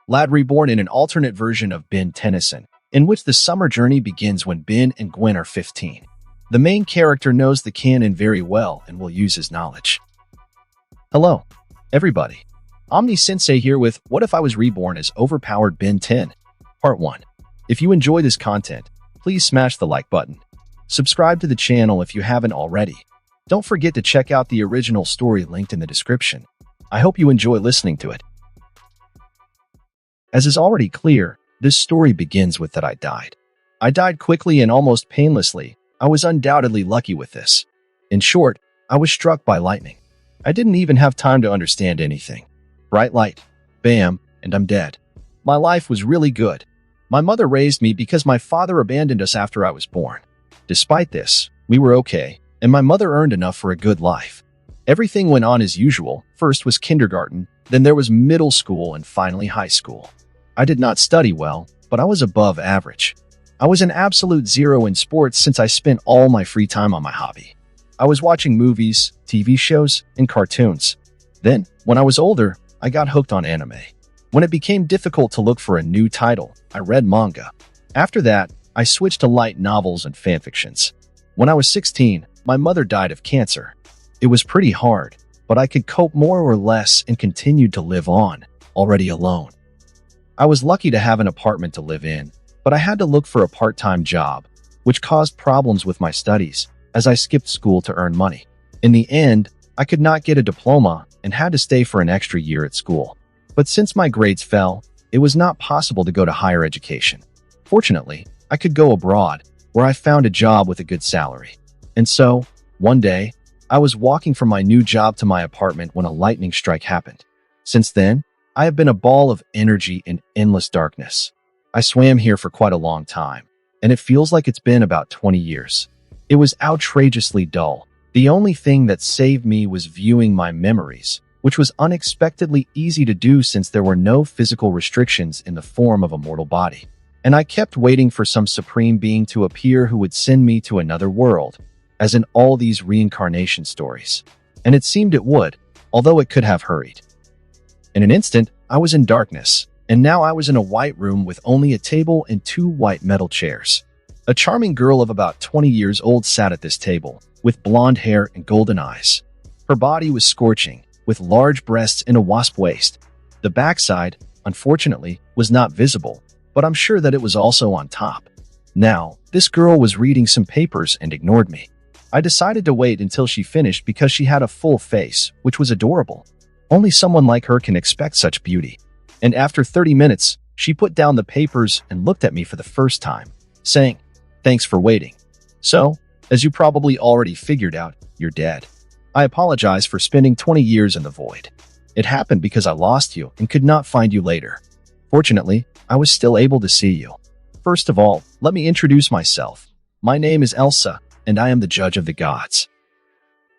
Lad Reborn in an alternate version of Ben Tennyson, in which the summer journey begins when Ben and Gwen are 15. The main character knows the canon very well and will use his knowledge. Hello, everybody. Omni-Sensei here with What If I Was Reborn as Overpowered Ben 10, Part 1. If you enjoy this content, please smash the like button. Subscribe to the channel if you haven't already. Don't forget to check out the original story linked in the description. I hope you enjoy listening to it. As is already clear, this story begins with that I died. I died quickly and almost painlessly. I was undoubtedly lucky with this. In short, I was struck by lightning. I didn't even have time to understand anything. Bright light, bam, and I'm dead. My life was really good. My mother raised me because my father abandoned us after I was born. Despite this, we were okay, and my mother earned enough for a good life. Everything went on as usual. First was kindergarten, then there was middle school, and finally high school. I did not study well, but I was above average. I was an absolute zero in sports since I spent all my free time on my hobby. I was watching movies, TV shows, and cartoons. Then, when I was older, I got hooked on anime. When it became difficult to look for a new title, I read manga. After that, I switched to light novels and fanfictions. When I was 16, my mother died of cancer. It was pretty hard, but I could cope more or less and continued to live on, already alone. I was lucky to have an apartment to live in, but I had to look for a part-time job, which caused problems with my studies, as I skipped school to earn money. In the end, I could not get a diploma and had to stay for an extra year at school. But since my grades fell, it was not possible to go to higher education. Fortunately, I could go abroad, where I found a job with a good salary. And so, one day, I was walking from my new job to my apartment when a lightning strike happened. Since then, I have been a ball of energy and endless darkness. I swam here for quite a long time, and it feels like it's been about 20 years. It was outrageously dull. The only thing that saved me was viewing my memories, which was unexpectedly easy to do since there were no physical restrictions in the form of a mortal body. And I kept waiting for some supreme being to appear who would send me to another world, as in all these reincarnation stories. And it seemed it would, although it could have hurried. In an instant, I was in darkness, and now I was in a white room with only a table and 2 white metal chairs. A charming girl of about 20 years old sat at this table, with blonde hair and golden eyes. Her body was scorching, with large breasts and a wasp waist. The backside, unfortunately, was not visible, but I'm sure that it was also on top. Now, this girl was reading some papers and ignored me. I decided to wait until she finished because she had a full face, which was adorable. Only someone like her can expect such beauty. And after 30 minutes, she put down the papers and looked at me for the first time, saying, "Thanks for waiting. So, as you probably already figured out, you're dead. I apologize for spending 20 years in the void. It happened because I lost you and could not find you later. Fortunately, I was still able to see you. First of all, let me introduce myself. My name is Elsa, and I am the judge of the gods.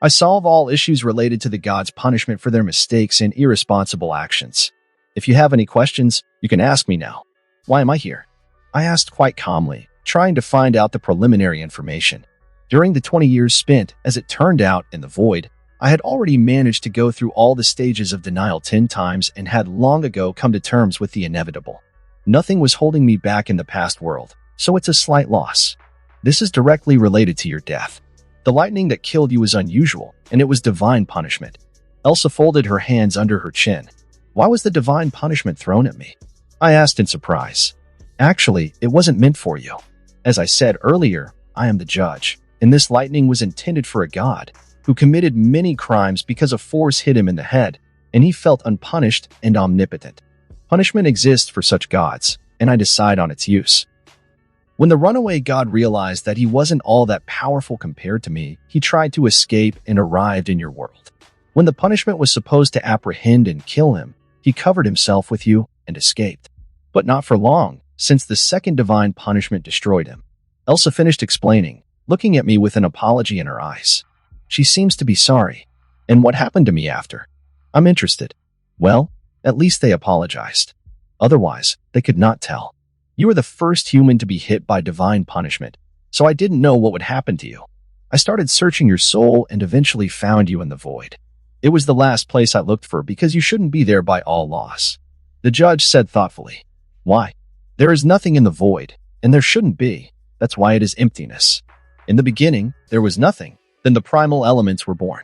I solve all issues related to the gods' punishment for their mistakes and irresponsible actions. If you have any questions, you can ask me now. Why am I here?" I asked quite calmly, trying to find out the preliminary information. During the 20 years spent, as it turned out, in the void, I had already managed to go through all the stages of denial 10 times and had long ago come to terms with the inevitable. Nothing was holding me back in the past world, so it's a slight loss. This is directly related to your death. The lightning that killed you was unusual, and it was divine punishment. Elsa folded her hands under her chin. "Why was the divine punishment thrown at me?" I asked in surprise. "Actually, it wasn't meant for you. As I said earlier, I am the judge, and this lightning was intended for a god who committed many crimes because a force hit him in the head, and he felt unpunished and omnipotent. Punishment exists for such gods, and I decide on its use. When the runaway god realized that he wasn't all that powerful compared to me, he tried to escape and arrived in your world. When the punishment was supposed to apprehend and kill him, he covered himself with you and escaped. But not for long, since the second divine punishment destroyed him." Elsa finished explaining, looking at me with an apology in her eyes. She seems to be sorry. And what happened to me after? I'm interested. Well, at least they apologized. Otherwise, they could not tell. You were the first human to be hit by divine punishment, so I didn't know what would happen to you. I started searching your soul and eventually found you in the void. It was the last place I looked for because you shouldn't be there by all loss. The judge said thoughtfully. Why? There is nothing in the void, and there shouldn't be. That's why it is emptiness. In the beginning, there was nothing. Then the primal elements were born.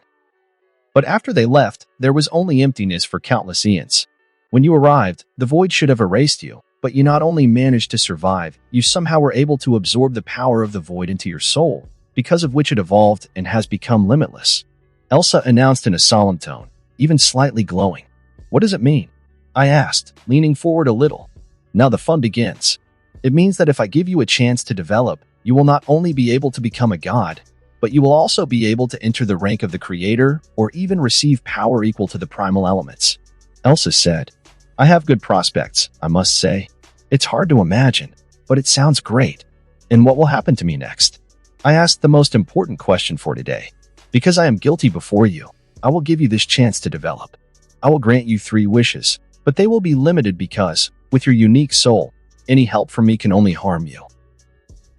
But after they left, there was only emptiness for countless eons. When you arrived, the void should have erased you, but you not only managed to survive, you somehow were able to absorb the power of the void into your soul, because of which it evolved and has become limitless. Elsa announced in a solemn tone, even slightly glowing. What does it mean? I asked, leaning forward a little. Now the fun begins. It means that if I give you a chance to develop, you will not only be able to become a god, but you will also be able to enter the rank of the creator or even receive power equal to the primal elements. Elsa said, I have good prospects, I must say. It's hard to imagine, but it sounds great. And what will happen to me next? I asked the most important question for today. Because I am guilty before you, I will give you this chance to develop. I will grant you 3 wishes, but they will be limited because, with your unique soul, any help from me can only harm you.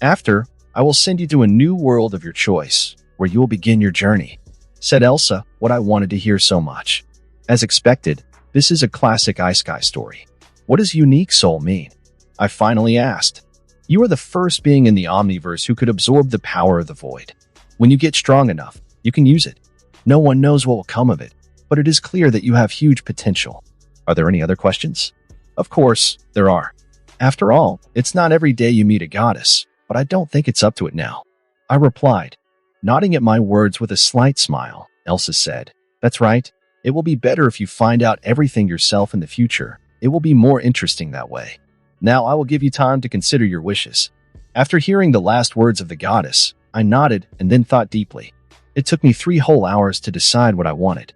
After, I will send you to a new world of your choice, where you will begin your journey, said Elsa, what I wanted to hear so much. As expected, this is a classic Isekai story. What does unique soul mean? I finally asked. You are the first being in the Omniverse who could absorb the power of the void. When you get strong enough, you can use it. No one knows what will come of it, but it is clear that you have huge potential. Are there any other questions? Of course, there are. After all, it's not every day you meet a goddess, but I don't think it's up to it now. I replied, nodding at my words with a slight smile. Elsa said, that's right. It will be better if you find out everything yourself in the future. It will be more interesting that way. Now I will give you time to consider your wishes. After hearing the last words of the goddess, I nodded and then thought deeply. It took me 3 whole hours to decide what I wanted.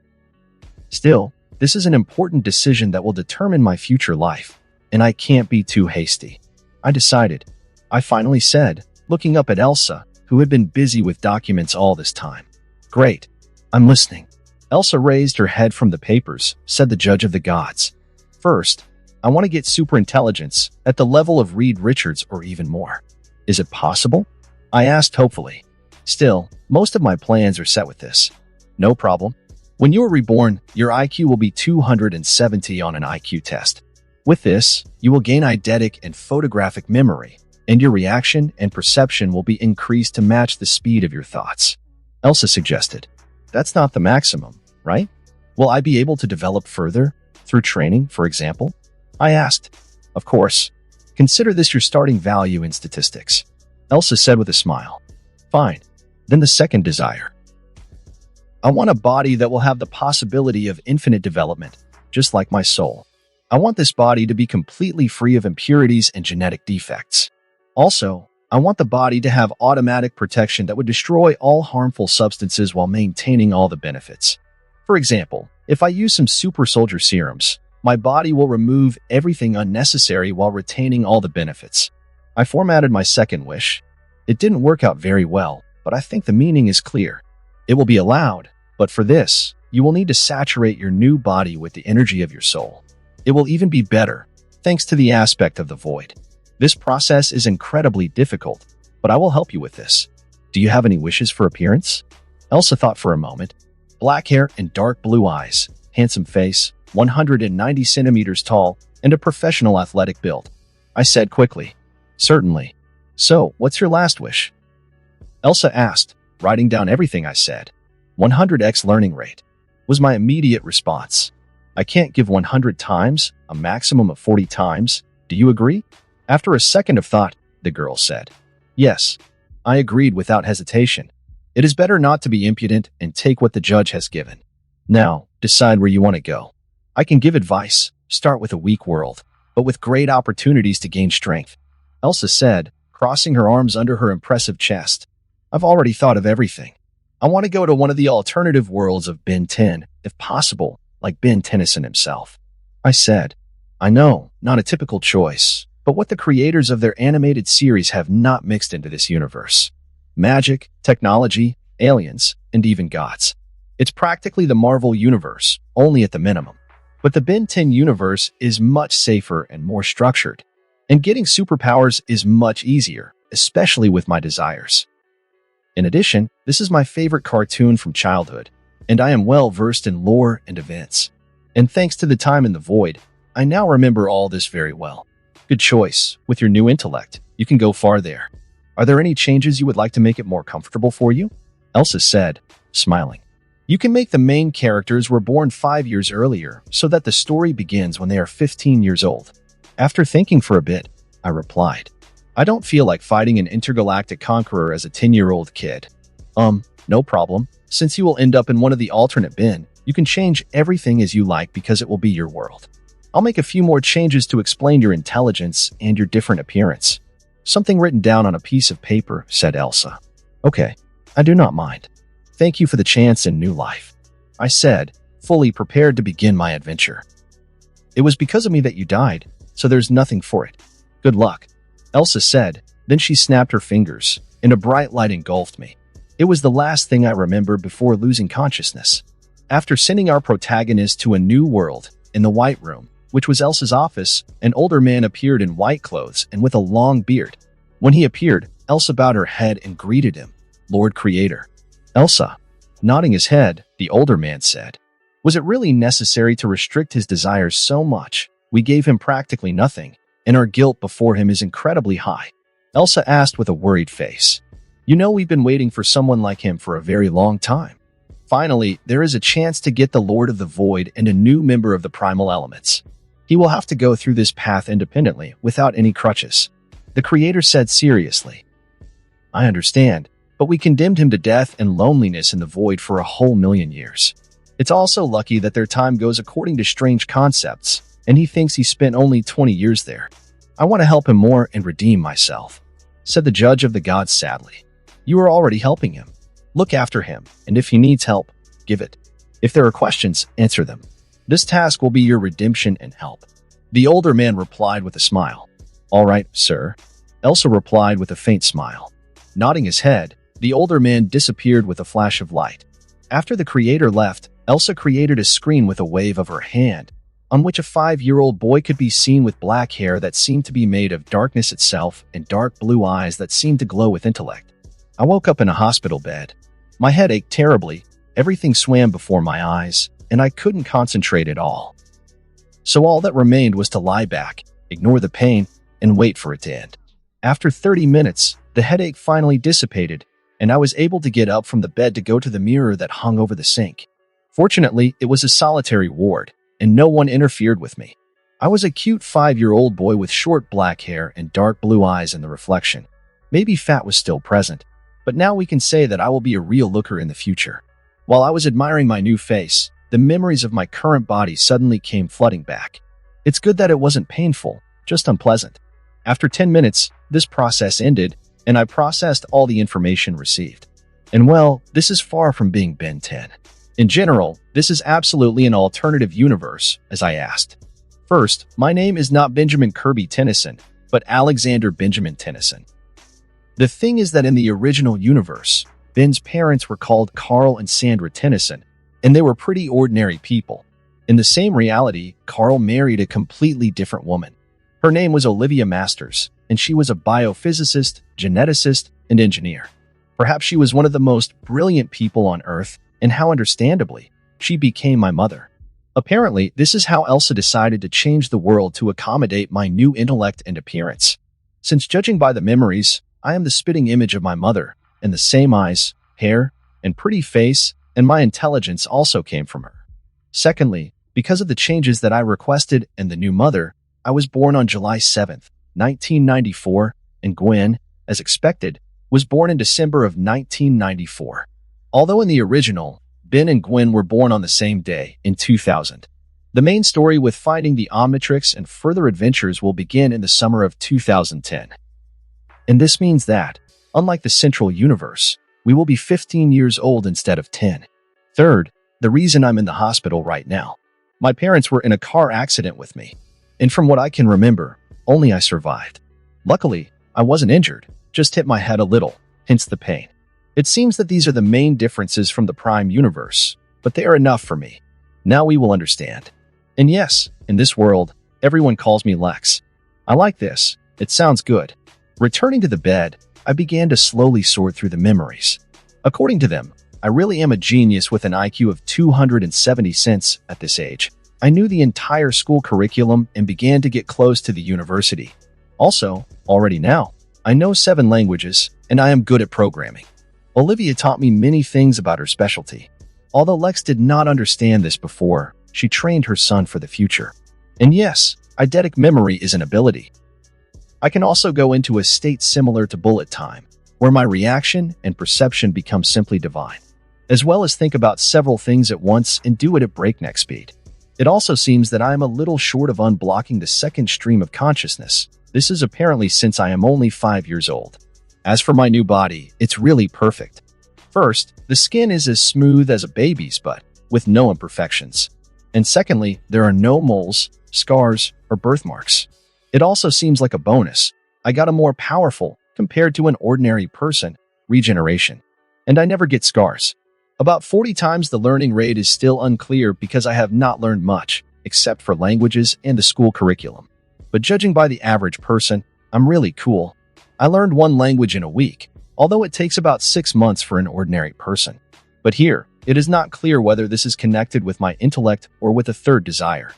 Still, this is an important decision that will determine my future life, and I can't be too hasty. I decided. I finally said, looking up at Elsa, who had been busy with documents all this time. Great. I'm listening. Elsa raised her head from the papers, said the judge of the gods. First, I want to get super intelligence at the level of Reed Richards or even more. Is it possible? I asked hopefully. Still, most of my plans are set with this. No problem. When you are reborn, your IQ will be 270 on an IQ test. With this, you will gain eidetic and photographic memory, and your reaction and perception will be increased to match the speed of your thoughts. Elsa suggested. That's not the maximum, right? Will I be able to develop further, through training, for example? I asked. Of course. Consider this your starting value in statistics. Elsa said with a smile. Fine. Then the second desire. I want a body that will have the possibility of infinite development, just like my soul. I want this body to be completely free of impurities and genetic defects. Also, I want the body to have automatic protection that would destroy all harmful substances while maintaining all the benefits. For example, if I use some super soldier serums, my body will remove everything unnecessary while retaining all the benefits. I formatted my second wish. It didn't work out very well, but I think the meaning is clear. It will be allowed, but for this, you will need to saturate your new body with the energy of your soul. It will even be better, thanks to the aspect of the void. This process is incredibly difficult, but I will help you with this. Do you have any wishes for appearance? Elsa thought for a moment. Black hair and dark blue eyes, handsome face, 190 centimeters tall, and a professional athletic build. I said quickly, certainly. So, what's your last wish? Elsa asked, writing down everything I said. 100x learning rate was my immediate response. I can't give 100 times, a maximum of 40 times. Do you agree? After a second of thought, the girl said, yes. I agreed without hesitation. It is better not to be impudent and take what the judge has given. Now, decide where you want to go. I can give advice, start with a weak world, but with great opportunities to gain strength. Elsa said, crossing her arms under her impressive chest. I've already thought of everything. I want to go to one of the alternative worlds of Ben 10, if possible, like Ben Tennyson himself. I said, I know, not a typical choice, but what the creators of their animated series have not mixed into this universe. Magic, technology, aliens, and even gods. It's practically the Marvel universe, only at the minimum. But the Ben 10 universe is much safer and more structured, and getting superpowers is much easier, especially with my desires. In addition, this is my favorite cartoon from childhood, and I am well versed in lore and events. And thanks to the time in the void, I now remember all this very well. Good choice. With your new intellect, you can go far there. Are there any changes you would like to make it more comfortable for you? Elsa said, smiling. You can make the main characters were born 5 years earlier so that the story begins when they are 15 years old. After thinking for a bit, I replied, I don't feel like fighting an intergalactic conqueror as a 10-year-old kid. No problem. Since you will end up in one of the alternate bin, you can change everything as you like because it will be your world. I'll make a few more changes to explain your intelligence and your different appearance. Something written down on a piece of paper, said Elsa. Okay, I do not mind. Thank you for the chance in new life, I said, fully prepared to begin my adventure. It was because of me that you died, so there's nothing for it. Good luck, Elsa said, then she snapped her fingers, and a bright light engulfed me. It was the last thing I remembered before losing consciousness. After sending our protagonist to a new world, in the White Room, which was Elsa's office, an older man appeared in white clothes and with a long beard. When he appeared, Elsa bowed her head and greeted him, Lord Creator. Elsa, nodding his head, the older man said, was it really necessary to restrict his desires so much? We gave him practically nothing, and our guilt before him is incredibly high. Elsa asked with a worried face. You know, we've been waiting for someone like him for a very long time. Finally, there is a chance to get the Lord of the Void and a new member of the Primal Elements. He will have to go through this path independently, without any crutches. The Creator said seriously. I understand, but we condemned him to death and loneliness in the void for a whole million years. It's also lucky that their time goes according to strange concepts, and he thinks he spent only 20 years there. I want to help him more and redeem myself, said the judge of the gods sadly. You are already helping him. Look after him, and if he needs help, give it. If there are questions, answer them. This task will be your redemption and help. The older man replied with a smile. All right, sir. Elsa replied with a faint smile. Nodding his head, the older man disappeared with a flash of light. After the Creator left, Elsa created a screen with a wave of her hand, on which a 5-year-old boy could be seen with black hair that seemed to be made of darkness itself and dark blue eyes that seemed to glow with intellect. I woke up in a hospital bed. My head ached terribly, everything swam before my eyes, and I couldn't concentrate at all. So all that remained was to lie back, ignore the pain, and wait for it to end. After 30 minutes, the headache finally dissipated, and I was able to get up from the bed to go to the mirror that hung over the sink. Fortunately, it was a solitary ward, and no one interfered with me. I was a cute 5-year-old boy with short black hair and dark blue eyes in the reflection. Maybe fat was still present, but now we can say that I will be a real looker in the future. While I was admiring my new face, the memories of my current body suddenly came flooding back. It's good that it wasn't painful, just unpleasant. After 10 minutes, this process ended, and I processed all the information received. And well, this is far from being Ben 10. In general, this is absolutely an alternative universe, as I asked. First, my name is not Benjamin Kirby Tennyson, but Alexander Benjamin Tennyson. The thing is that in the original universe, Ben's parents were called Carl and Sandra Tennyson, and they were pretty ordinary people. In the same reality, Carl married a completely different woman. Her name was Olivia Masters, and she was a biophysicist, geneticist, and engineer. Perhaps she was one of the most brilliant people on Earth, and how understandably, she became my mother. Apparently, this is how Elsa decided to change the world to accommodate my new intellect and appearance. Since judging by the memories, I am the spitting image of my mother, and the same eyes, hair, and pretty face, and my intelligence also came from her. Secondly, because of the changes that I requested and the new mother, I was born on July 7th, 1994, and Gwen, as expected, was born in December of 1994. Although in the original, Ben and Gwen were born on the same day, in 2000. The main story with fighting the Omnitrix and further adventures will begin in the summer of 2010. And this means that, unlike the central universe, we will be 15 years old instead of 10. Third, the reason I'm in the hospital right now. My parents were in a car accident with me, and from what I can remember, only I survived. Luckily, I wasn't injured, just hit my head a little, hence the pain. It seems that these are the main differences from the Prime universe, but they are enough for me. Now we will understand. And yes, in this world, everyone calls me Lex. I like this. It sounds good. Returning to the bed, I began to slowly sort through the memories. According to them, I really am a genius with an IQ of 270 cents at this age. I knew the entire school curriculum and began to get close to the university. Also, already now, I know 7 languages, and I am good at programming. Olivia taught me many things about her specialty. Although Lex did not understand this before, she trained her son for the future. And yes, eidetic memory is an ability. I can also go into a state similar to bullet time, where my reaction and perception become simply divine, as well as think about several things at once and do it at breakneck speed. It also seems that I am a little short of unblocking the second stream of consciousness. This is apparently since I am only 5 years old. As for my new body, it's really perfect. First, the skin is as smooth as a baby's butt, with no imperfections. And secondly, there are no moles, scars, or birthmarks. It also seems like a bonus. I got a more powerful, compared to an ordinary person, regeneration. And I never get scars. About 40 times the learning rate is still unclear because I have not learned much, except for languages and the school curriculum. But judging by the average person, I'm really cool. I learned 1 language in a week, although it takes about 6 months for an ordinary person. But here, it is not clear whether this is connected with my intellect or with a third desire.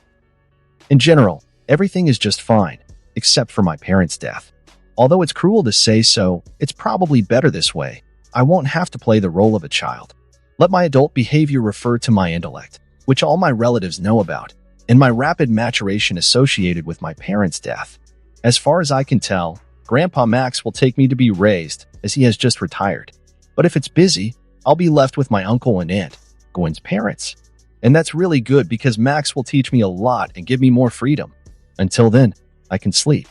In general, everything is just fine, except for my parents' death. Although it's cruel to say so, it's probably better this way. I won't have to play the role of a child. Let my adult behavior refer to my intellect, which all my relatives know about, and my rapid maturation associated with my parents' death. As far as I can tell, Grandpa Max will take me to be raised, as he has just retired. But if it's busy, I'll be left with my uncle and aunt, Gwen's parents. And that's really good because Max will teach me a lot and give me more freedom. Until then, I can sleep.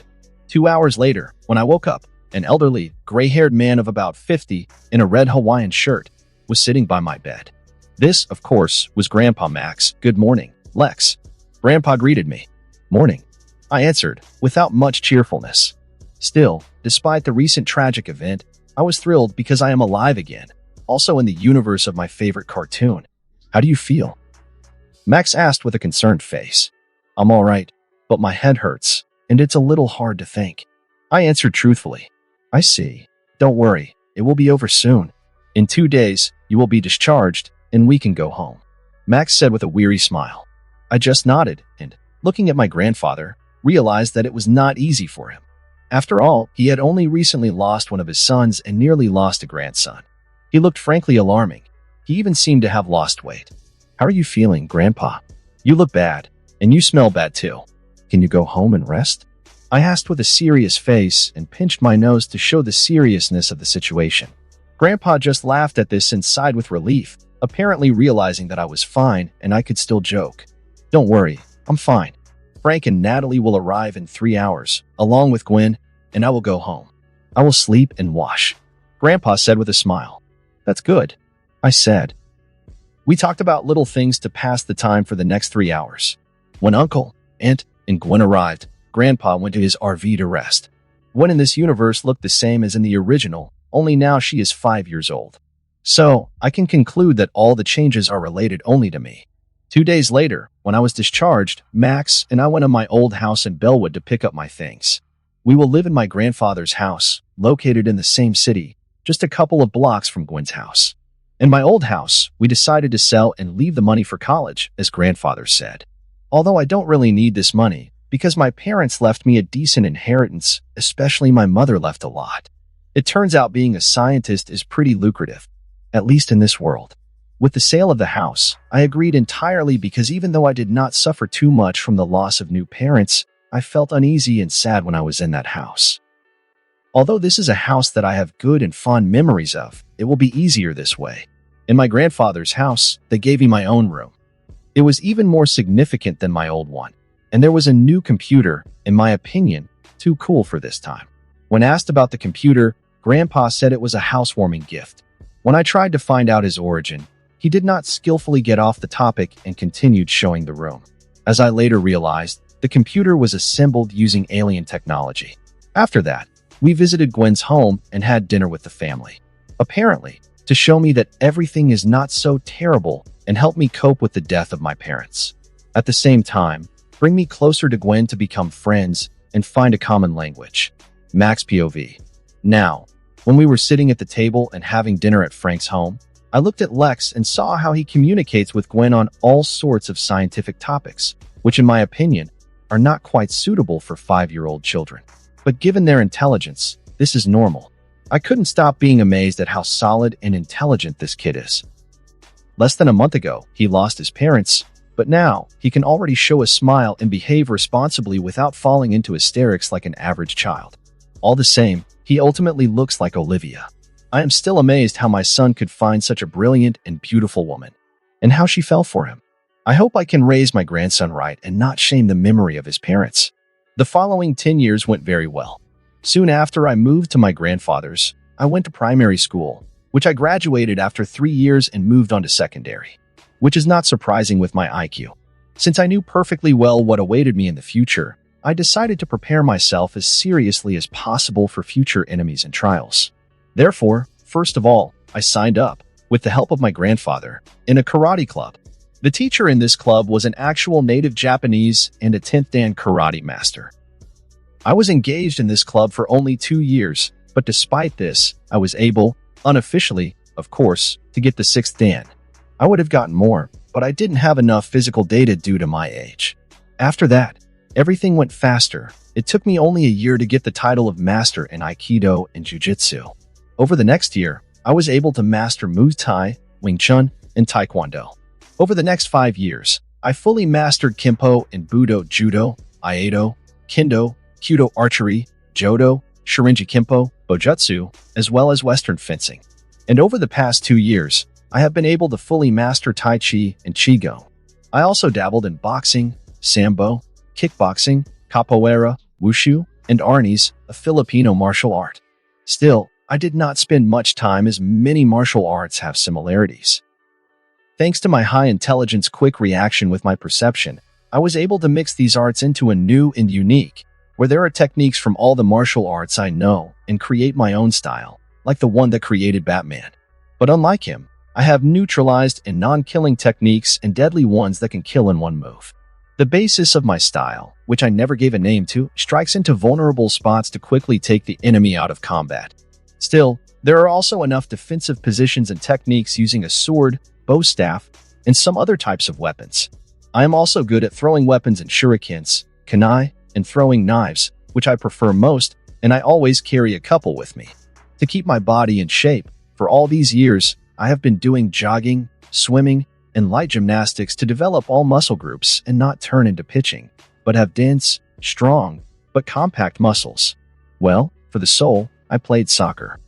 2 hours later, when I woke up, an elderly, gray-haired man of about 50 in a red Hawaiian shirt was sitting by my bed. This, of course, was Grandpa Max. "Good morning, Lex." Grandpa greeted me. "Morning," I answered, without much cheerfulness. Still, despite the recent tragic event, I was thrilled because I am alive again, also in the universe of my favorite cartoon. "How do you feel?" Max asked with a concerned face. "I'm all right, but my head hurts, and it's a little hard to think." I answered truthfully. "I see. Don't worry, it will be over soon. In 2 days, you will be discharged, and we can go home," Max said with a weary smile. I just nodded and, looking at my grandfather, realized that it was not easy for him. After all, he had only recently lost one of his sons and nearly lost a grandson. He looked frankly alarming. He even seemed to have lost weight. "How are you feeling, Grandpa? You look bad, and you smell bad too. Can you go home and rest?" I asked with a serious face and pinched my nose to show the seriousness of the situation. Grandpa just laughed at this and sighed with relief, apparently realizing that I was fine and I could still joke. "Don't worry, I'm fine. Frank and Natalie will arrive in 3 hours, along with Gwen, and I will go home. I will sleep and wash," Grandpa said with a smile. "That's good," I said. We talked about little things to pass the time for the next 3 hours. When Uncle, Aunt, and Gwen arrived, Grandpa went to his RV to rest. Gwen in this universe looked the same as in the original, only now she is 5 years old. So, I can conclude that all the changes are related only to me. 2 days later, when I was discharged, Max and I went to my old house in Bellwood to pick up my things. We will live in my grandfather's house, located in the same city, just a couple of blocks from Gwen's house. In my old house, we decided to sell and leave the money for college, as grandfather said. Although I don't really need this money, because my parents left me a decent inheritance, especially my mother left a lot. It turns out being a scientist is pretty lucrative, at least in this world. With the sale of the house, I agreed entirely because even though I did not suffer too much from the loss of new parents, I felt uneasy and sad when I was in that house. Although this is a house that I have good and fond memories of, it will be easier this way. In my grandfather's house, they gave me my own room. It was even more significant than my old one, and there was a new computer, in my opinion, too cool for this time. When asked about the computer, Grandpa said it was a housewarming gift. When I tried to find out his origin, he did not skillfully get off the topic and continued showing the room. As I later realized, the computer was assembled using alien technology. After that, we visited Gwen's home and had dinner with the family. Apparently, to show me that everything is not so terrible and help me cope with the death of my parents. At the same time, bring me closer to Gwen to become friends and find a common language. Max POV. Now, when we were sitting at the table and having dinner at Frank's home, I looked at Lex and saw how he communicates with Gwen on all sorts of scientific topics, which in my opinion are not quite suitable for 5-year-old children. But given their intelligence, this is normal. I couldn't stop being amazed at how solid and intelligent this kid is. Less than a month ago, he lost his parents, but now he can already show a smile and behave responsibly without falling into hysterics like an average child. All the same, he ultimately looks like Olivia. I am still amazed how my son could find such a brilliant and beautiful woman, and how she fell for him. I hope I can raise my grandson right and not shame the memory of his parents. The following 10 years went very well. Soon after I moved to my grandfather's, I went to primary school, which I graduated after 3 years and moved on to secondary, which is not surprising with my IQ. Since I knew perfectly well what awaited me in the future, I decided to prepare myself as seriously as possible for future enemies and trials. Therefore, first of all, I signed up, with the help of my grandfather, in a karate club. The teacher in this club was an actual native Japanese and a 10th Dan karate master. I was engaged in this club for only 2 years, but despite this, I was able, unofficially, of course, to get the 6th Dan. I would have gotten more, but I didn't have enough physical data due to my age. After that, everything went faster. It took me only a year to get the title of master in Aikido and Jiu-Jitsu. Over the next year, I was able to master Muay Thai, Wing Chun, and Taekwondo. Over the next 5 years, I fully mastered Kempo and Budo Judo, Aido, Kendo, Kyudo Archery, Jodo, Shorinji Kempo, Bojutsu, as well as Western fencing. And over the past 2 years, I have been able to fully master Tai Chi and Qigong. I also dabbled in boxing, Sambo, kickboxing, capoeira, wushu, and Arnis, a Filipino martial art. Still, I did not spend much time as many martial arts have similarities. Thanks to my high intelligence quick reaction with my perception, I was able to mix these arts into a new and unique, where there are techniques from all the martial arts I know and create my own style, like the one that created Batman. But unlike him, I have neutralized and non-killing techniques and deadly ones that can kill in one move. The basis of my style, which I never gave a name to, strikes into vulnerable spots to quickly take the enemy out of combat. Still, there are also enough defensive positions and techniques using a sword, bow staff, and some other types of weapons. I am also good at throwing weapons and shurikens, kunai, and throwing knives, which I prefer most, and I always carry a couple with me. To keep my body in shape, for all these years, I have been doing jogging, swimming, and light gymnastics to develop all muscle groups and not turn into pitching, but have dense, strong, but compact muscles. Well, for the soul, I played soccer.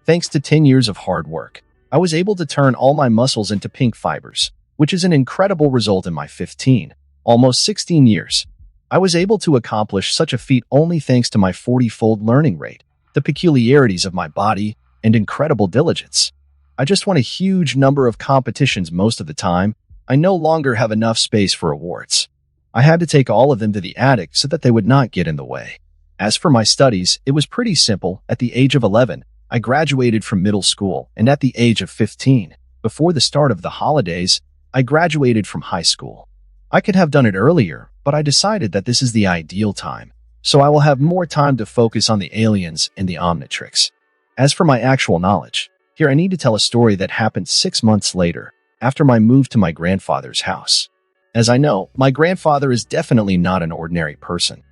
Thanks to 10 years of hard work, I was able to turn all my muscles into pink fibers, which is an incredible result in my 15, almost 16 years. I was able to accomplish such a feat only thanks to my 40-fold learning rate, the peculiarities of my body, and incredible diligence. I just won a huge number of competitions most of the time. I no longer have enough space for awards. I had to take all of them to the attic so that they would not get in the way. As for my studies, it was pretty simple. At the age of 11, I graduated from middle school, and at the age of 15, before the start of the holidays, I graduated from high school. I could have done it earlier, but I decided that this is the ideal time, so I will have more time to focus on the aliens and the omnitrix. As for my actual knowledge, here I need to tell a story that happened 6 months later, after my move to my grandfather's house. As I know, my grandfather is definitely not an ordinary person.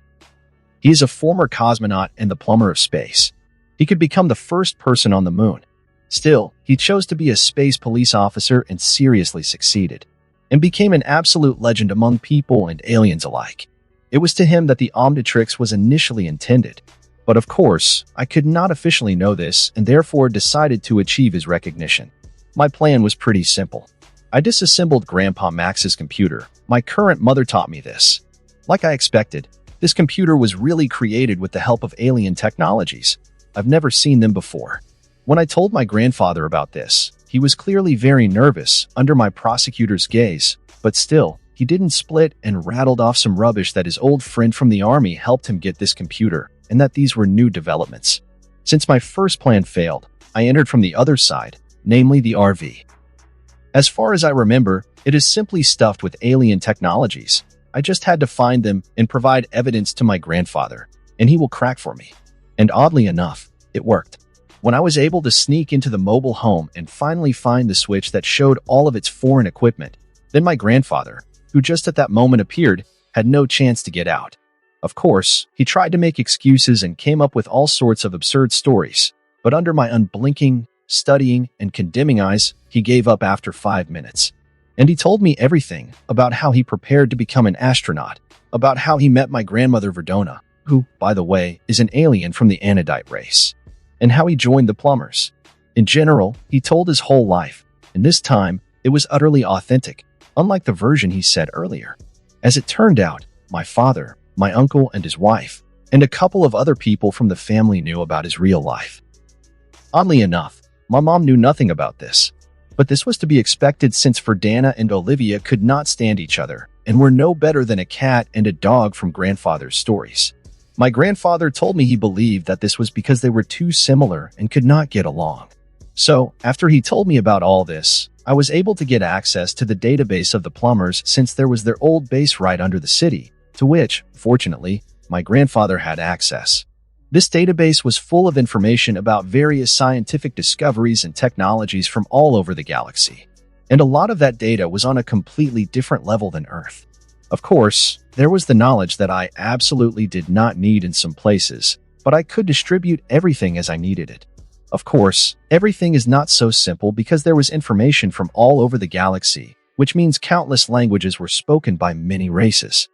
He is a former cosmonaut and the plumber of space. He could become the first person on the moon. Still, he chose to be a space police officer and seriously succeeded, and became an absolute legend among people and aliens alike. It was to him that the omnitrix was initially intended. But of course, I could not officially know this and therefore decided to achieve his recognition. My plan was pretty simple. I disassembled Grandpa Max's computer. My current mother taught me this. Like I expected, this computer was really created with the help of alien technologies. I've never seen them before. When I told my grandfather about this, he was clearly very nervous under my prosecutor's gaze, but still, he didn't split and rattled off some rubbish that his old friend from the army helped him get this computer, and that these were new developments. Since my first plan failed, I entered from the other side, namely the RV. As far as I remember, it is simply stuffed with alien technologies. I just had to find them and provide evidence to my grandfather, and he will crack for me. And oddly enough, it worked. When I was able to sneak into the mobile home and finally find the switch that showed all of its foreign equipment, then my grandfather, who who just at that moment appeared, had no chance to get out. Of course, he tried to make excuses and came up with all sorts of absurd stories, but under my unblinking, studying, and condemning eyes, he gave up after 5 minutes. And he told me everything about how he prepared to become an astronaut, about how he met my grandmother Verdona, who, by the way, is an alien from the Anodite race, and how he joined the plumbers. In general, he told his whole life, and this time, it was utterly authentic, unlike the version he said earlier. As it turned out, my father, my uncle and his wife, and a couple of other people from the family knew about his real life. Oddly enough, my mom knew nothing about this, but this was to be expected since Verdana and Olivia could not stand each other and were no better than a cat and a dog from grandfather's stories. My grandfather told me he believed that this was because they were too similar and could not get along. So, after he told me about all this, I was able to get access to the database of the plumbers since there was their old base right under the city, to which, fortunately, my grandfather had access. This database was full of information about various scientific discoveries and technologies from all over the galaxy, and a lot of that data was on a completely different level than Earth. Of course, there was the knowledge that I absolutely did not need in some places, but I could distribute everything as I needed it. Of course, everything is not so simple because there was information from all over the galaxy, which means countless languages were spoken by many races.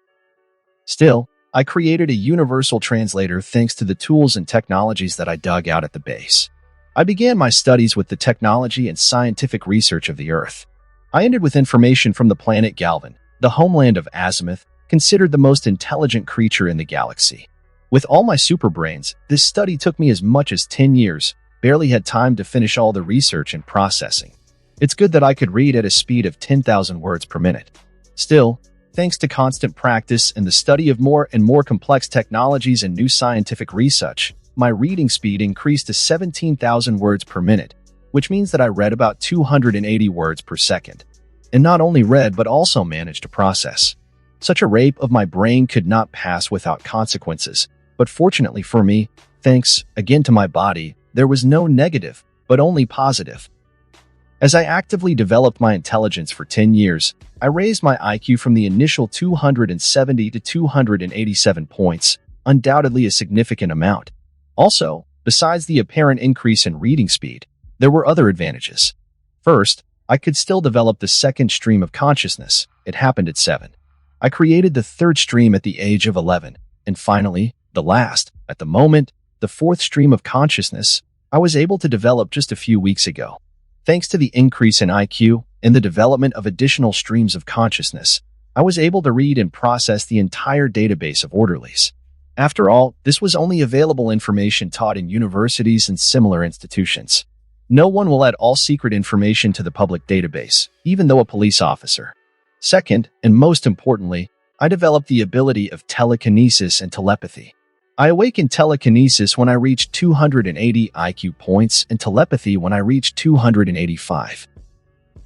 Still, I created a universal translator thanks to the tools and technologies that I dug out at the base. I began my studies with the technology and scientific research of the Earth. I ended with information from the planet Galvan, the homeland of Azimuth, considered the most intelligent creature in the galaxy. With all my superbrains, this study took me as much as 10 years, barely had time to finish all the research and processing. It's good that I could read at a speed of 10,000 words per minute. Still, thanks to constant practice and the study of more and more complex technologies and new scientific research, my reading speed increased to 17,000 words per minute, which means that I read about 280 words per second. And not only read but also managed to process. Such a rape of my brain could not pass without consequences, but fortunately for me, thanks again to my body, there was no negative, but only positive. As I actively developed my intelligence for 10 years, I raised my IQ from the initial 270 to 287 points, undoubtedly a significant amount. Also, besides the apparent increase in reading speed, there were other advantages. First, I could still develop the second stream of consciousness. It happened at 7. I created the third stream at the age of 11. And finally, the last, at the moment, the fourth stream of consciousness, I was able to develop just a few weeks ago. Thanks to the increase in IQ and the development of additional streams of consciousness, I was able to read and process the entire database of orderlies. After all, this was only available information taught in universities and similar institutions. No one will add all secret information to the public database, even though a police officer. Second, and most importantly, I developed the ability of telekinesis and telepathy. I awakened telekinesis when I reached 280 IQ points and telepathy when I reached 285.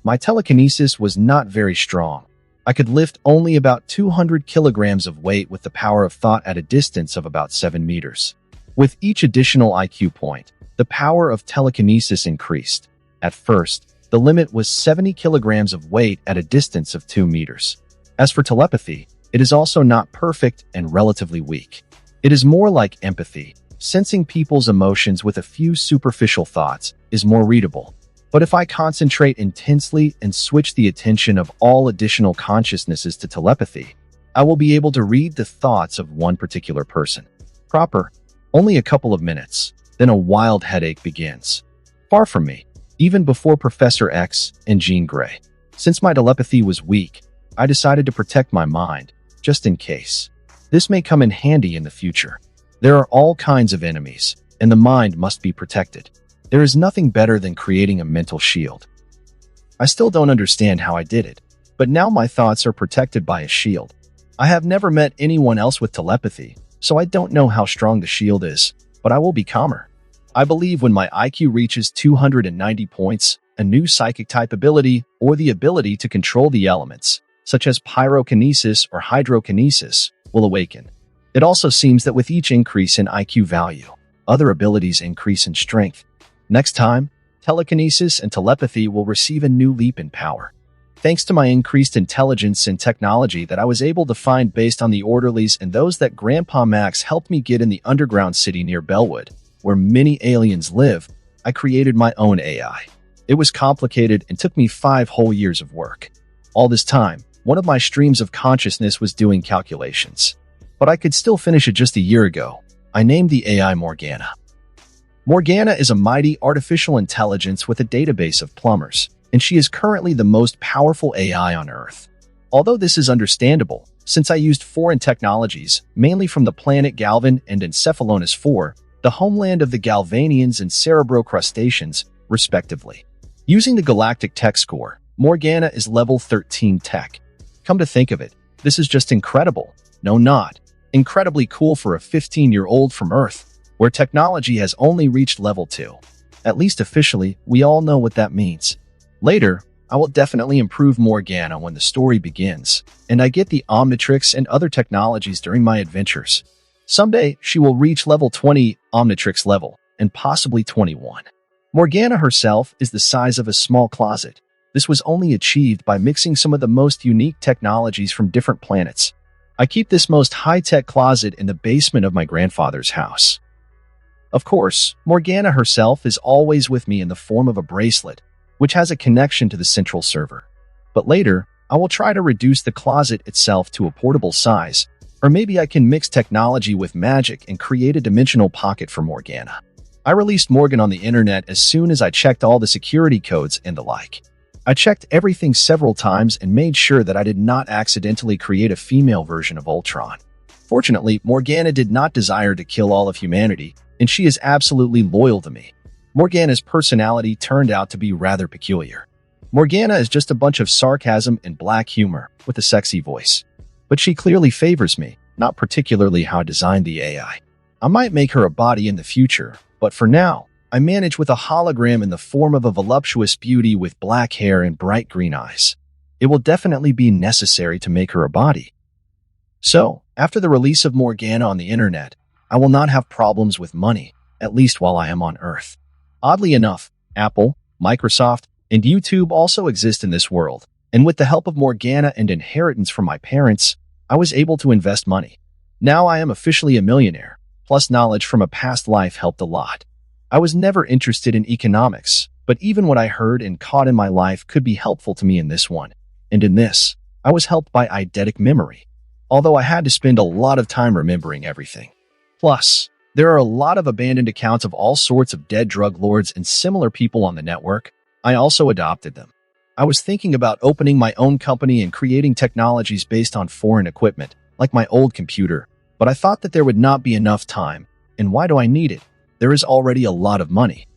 My telekinesis was not very strong. I could lift only about 200 kilograms of weight with the power of thought at a distance of about 7 meters. With each additional IQ point, the power of telekinesis increased. At first, the limit was 70 kilograms of weight at a distance of 2 meters. As for telepathy, it is also not perfect and relatively weak. It is more like empathy. Sensing people's emotions with a few superficial thoughts is more readable. But if I concentrate intensely and switch the attention of all additional consciousnesses to telepathy, I will be able to read the thoughts of one particular person. Proper. Only a couple of minutes. Then a wild headache begins. Far from me, even before Professor X and Jean Grey. Since my telepathy was weak, I decided to protect my mind, just in case. This may come in handy in the future. There are all kinds of enemies, and the mind must be protected. There is nothing better than creating a mental shield. I still don't understand how I did it, but now my thoughts are protected by a shield. I have never met anyone else with telepathy, so I don't know how strong the shield is, but I will be calmer. I believe when my IQ reaches 290 points, a new psychic type ability or the ability to control the elements, such as pyrokinesis or hydrokinesis, will awaken. It also seems that with each increase in IQ value, other abilities increase in strength. Next time, telekinesis and telepathy will receive a new leap in power. thanks to my increased intelligence and technology that I was able to find based on the orderlies and those that Grandpa Max helped me get in the underground city near Bellwood, where many aliens live, I created my own AI. It was complicated and took me 5 whole years of work. All this time, one of my streams of consciousness was doing calculations. But I could still finish it just a year ago. I named the AI Morgana. Morgana is a mighty artificial intelligence with a database of plumbers, and she is currently the most powerful AI on Earth. Although this is understandable, since I used foreign technologies, mainly from the planet Galvan and Encephalonus 4, the homeland of the Galvanians and Cerebrocrustaceans, respectively. Using the Galactic Tech Score, Morgana is level 13 tech. Come to think of it, this is just incredible. No, not. Incredibly cool for a 15-year-old from Earth, where technology has only reached level 2. At least officially, we all know what that means. Later, I will definitely improve Morgana when the story begins, and I get the omnitrix and other technologies during my adventures. Someday, she will reach level 20 omnitrix level, and possibly 21. Morgana herself is the size of a small closet. This was only achieved by mixing some of the most unique technologies from different planets. I keep this most high-tech closet in the basement of my grandfather's house. Of course, Morgana herself is always with me in the form of a bracelet, which has a connection to the central server. But later, I will try to reduce the closet itself to a portable size, or maybe I can mix technology with magic and create a dimensional pocket for Morgana. I released Morgan on the internet as soon as I checked all the security codes and the like. I checked everything several times and made sure that I did not accidentally create a female version of Ultron. Fortunately, Morgana did not desire to kill all of humanity, and she is absolutely loyal to me. Morgana's personality turned out to be rather peculiar. Morgana is just a bunch of sarcasm and black humor with a sexy voice. But she clearly favors me, not particularly how I designed the AI. I might make her a body in the future, but for now, I manage with a hologram in the form of a voluptuous beauty with black hair and bright green eyes. It will definitely be necessary to make her a body. So, after the release of Morgana on the internet, I will not have problems with money, at least while I am on Earth. Oddly enough, Apple, Microsoft, and YouTube also exist in this world, and with the help of Morgana and inheritance from my parents, I was able to invest money. Now I am officially a millionaire, plus knowledge from a past life helped a lot. I was never interested in economics, but even what I heard and caught in my life could be helpful to me in this one. And in this, I was helped by eidetic memory, although I had to spend a lot of time remembering everything. Plus, there are a lot of abandoned accounts of all sorts of dead drug lords and similar people on the network. I also adopted them. I was thinking about opening my own company and creating technologies based on foreign equipment, like my old computer, but I thought that there would not be enough time, and why do I need it? There is already a lot of money.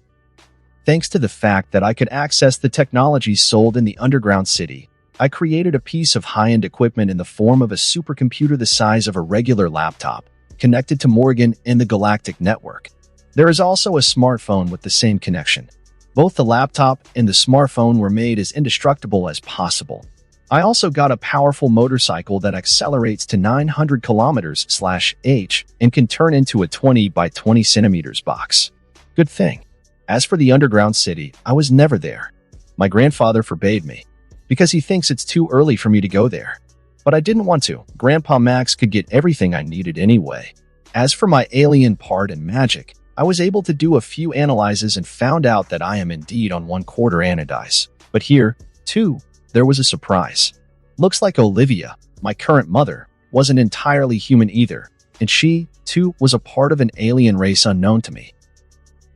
Thanks to the fact that I could access the technologies sold in the underground city, I created a piece of high-end equipment in the form of a supercomputer the size of a regular laptop, connected to Morgan in the galactic network. There is also a smartphone with the same connection. Both the laptop and the smartphone were made as indestructible as possible. I also got a powerful motorcycle that accelerates to 900 km/h and can turn into a 20 by 20 centimeters box. Good thing. As for the underground city, I was never there. My grandfather forbade me, because he thinks it's too early for me to go there. But I didn't want to. Grandpa Max could get everything I needed anyway. As for my alien part and magic, I was able to do a few analyses and found out that I am indeed on 1/4 anodize. But here, too, there was a surprise. Looks like Olivia, my current mother, wasn't entirely human either, and she, too, was a part of an alien race unknown to me.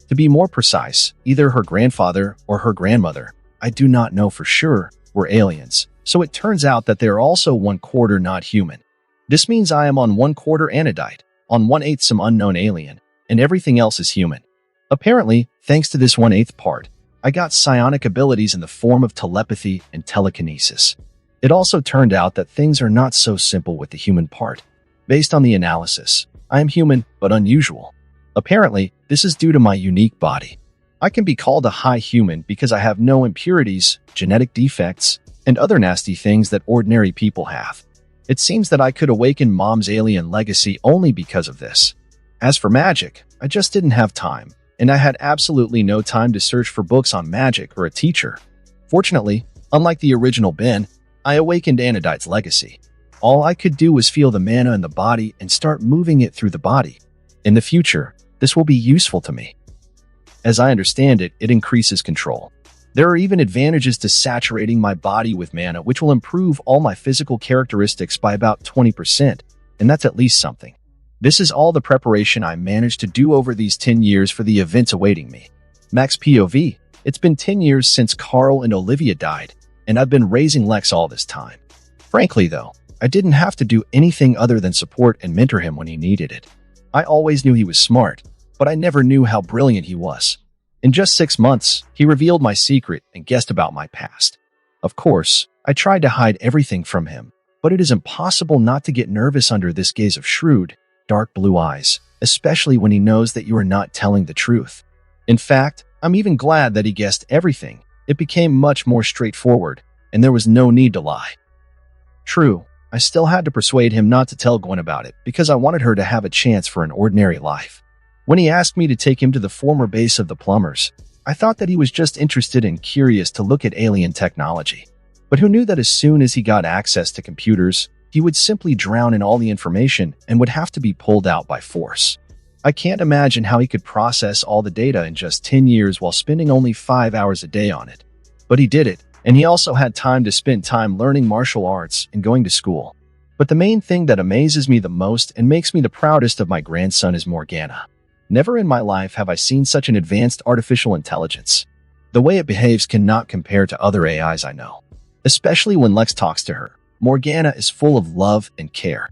To be more precise, either her grandfather or her grandmother, I do not know for sure, were aliens. So it turns out that they're also 1/4 not human. This means I am on 1/4 anodite, on 1/8 some unknown alien, and everything else is human. Apparently, thanks to this 1/8 part, I got psionic abilities in the form of telepathy and telekinesis. It also turned out that things are not so simple with the human part. Based on the analysis, I am human but unusual. Apparently, this is due to my unique body. I can be called a high human because I have no impurities, genetic defects, and other nasty things that ordinary people have. It seems that I could awaken Mom's alien legacy only because of this. As for magic, I just didn't have time, and I had absolutely no time to search for books on magic or a teacher. Fortunately, Unlike the original Ben, I awakened Anodyte's legacy. All I could do was feel the mana in the body and start moving it through the body. In the future, this will be useful to me. As I understand it, it increases control. There are even advantages to saturating my body with mana, which will improve all my physical characteristics by about 20%, and that's at least something. This is all the preparation I managed to do over these 10 years for the events awaiting me. Max POV, it's been 10 years since Carl and Olivia died, and I've been raising Lex all this time. Frankly though, I didn't have to do anything other than support and mentor him when he needed it. I always knew he was smart, but I never knew how brilliant he was. In just 6 months, he revealed my secret and guessed about my past. Of course, I tried to hide everything from him, but it is impossible not to get nervous under this gaze of shrewd, dark blue eyes, especially when he knows that you are not telling the truth. In fact, I'm even glad that he guessed everything. It became much more straightforward, and there was no need to lie. True, I still had to persuade him not to tell Gwen about it because I wanted her to have a chance for an ordinary life. When he asked me to take him to the former base of the plumbers, I thought that he was just interested and curious to look at alien technology. But who knew that as soon as he got access to computers, he would simply drown in all the information and would have to be pulled out by force. I can't imagine how he could process all the data in just 10 years while spending only 5 hours a day on it. But he did it, and he also had time to spend time learning martial arts and going to school. But the main thing that amazes me the most and makes me the proudest of my grandson is Morgana. Never in my life have I seen such an advanced artificial intelligence. The way it behaves cannot compare to other AIs I know. Especially when Lex talks to her, Morgana is full of love and care.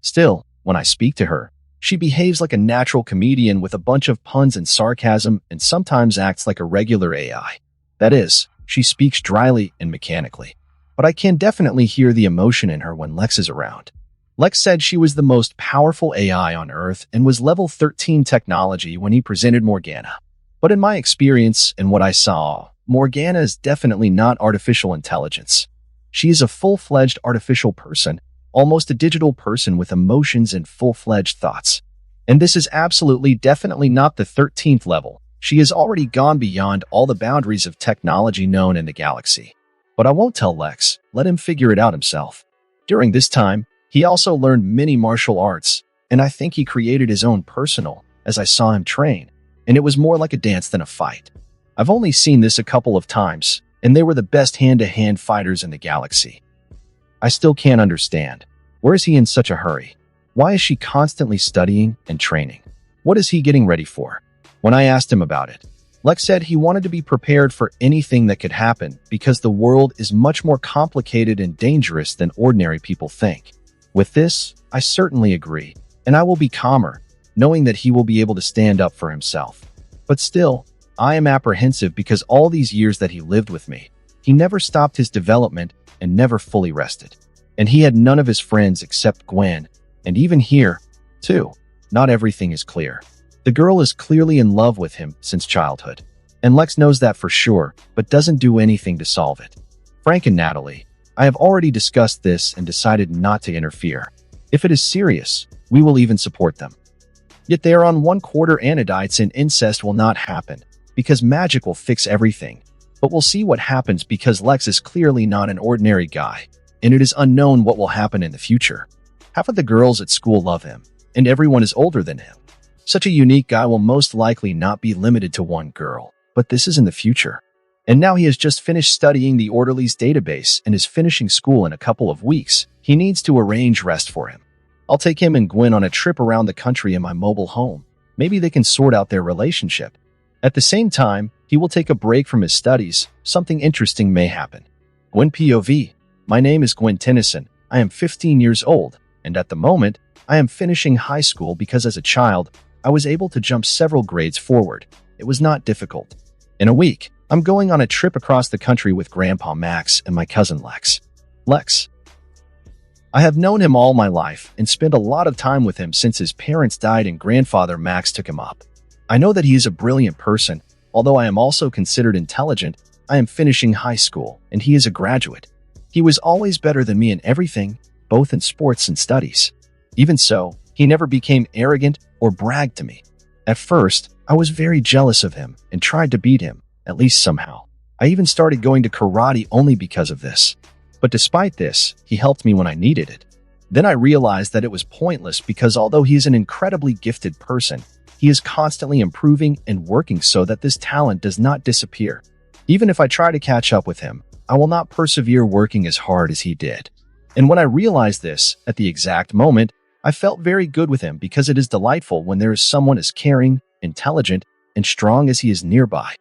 Still, when I speak to her, she behaves like a natural comedian with a bunch of puns and sarcasm and sometimes acts like a regular AI. That is, she speaks dryly and mechanically. But I can definitely hear the emotion in her when Lex is around. Lex said she was the most powerful AI on Earth and was level 13 technology when he presented Morgana. But in my experience and what I saw, Morgana is definitely not artificial intelligence. She is a full-fledged artificial person, almost a digital person with emotions and full-fledged thoughts. And this is absolutely definitely not the 13th level. She has already gone beyond all the boundaries of technology known in the galaxy. But I won't tell Lex, let him figure it out himself. During this time, he also learned many martial arts, and I think he created his own personal, as I saw him train, and it was more like a dance than a fight. I've only seen this a couple of times, and they were the best hand-to-hand fighters in the galaxy. I still can't understand. Where is he in such a hurry? Why is she constantly studying and training? What is he getting ready for? When I asked him about it, Lex said he wanted to be prepared for anything that could happen because the world is much more complicated and dangerous than ordinary people think. With this, I certainly agree, and I will be calmer, knowing that he will be able to stand up for himself. But still, I am apprehensive because all these years that he lived with me, he never stopped his development and never fully rested. And he had none of his friends except Gwen, and even here, too, not everything is clear. The girl is clearly in love with him since childhood, and Lex knows that for sure, but doesn't do anything to solve it. Frank and Natalie, I have already discussed this and decided not to interfere. If it is serious, we will even support them. Yet they are on 1/4 Anodytes and incest will not happen, because magic will fix everything. But we'll see what happens because Lex is clearly not an ordinary guy, and it is unknown what will happen in the future. Half of the girls at school love him, and everyone is older than him. Such a unique guy will most likely not be limited to one girl, but this is in the future. And now he has just finished studying the Orderly's database and is finishing school in a couple of weeks. He needs to arrange rest for him. I'll take him and Gwen on a trip around the country in my mobile home. Maybe they can sort out their relationship. At the same time, he will take a break from his studies. Something interesting may happen. Gwen POV. My name is Ben Tennyson. I am 15 years old, and at the moment, I am finishing high school because as a child, I was able to jump several grades forward. It was not difficult. In a week, I'm going on a trip across the country with Grandpa Max and my cousin Lex. I have known him all my life and spent a lot of time with him since his parents died and grandfather Max took him up. I know that he is a brilliant person, although I am also considered intelligent. I am finishing high school, and he is a graduate. He was always better than me in everything, both in sports and studies. Even so, he never became arrogant or bragged to me. At first, I was very jealous of him and tried to beat him, at least somehow. I even started going to karate only because of this. But despite this, he helped me when I needed it. Then I realized that it was pointless because although he is an incredibly gifted person, he is constantly improving and working so that this talent does not disappear. Even if I try to catch up with him, I will not persevere working as hard as he did. And when I realized this, at the exact moment, I felt very good with him because it is delightful when there is someone as caring, intelligent, and strong as he is nearby.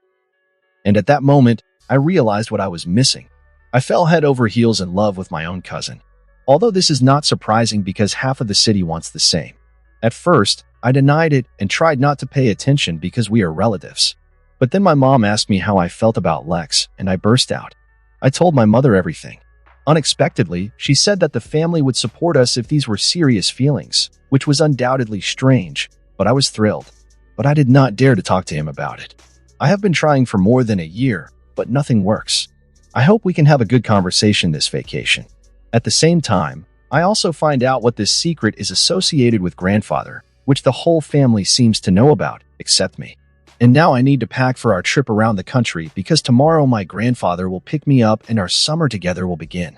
And at that moment, I realized what I was missing. I fell head over heels in love with my own cousin. Although this is not surprising because half of the city wants the same. At first, I denied it and tried not to pay attention because we are relatives. But then my mom asked me how I felt about Lex, and I burst out. I told my mother everything. Unexpectedly, she said that the family would support us if these were serious feelings, which was undoubtedly strange, but I was thrilled. But I did not dare to talk to him about it. I have been trying for more than a year, but nothing works. I hope we can have a good conversation this vacation. At the same time, I also find out what this secret is associated with grandfather, which the whole family seems to know about, except me. And now I need to pack for our trip around the country because tomorrow my grandfather will pick me up and our summer together will begin.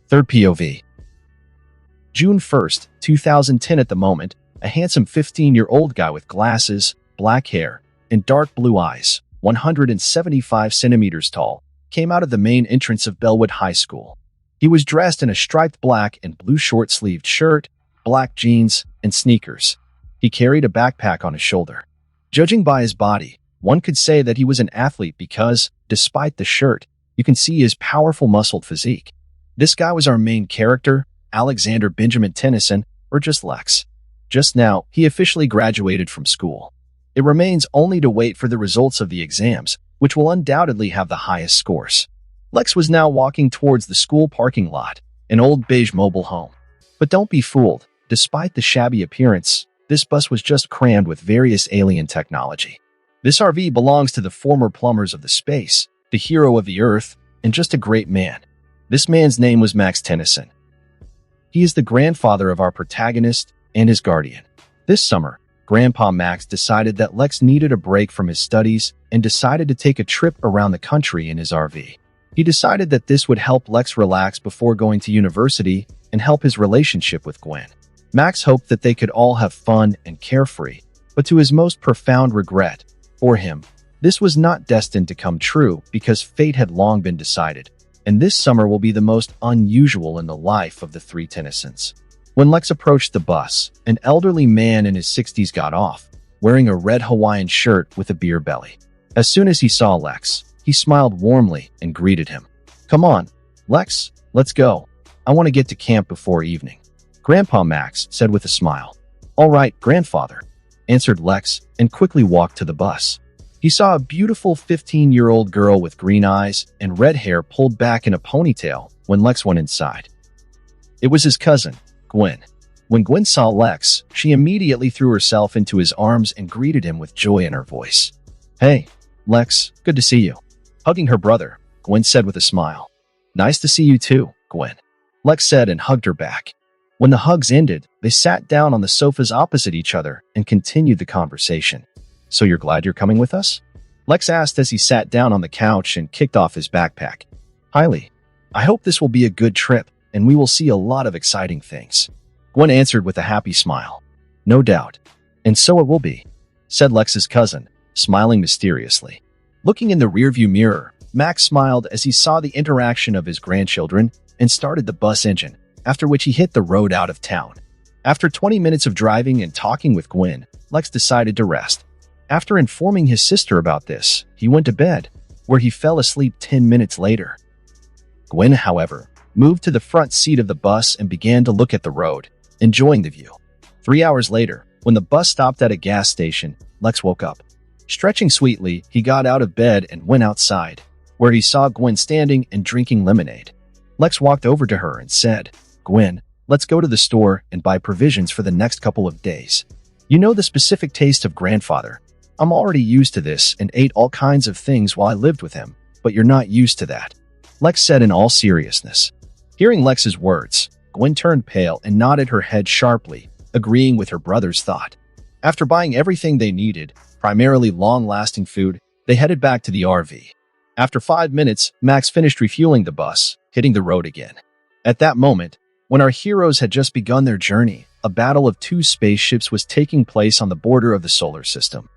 Third POV. June 1st, 2010. At the moment, a handsome 15-year-old guy with glasses, black hair, and dark blue eyes, 175 centimeters tall, came out of the main entrance of Bellwood High School. He was dressed in a striped black and blue short-sleeved shirt, black jeans, and sneakers. He carried a backpack on his shoulder. Judging by his body, one could say that he was an athlete because, despite the shirt, you can see his powerful muscled physique. This guy was our main character, Alexander Benjamin Tennyson, or just Lex. Just now, he officially graduated from school. It remains only to wait for the results of the exams, which will undoubtedly have the highest scores. Lex was now walking towards the school parking lot, an old beige mobile home. But don't be fooled. Despite the shabby appearance, this bus was just crammed with various alien technology. This RV belongs to the former plumbers of the space, the hero of the Earth, and just a great man. This man's name was Max Tennyson. He is the grandfather of our protagonist and his guardian. This summer, Grandpa Max decided that Lex needed a break from his studies and decided to take a trip around the country in his RV. He decided that this would help Lex relax before going to university and help his relationship with Gwen. Max hoped that they could all have fun and carefree, but to his most profound regret, for him, this was not destined to come true because fate had long been decided, and this summer will be the most unusual in the life of the three Tennysons. When Lex approached the bus, an elderly man in his 60s got off, wearing a red Hawaiian shirt with a beer belly. As soon as he saw Lex, he smiled warmly and greeted him. "Come on, Lex, let's go. I want to get to camp before evening," Grandpa Max said with a smile. "All right, grandfather," answered Lex and quickly walked to the bus. He saw a beautiful 15-year-old girl with green eyes and red hair pulled back in a ponytail when Lex went inside. It was his cousin, Gwen. When Gwen saw Lex, she immediately threw herself into his arms and greeted him with joy in her voice. "Hey, Lex, good to see you." Hugging her brother, Gwen said with a smile. "Nice to see you too, Gwen," Lex said and hugged her back. When the hugs ended, they sat down on the sofas opposite each other and continued the conversation. "So you're glad you're coming with us?" Lex asked as he sat down on the couch and kicked off his backpack. "Highly. I hope this will be a good trip, and we will see a lot of exciting things," Gwen answered with a happy smile. "No doubt. And so it will be," said Lex's cousin, smiling mysteriously. Looking in the rearview mirror, Max smiled as he saw the interaction of his grandchildren and started the bus engine, after which he hit the road out of town. After 20 minutes of driving and talking with Gwen, Lex decided to rest. After informing his sister about this, he went to bed, where he fell asleep 10 minutes later. Gwen, however, moved to the front seat of the bus and began to look at the road, enjoying the view. 3 hours later, when the bus stopped at a gas station, Lex woke up. Stretching sweetly, he got out of bed and went outside, where he saw Gwen standing and drinking lemonade. Lex walked over to her and said, "Gwen, let's go to the store and buy provisions for the next couple of days. You know the specific taste of grandfather. I'm already used to this and ate all kinds of things while I lived with him, but you're not used to that," Lex said in all seriousness. Hearing Lex's words, Gwen turned pale and nodded her head sharply, agreeing with her brother's thought. After buying everything they needed, primarily long-lasting food, they headed back to the RV. After 5 minutes, Max finished refueling the bus, hitting the road again. At that moment, when our heroes had just begun their journey, a battle of two spaceships was taking place on the border of the solar system.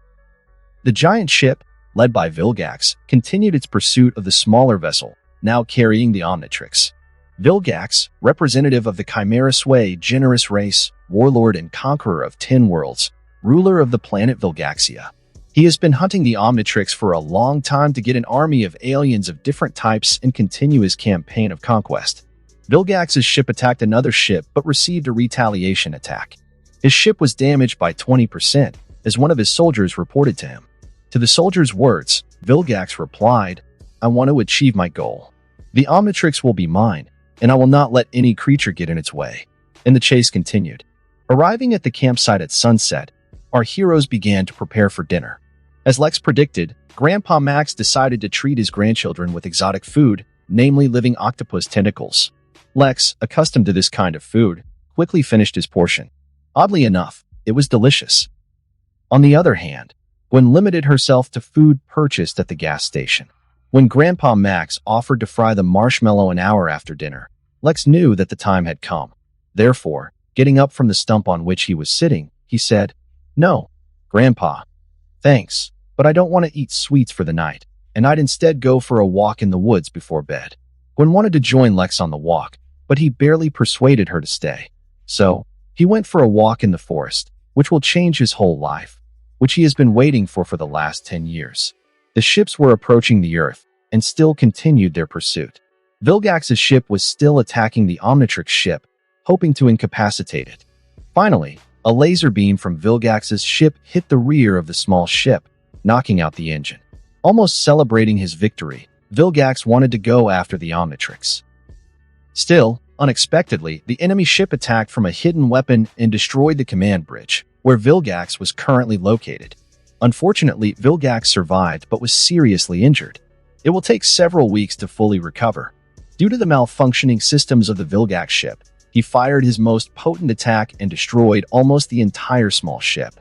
The giant ship, led by Vilgax, continued its pursuit of the smaller vessel, now carrying the Omnitrix. Vilgax, representative of the Chimera Sway generous race, warlord and conqueror of 10 worlds, ruler of the planet Vilgaxia. He has been hunting the Omnitrix for a long time to get an army of aliens of different types and continue his campaign of conquest. Vilgax's ship attacked another ship but received a retaliation attack. His ship was damaged by 20%, as one of his soldiers reported to him. To the soldier's words, Vilgax replied, "I want to achieve my goal. The Omnitrix will be mine, and I will not let any creature get in its way." And the chase continued. Arriving at the campsite at sunset, our heroes began to prepare for dinner. As Lex predicted, Grandpa Max decided to treat his grandchildren with exotic food, namely living octopus tentacles. Lex, accustomed to this kind of food, quickly finished his portion. Oddly enough, it was delicious. On the other hand, Gwen limited herself to food purchased at the gas station. When Grandpa Max offered to fry the marshmallow an hour after dinner, Lex knew that the time had come. Therefore, getting up from the stump on which he was sitting, he said, "No, Grandpa. Thanks, but I don't want to eat sweets for the night, and I'd instead go for a walk in the woods before bed." Gwen wanted to join Lex on the walk, but he barely persuaded her to stay. So, he went for a walk in the forest, which will change his whole life, which he has been waiting for the last 10 years. The ships were approaching the Earth, and still continued their pursuit. Vilgax's ship was still attacking the Omnitrix ship, hoping to incapacitate it. Finally, a laser beam from Vilgax's ship hit the rear of the small ship, knocking out the engine. Almost celebrating his victory, Vilgax wanted to go after the Omnitrix. Still, unexpectedly, the enemy ship attacked from a hidden weapon and destroyed the command bridge, where Vilgax was currently located. Unfortunately, Vilgax survived but was seriously injured. It will take several weeks to fully recover. Due to the malfunctioning systems of the Vilgax ship, he fired his most potent attack and destroyed almost the entire small ship.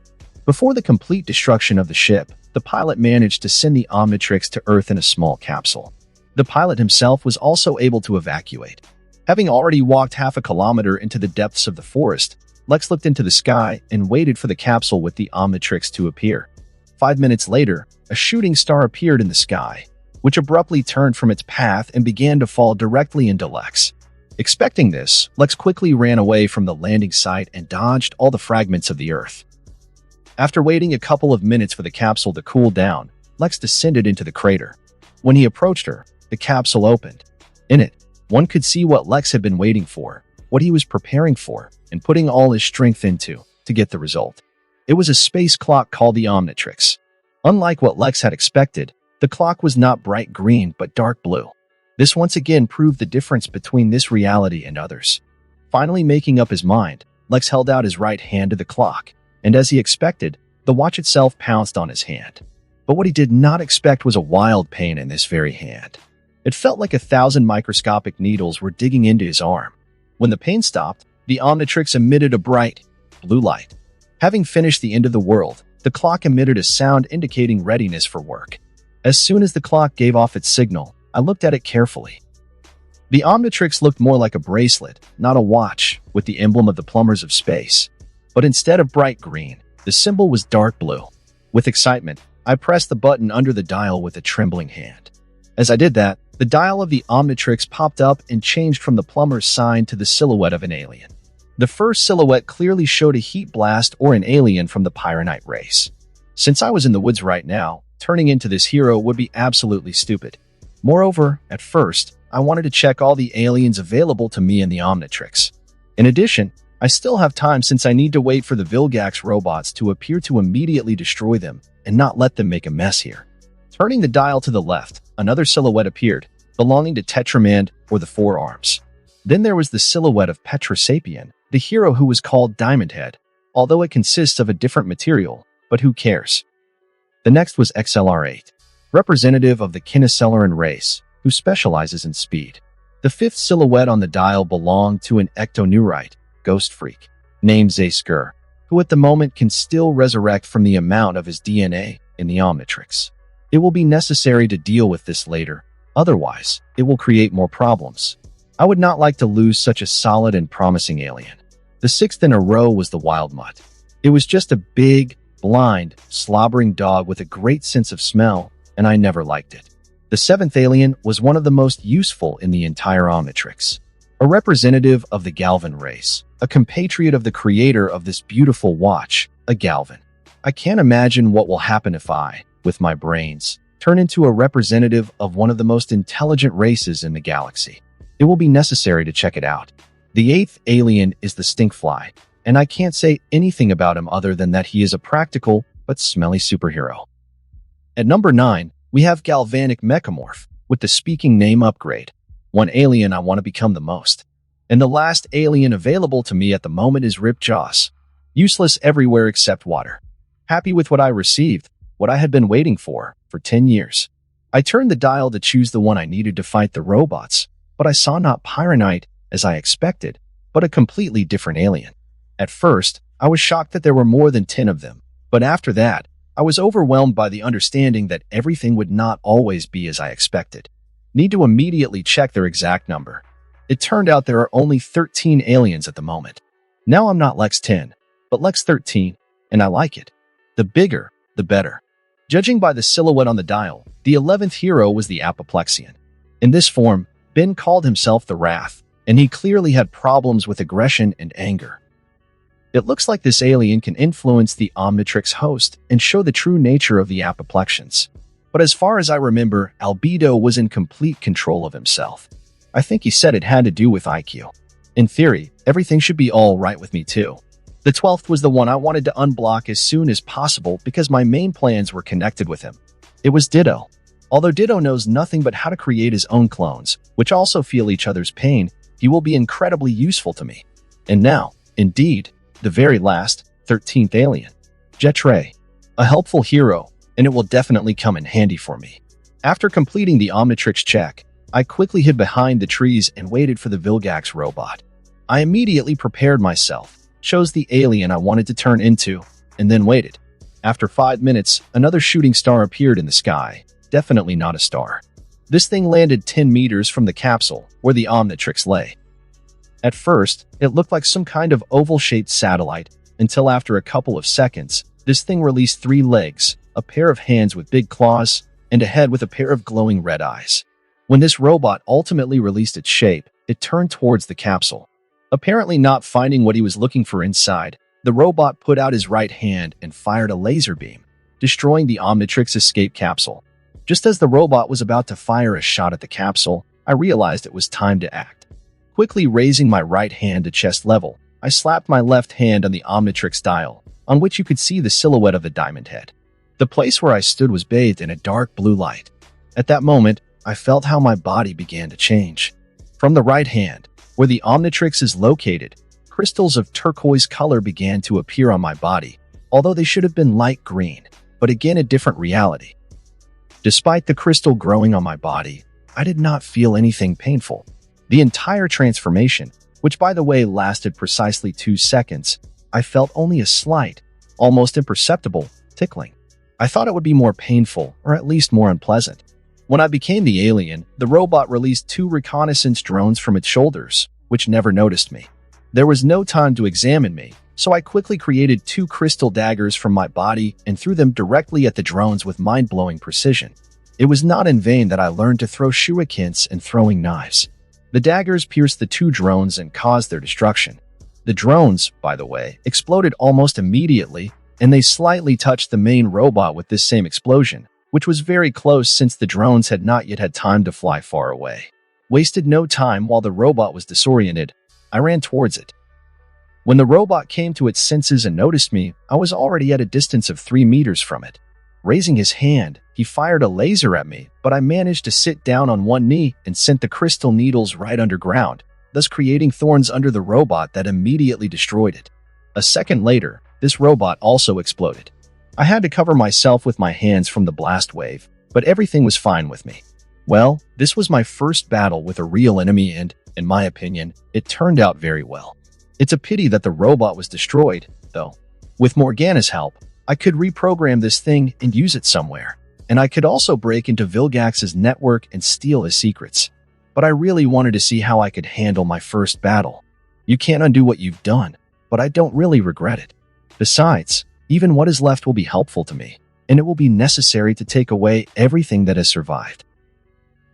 Before the complete destruction of the ship, the pilot managed to send the Omnitrix to Earth in a small capsule. The pilot himself was also able to evacuate. Having already walked half a kilometer into the depths of the forest, Lex looked into the sky and waited for the capsule with the Omnitrix to appear. 5 minutes later, a shooting star appeared in the sky, which abruptly turned from its path and began to fall directly into Lex. Expecting this, Lex quickly ran away from the landing site and dodged all the fragments of the Earth. After waiting a couple of minutes for the capsule to cool down, Lex descended into the crater. When he approached her, the capsule opened. In it, one could see what Lex had been waiting for, what he was preparing for, and putting all his strength into to get the result. It was a space clock called the Omnitrix. Unlike what Lex had expected, the clock was not bright green but dark blue. This once again proved the difference between this reality and others. Finally making up his mind, Lex held out his right hand to the clock, and as he expected, the watch itself pounced on his hand. But what he did not expect was a wild pain in this very hand. It felt like 1,000 microscopic needles were digging into his arm. When the pain stopped, the Omnitrix emitted a bright, blue light. Having finished the end of the world, the clock emitted a sound indicating readiness for work. As soon as the clock gave off its signal, I looked at it carefully. The Omnitrix looked more like a bracelet, not a watch, with the emblem of the plumbers of space. But instead of bright green, the symbol was dark blue. With excitement, I pressed the button under the dial with a trembling hand. As I did that, the dial of the Omnitrix popped up and changed from the plumber's sign to the silhouette of an alien. The first silhouette clearly showed a heat blast or an alien from the Pyronite race. Since I was in the woods right now, turning into this hero would be absolutely stupid. Moreover, at first, I wanted to check all the aliens available to me in the Omnitrix. In addition, I still have time since I need to wait for the Vilgax robots to appear to immediately destroy them and not let them make a mess here. Turning the dial to the left, another silhouette appeared, belonging to Tetramand or the Four Arms. Then there was the silhouette of Petrosapien, the hero who was called Diamond Head, although it consists of a different material, but who cares? The next was XLR8, representative of the Kinesillaran race, who specializes in speed. The fifth silhouette on the dial belonged to an ectoneurite, ghost freak, named Zayskur, who at the moment can still resurrect from the amount of his DNA in the Omnitrix. It will be necessary to deal with this later, otherwise, it will create more problems. I would not like to lose such a solid and promising alien. The sixth in a row was the wild mutt. It was just a big, blind, slobbering dog with a great sense of smell, and I never liked it. The seventh alien was one of the most useful in the entire Omnitrix. A representative of the Galvan race, a compatriot of the creator of this beautiful watch, a Galvan. I can't imagine what will happen if I, with my brains, turn into a representative of one of the most intelligent races in the galaxy. It will be necessary to check it out. The eighth alien is the stinkfly, and I can't say anything about him other than that he is a practical but smelly superhero. At number 9, we have Galvanic Mechamorph with the speaking name upgrade. One alien I want to become the most. And the last alien available to me at the moment is Ripjaws. Useless everywhere except water. Happy with what I received, what I had been waiting for 10 years. I turned the dial to choose the one I needed to fight the robots, but I saw not Pyronite as I expected, but a completely different alien. At first, I was shocked that there were more than 10 of them, but after that, I was overwhelmed by the understanding that everything would not always be as I expected. Need to immediately check their exact number. It turned out there are only 13 aliens at the moment. Now I'm not Lex 10, but Lex 13, and I like it. The bigger, the better. Judging by the silhouette on the dial, the 11th hero was the Apoplexian. In this form, Ben called himself the Wrath, and he clearly had problems with aggression and anger. It looks like this alien can influence the Omnitrix host and show the true nature of the Apoplexians. But as far as I remember, Albedo was in complete control of himself. I think he said it had to do with IQ. In theory, everything should be all right with me too. The 12th was the one I wanted to unblock as soon as possible because my main plans were connected with him. It was Ditto. Although Ditto knows nothing but how to create his own clones, which also feel each other's pain, he will be incredibly useful to me. And now, indeed, the very last, 13th alien. Jetray. A helpful hero, and it will definitely come in handy for me. After completing the Omnitrix check, I quickly hid behind the trees and waited for the Vilgax robot. I immediately prepared myself, chose the alien I wanted to turn into, and then waited. After 5 minutes, another shooting star appeared in the sky. Definitely not a star. This thing landed 10 meters from the capsule where the Omnitrix lay. At first, it looked like some kind of oval-shaped satellite, until after a couple of seconds, this thing released 3 legs, a pair of hands with big claws, and a head with a pair of glowing red eyes. When this robot ultimately released its shape, it turned towards the capsule. Apparently not finding what he was looking for inside, the robot put out his right hand and fired a laser beam, destroying the Omnitrix escape capsule. Just as the robot was about to fire a shot at the capsule, I realized it was time to act. Quickly raising my right hand to chest level, I slapped my left hand on the Omnitrix dial, on which you could see the silhouette of the diamond head. The place where I stood was bathed in a dark blue light. At that moment, I felt how my body began to change. From the right hand, where the Omnitrix is located, crystals of turquoise color began to appear on my body, although they should have been light green, but again a different reality. Despite the crystal growing on my body, I did not feel anything painful. The entire transformation, which by the way lasted precisely 2 seconds, I felt only a slight, almost imperceptible, tickling. I thought it would be more painful, or at least more unpleasant. When I became the alien, the robot released 2 reconnaissance drones from its shoulders, which never noticed me. There was no time to examine me, so I quickly created 2 crystal daggers from my body and threw them directly at the drones with mind-blowing precision. It was not in vain that I learned to throw shurikens and throwing knives. The daggers pierced the 2 drones and caused their destruction. The drones, by the way, exploded almost immediately, and they slightly touched the main robot with this same explosion, which was very close since the drones had not yet had time to fly far away. Wasted no time while the robot was disoriented. I ran towards it. When the robot came to its senses and noticed me, I was already at a distance of 3 meters from it. Raising his hand, he fired a laser at me, but I managed to sit down on one knee and sent the crystal needles right underground, thus creating thorns under the robot that immediately destroyed it. A second later, this robot also exploded. I had to cover myself with my hands from the blast wave, but everything was fine with me. Well, this was my first battle with a real enemy and, in my opinion, it turned out very well. It's a pity that the robot was destroyed, though. With Morgana's help, I could reprogram this thing and use it somewhere. and I could also break into Vilgax's network and steal his secrets. But I really wanted to see how I could handle my first battle. You can't undo what you've done, but I don't really regret it. Besides, even what is left will be helpful to me, and it will be necessary to take away everything that has survived.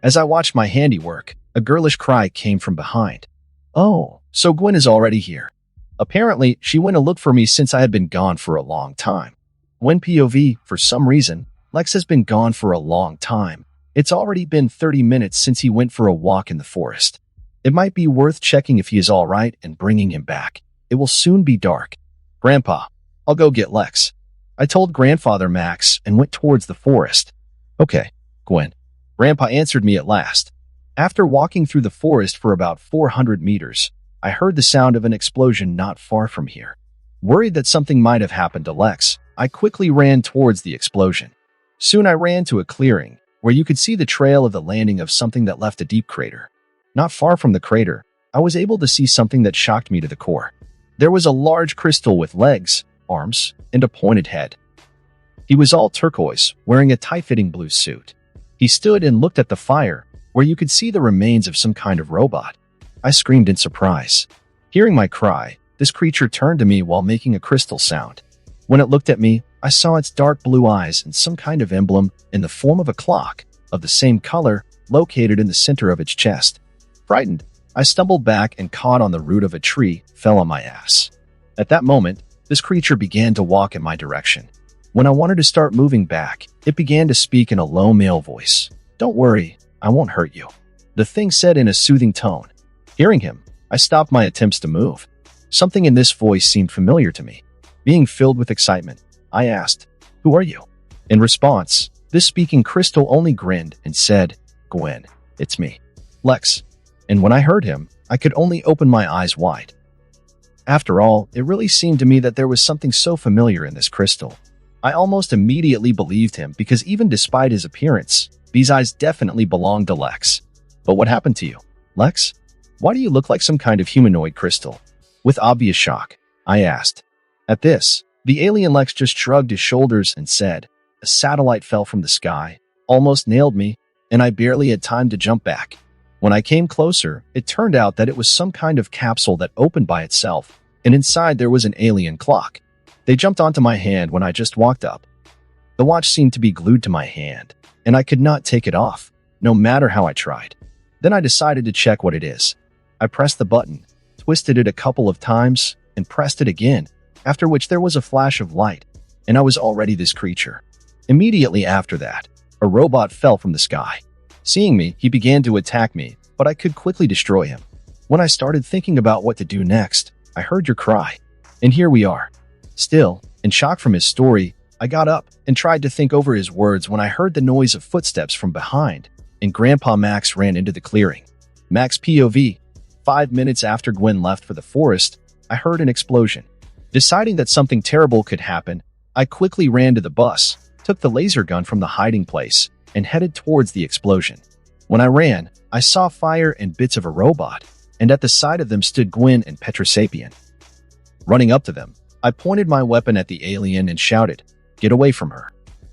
As I watched my handiwork, a girlish cry came from behind. Oh, so Gwen is already here. Apparently, she went to look for me since I had been gone for a long time. Gwen POV, for some reason, Lex has been gone for a long time. It's already been 30 minutes since he went for a walk in the forest. It might be worth checking if he is all right and bringing him back. It will soon be dark. Grandpa, I'll go get Lex. I told Grandfather Max and went towards the forest. Okay, Gwen. Grandpa answered me at last. After walking through the forest for about 400 meters, I heard the sound of an explosion not far from here. Worried that something might have happened to Lex, I quickly ran towards the explosion. Soon I ran to a clearing, where you could see the trail of the landing of something that left a deep crater. Not far from the crater, I was able to see something that shocked me to the core. There was a large crystal with legs, arms, and a pointed head. He was all turquoise, wearing a tight-fitting blue suit. He stood and looked at the fire, where you could see the remains of some kind of robot. I screamed in surprise. Hearing my cry, this creature turned to me while making a crystal sound. When it looked at me, I saw its dark blue eyes and some kind of emblem in the form of a clock, of the same color, located in the center of its chest. Frightened, I stumbled back and caught on the root of a tree, fell on my ass. At that moment, this creature began to walk in my direction. When I wanted to start moving back, it began to speak in a low male voice. Don't worry, I won't hurt you. The thing said in a soothing tone. Hearing him, I stopped my attempts to move. Something in this voice seemed familiar to me. Being filled with excitement, I asked, Who are you? In response, this speaking crystal only grinned and said, Gwen, it's me, Lex. And when I heard him, I could only open my eyes wide. After all, it really seemed to me that there was something so familiar in this crystal. I almost immediately believed him because even despite his appearance, these eyes definitely belonged to Lex. But what happened to you, Lex? Why do you look like some kind of humanoid crystal? With obvious shock, I asked. At this, the alien Lex just shrugged his shoulders and said, A satellite fell from the sky, almost nailed me, and I barely had time to jump back. When I came closer, it turned out that it was some kind of capsule that opened by itself, and inside there was an alien clock. They jumped onto my hand when I just walked up. The watch seemed to be glued to my hand, and I could not take it off, no matter how I tried. Then I decided to check what it is. I pressed the button, twisted it a couple of times, and pressed it again, after which there was a flash of light, and I was already this creature. Immediately after that, a robot fell from the sky. Seeing me, he began to attack me, but I could quickly destroy him. When I started thinking about what to do next, I heard your cry, and here we are. Still, in shock from his story, I got up and tried to think over his words when I heard the noise of footsteps from behind, and Grandpa Max ran into the clearing. Max POV. 5 minutes after Gwen left for the forest, I heard an explosion. Deciding that something terrible could happen, I quickly ran to the bus, took the laser gun from the hiding place, and headed towards the explosion. When I ran, I saw fire and bits of a robot, and at the side of them stood Gwen and Petrosapien. Running up to them, I pointed my weapon at the alien and shouted, Get away from her.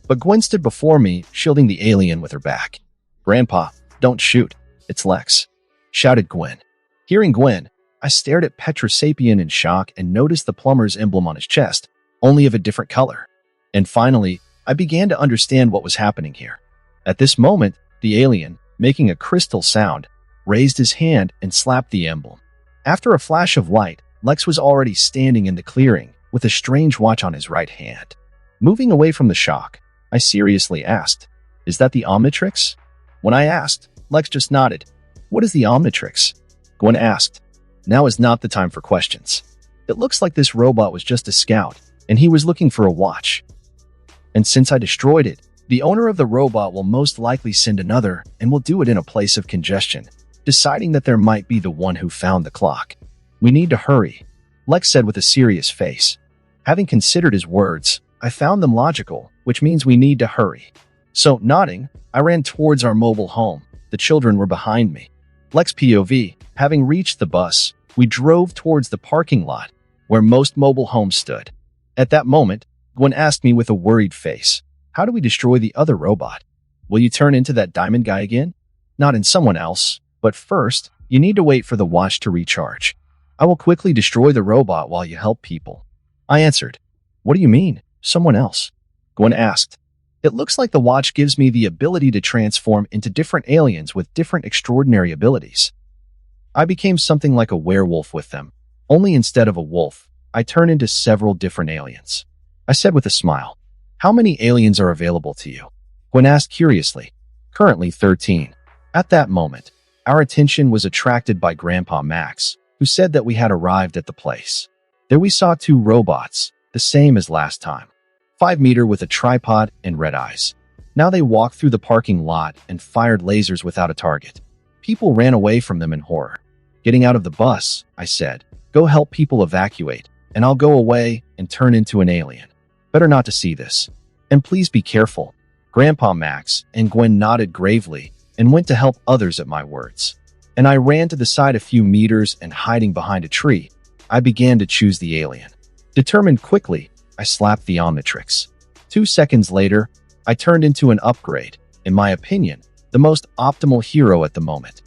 But Gwen stood before me, shielding the alien with her back. Grandpa, don't shoot. It's Lex, shouted Gwen. Hearing Gwen, I stared at Petrosapien in shock and noticed the plumber's emblem on his chest, only of a different color. And finally, I began to understand what was happening here. At this moment, the alien, making a crystal sound, raised his hand and slapped the emblem. After a flash of light, Lex was already standing in the clearing, with a strange watch on his right hand. Moving away from the shock, I seriously asked, Is that the omnitrix? When I asked, Lex just nodded. What is the omnitrix? Gwen asked. Now is not the time for questions. It looks like this robot was just a scout, and he was looking for a watch. And since I destroyed it, the owner of the robot will most likely send another and will do it in a place of congestion, deciding that there might be the one who found the clock. We need to hurry, Lex said with a serious face. Having considered his words, I found them logical, which means we need to hurry. So, nodding, I ran towards our mobile home. The children were behind me. Lex POV. Having reached the bus, we drove towards the parking lot, where most mobile homes stood. At that moment, Gwen asked me with a worried face, How do we destroy the other robot? Will you turn into that diamond guy again? Not in someone else, but first, you need to wait for the watch to recharge. I will quickly destroy the robot while you help people. I answered. What do you mean, someone else? Gwen asked. It looks like the watch gives me the ability to transform into different aliens with different extraordinary abilities. I became something like a werewolf with them. Only instead of a wolf, I turned into several different aliens. I said with a smile. How many aliens are available to you? Gwen asked curiously. Currently 13. At that moment, our attention was attracted by Grandpa Max, who said that we had arrived at the place. There we saw 2 robots, the same as last time. 5-meter with a tripod and red eyes. Now they walked through the parking lot and fired lasers without a target. People ran away from them in horror. Getting out of the bus, I said, go help people evacuate, and I'll go away and turn into an alien. Better not to see this. And please be careful. Grandpa Max and Gwen nodded gravely and went to help others at my words. And I ran to the side a few meters and hiding behind a tree, I began to choose the alien. Determined quickly, I slapped the omnitrix. 2 seconds later, I turned into an upgrade, in my opinion, the most optimal hero at the moment.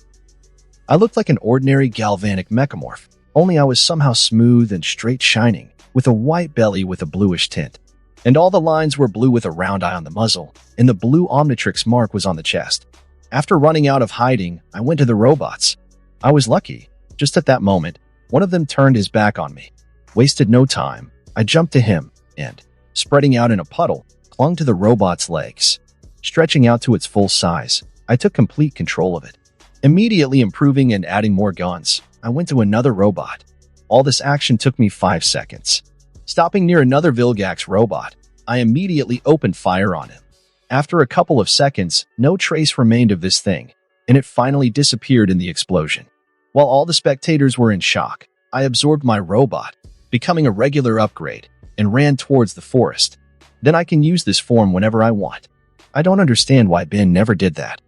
I looked like an ordinary galvanic mechamorph, only I was somehow smooth and straight shining, with a white belly with a bluish tint. And all the lines were blue with a round eye on the muzzle, and the blue omnitrix mark was on the chest. After running out of hiding, I went to the robots. I was lucky. Just at that moment, one of them turned his back on me. Wasted no time. I jumped to him, and, spreading out in a puddle, clung to the robot's legs. Stretching out to its full size, I took complete control of it. Immediately improving and adding more guns, I went to another robot. All this action took me 5 seconds. Stopping near another Vilgax robot, I immediately opened fire on him. After a couple of seconds, no trace remained of this thing, and it finally disappeared in the explosion. While all the spectators were in shock, I absorbed my robot, becoming a regular upgrade, and ran towards the forest. Then I can use this form whenever I want. I don't understand why Ben never did that.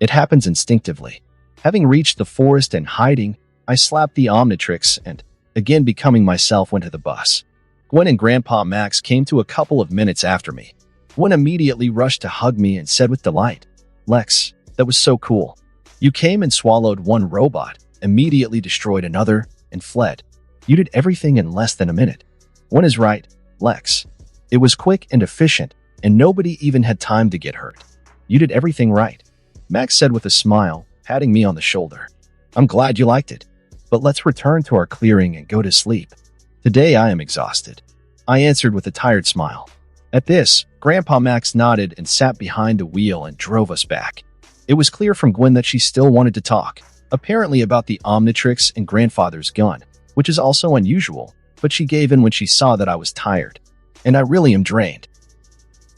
It happens instinctively. Having reached the forest and hiding, I slapped the omnitrix and, again becoming myself, went to the bus. Gwen and Grandpa Max came to a couple of minutes after me. Gwen immediately rushed to hug me and said with delight, Lex, that was so cool. You came and swallowed one robot, immediately destroyed another, and fled. You did everything in less than a minute. Gwen is right, Lex. It was quick and efficient, and nobody even had time to get hurt. You did everything right. Max said with a smile, patting me on the shoulder. I'm glad you liked it, but let's return to our clearing and go to sleep. Today I am exhausted. I answered with a tired smile. At this, Grandpa Max nodded and sat behind the wheel and drove us back. It was clear from Gwen that she still wanted to talk, apparently about the omnitrix and grandfather's gun, which is also unusual, but she gave in when she saw that I was tired. And I really am drained.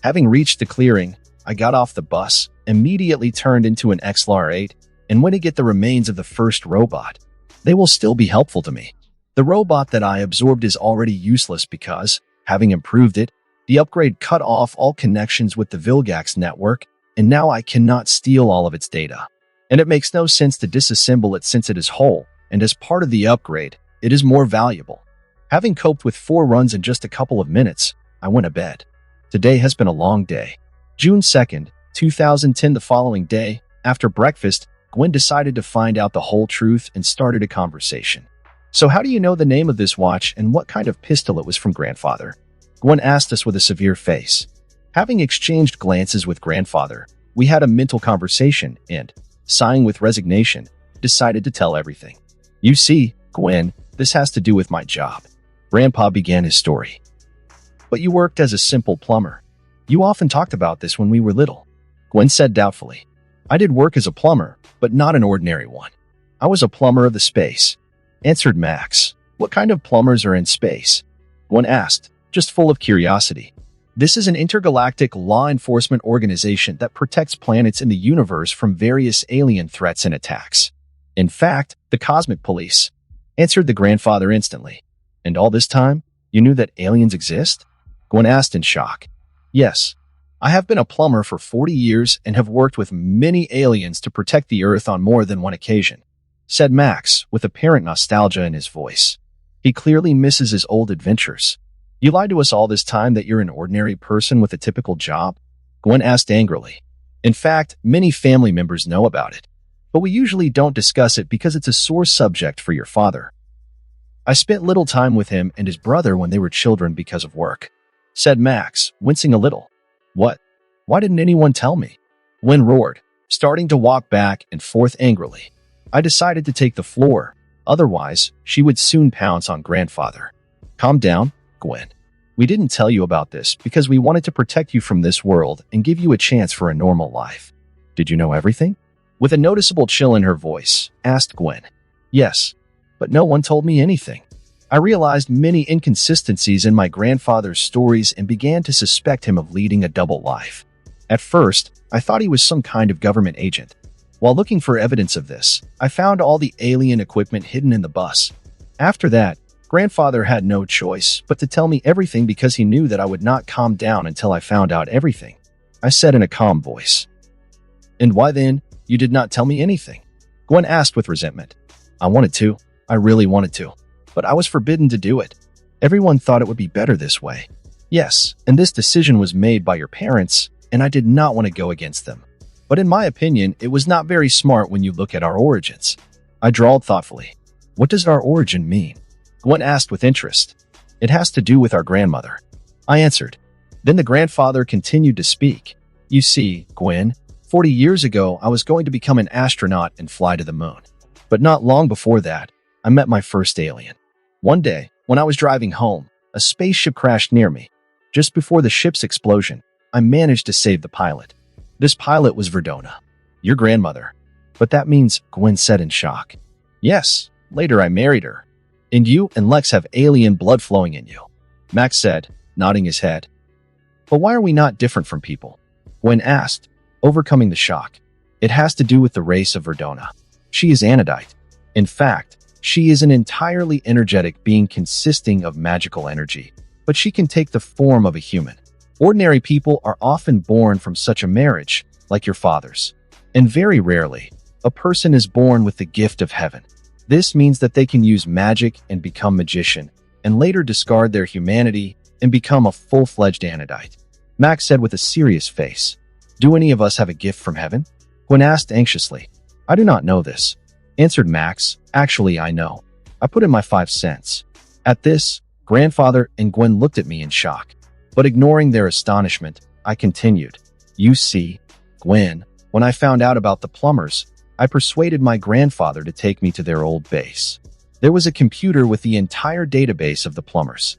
Having reached the clearing, I got off the bus, immediately turned into an XLR-8, and went to get the remains of the first robot. They will still be helpful to me. The robot that I absorbed is already useless because, having improved it, the upgrade cut off all connections with the Vilgax network, and now I cannot steal all of its data. And it makes no sense to disassemble it since it is whole, and as part of the upgrade, it is more valuable. Having coped with 4 runs in just a couple of minutes, I went to bed. Today has been a long day. June 2nd, 2010. The following day, after breakfast, Gwen decided to find out the whole truth and started a conversation. So how do you know the name of this watch and what kind of pistol it was from grandfather? Gwen asked us with a severe face. Having exchanged glances with grandfather, we had a mental conversation and, sighing with resignation, decided to tell everything. You see, Gwen, this has to do with my job. Grandpa began his story. But you worked as a simple plumber. You often talked about this when we were little. Gwen said doubtfully. I did work as a plumber, but not an ordinary one. I was a plumber of the space, answered Max. What kind of plumbers are in space? Gwen asked, just full of curiosity. This is an intergalactic law enforcement organization that protects planets in the universe from various alien threats and attacks. In fact, the Cosmic Police, answered the grandfather instantly. And all this time, you knew that aliens exist? Gwen asked in shock. Yes. I have been a plumber for 40 years and have worked with many aliens to protect the Earth on more than one occasion, said Max with apparent nostalgia in his voice. He clearly misses his old adventures. You lied to us all this time that you're an ordinary person with a typical job? Gwen asked angrily. In fact, many family members know about it, but we usually don't discuss it because it's a sore subject for your father. I spent little time with him and his brother when they were children because of work, said Max, wincing a little. What? Why didn't anyone tell me? Gwen roared, starting to walk back and forth angrily. I decided to take the floor, otherwise she would soon pounce on grandfather. Calm down, Gwen. We didn't tell you about this because we wanted to protect you from this world and give you a chance for a normal life. Did you know everything? With a noticeable chill in her voice, asked Gwen. Yes, but no one told me anything. I realized many inconsistencies in my grandfather's stories and began to suspect him of leading a double life. At first, I thought he was some kind of government agent. While looking for evidence of this, I found all the alien equipment hidden in the bus. After that, grandfather had no choice but to tell me everything because he knew that I would not calm down until I found out everything. I said in a calm voice. And why then, you did not tell me anything? Gwen asked with resentment. I wanted to. I really wanted to. But I was forbidden to do it. Everyone thought it would be better this way. Yes, and this decision was made by your parents, and I did not want to go against them. But in my opinion, it was not very smart when you look at our origins. I drawled thoughtfully. What does our origin mean? Gwen asked with interest. It has to do with our grandmother. I answered. Then the grandfather continued to speak. You see, Gwen, 40 years ago I was going to become an astronaut and fly to the moon. But not long before that, I met my first alien. One day, when I was driving home, a spaceship crashed near me. Just before the ship's explosion, I managed to save the pilot. This pilot was Verdona, your grandmother. But that means, Gwen said in shock. Yes, later I married her. And you and Lex have alien blood flowing in you, Max said, nodding his head. But why are we not different from people? Gwen asked, overcoming the shock. It has to do with the race of Verdona. She is Anodite. In fact, she is an entirely energetic being consisting of magical energy, but she can take the form of a human. Ordinary people are often born from such a marriage, like your father's. And very rarely, a person is born with the gift of heaven. This means that they can use magic and become magician, and later discard their humanity and become a full-fledged Anodite. Max said with a serious face. Do any of us have a gift from heaven? Gwen asked anxiously. I do not know this, answered Max. Actually, I know. I put in my 5 cents. At this, grandfather and Gwen looked at me in shock. But ignoring their astonishment, I continued. You see, Gwen, when I found out about the plumbers, I persuaded my grandfather to take me to their old base. There was a computer with the entire database of the plumbers.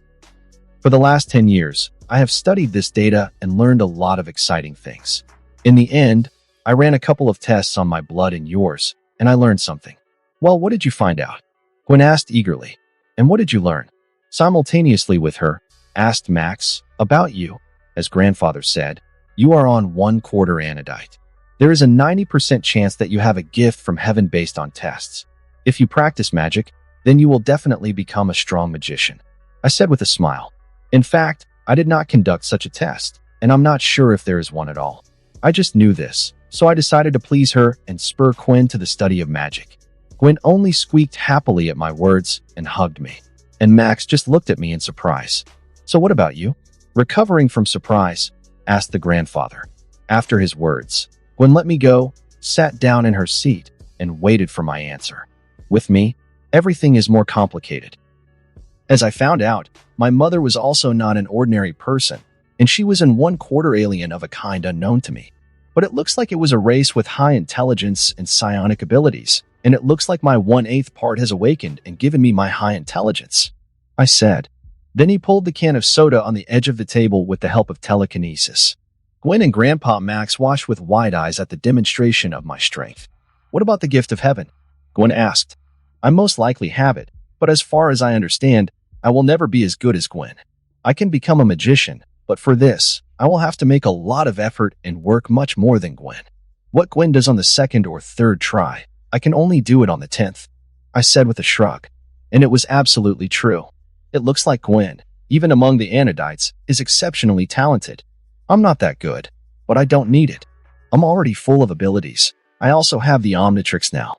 For the last 10 years, I have studied this data and learned a lot of exciting things. In the end, I ran a couple of tests on my blood and yours, and I learned something. Well, what did you find out? Gwen asked eagerly. And what did you learn? Simultaneously with her, asked Max. About you, as grandfather said, you are on 1/4 Anodite. There is a 90% chance that you have a gift from heaven based on tests. If you practice magic, then you will definitely become a strong magician, I said with a smile. In fact, I did not conduct such a test, and I'm not sure if there is one at all. I just knew this, so I decided to please her and spur Gwen to the study of magic. Gwen only squeaked happily at my words and hugged me, and Max just looked at me in surprise. So what about you? Recovering from surprise, asked the grandfather. After his words, Gwen let me go, sat down in her seat, and waited for my answer. With me, everything is more complicated. As I found out, my mother was also not an ordinary person, and she was an 1/4 alien of a kind unknown to me. But it looks like it was a race with high intelligence and psionic abilities, and it looks like my 1/8 part has awakened and given me my high intelligence, I said. Then he pulled the can of soda on the edge of the table with the help of telekinesis. Gwen and Grandpa Max watched with wide eyes at the demonstration of my strength. What about the gift of heaven? Gwen asked. I most likely have it, but as far as I understand, I will never be as good as Gwen. I can become a magician, but for this, I will have to make a lot of effort and work much more than Gwen. What Gwen does on the 2nd or 3rd try, I can only do it on the 10th, I said with a shrug. And it was absolutely true. It looks like Gwen, even among the Anodites, is exceptionally talented. I'm not that good, but I don't need it. I'm already full of abilities. I also have the omnitrix now.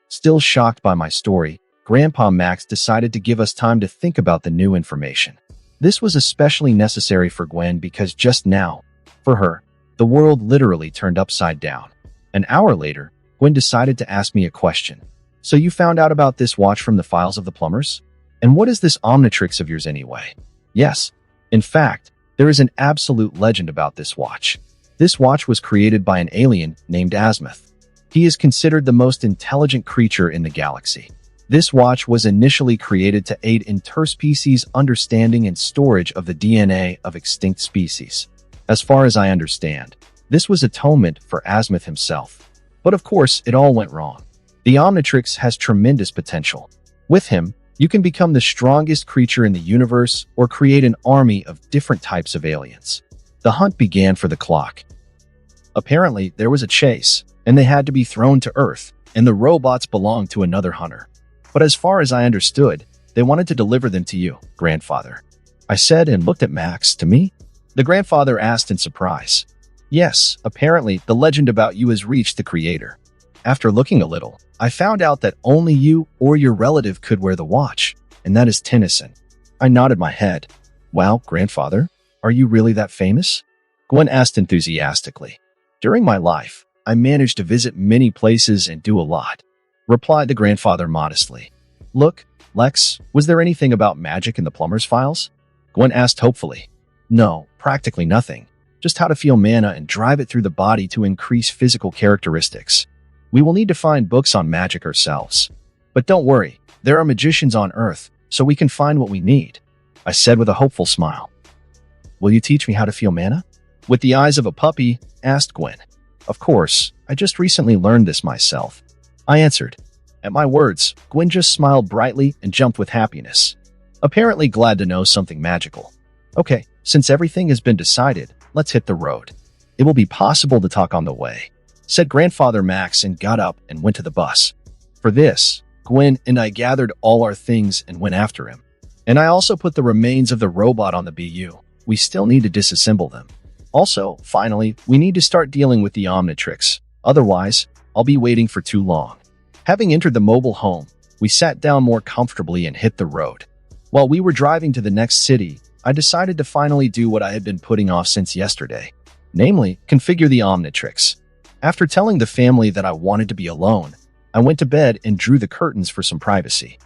Still shocked by my story, Grandpa Max decided to give us time to think about the new information. This was especially necessary for Gwen because just now, for her, the world literally turned upside down. An hour later, Gwen decided to ask me a question. So you found out about this watch from the files of the plumbers? And what is this omnitrix of yours anyway? Yes. In fact, there is an absolute legend about this watch. This watch was created by an alien named Azimuth. He is considered the most intelligent creature in the galaxy. This watch was initially created to aid interspecies understanding and storage of the DNA of extinct species. As far as I understand, this was atonement for Azimuth himself. But of course, it all went wrong. The Omnitrix has tremendous potential. With him, you can become the strongest creature in the universe or create an army of different types of aliens. The hunt began for the clock. Apparently, there was a chase, and they had to be thrown to Earth, and the robots belonged to another hunter. But as far as I understood, they wanted to deliver them to you, grandfather. I said and looked at Max. To me? The grandfather asked in surprise. Yes, apparently the legend about you has reached the creator. After looking a little, I found out that only you or your relative could wear the watch, and that is Tennyson. I nodded my head. Wow, grandfather, are you really that famous? Gwen asked enthusiastically. During my life, I managed to visit many places and do a lot, replied the grandfather modestly. Look, Lex, was there anything about magic in the plumber's files? Gwen asked hopefully. No, practically nothing. Just how to feel mana and drive it through the body to increase physical characteristics. We will need to find books on magic ourselves. But don't worry, there are magicians on Earth, so we can find what we need, I said with a hopeful smile. Will you teach me how to feel mana? With the eyes of a puppy, asked Gwen. Of course, I just recently learned this myself, I answered. At my words, Gwen just smiled brightly and jumped with happiness, apparently glad to know something magical. Okay, since everything has been decided, let's hit the road. It will be possible to talk on the way, said Grandfather Max and got up and went to the bus. For this, Gwen and I gathered all our things and went after him. And I also put the remains of the robot on the BU. We still need to disassemble them. Also, finally, we need to start dealing with the Omnitrix. Otherwise, I'll be waiting for too long. Having entered the mobile home, we sat down more comfortably and hit the road. While we were driving to the next city, I decided to finally do what I had been putting off since yesterday, namely, configure the Omnitrix. After telling the family that I wanted to be alone, I went to bed and drew the curtains for some privacy.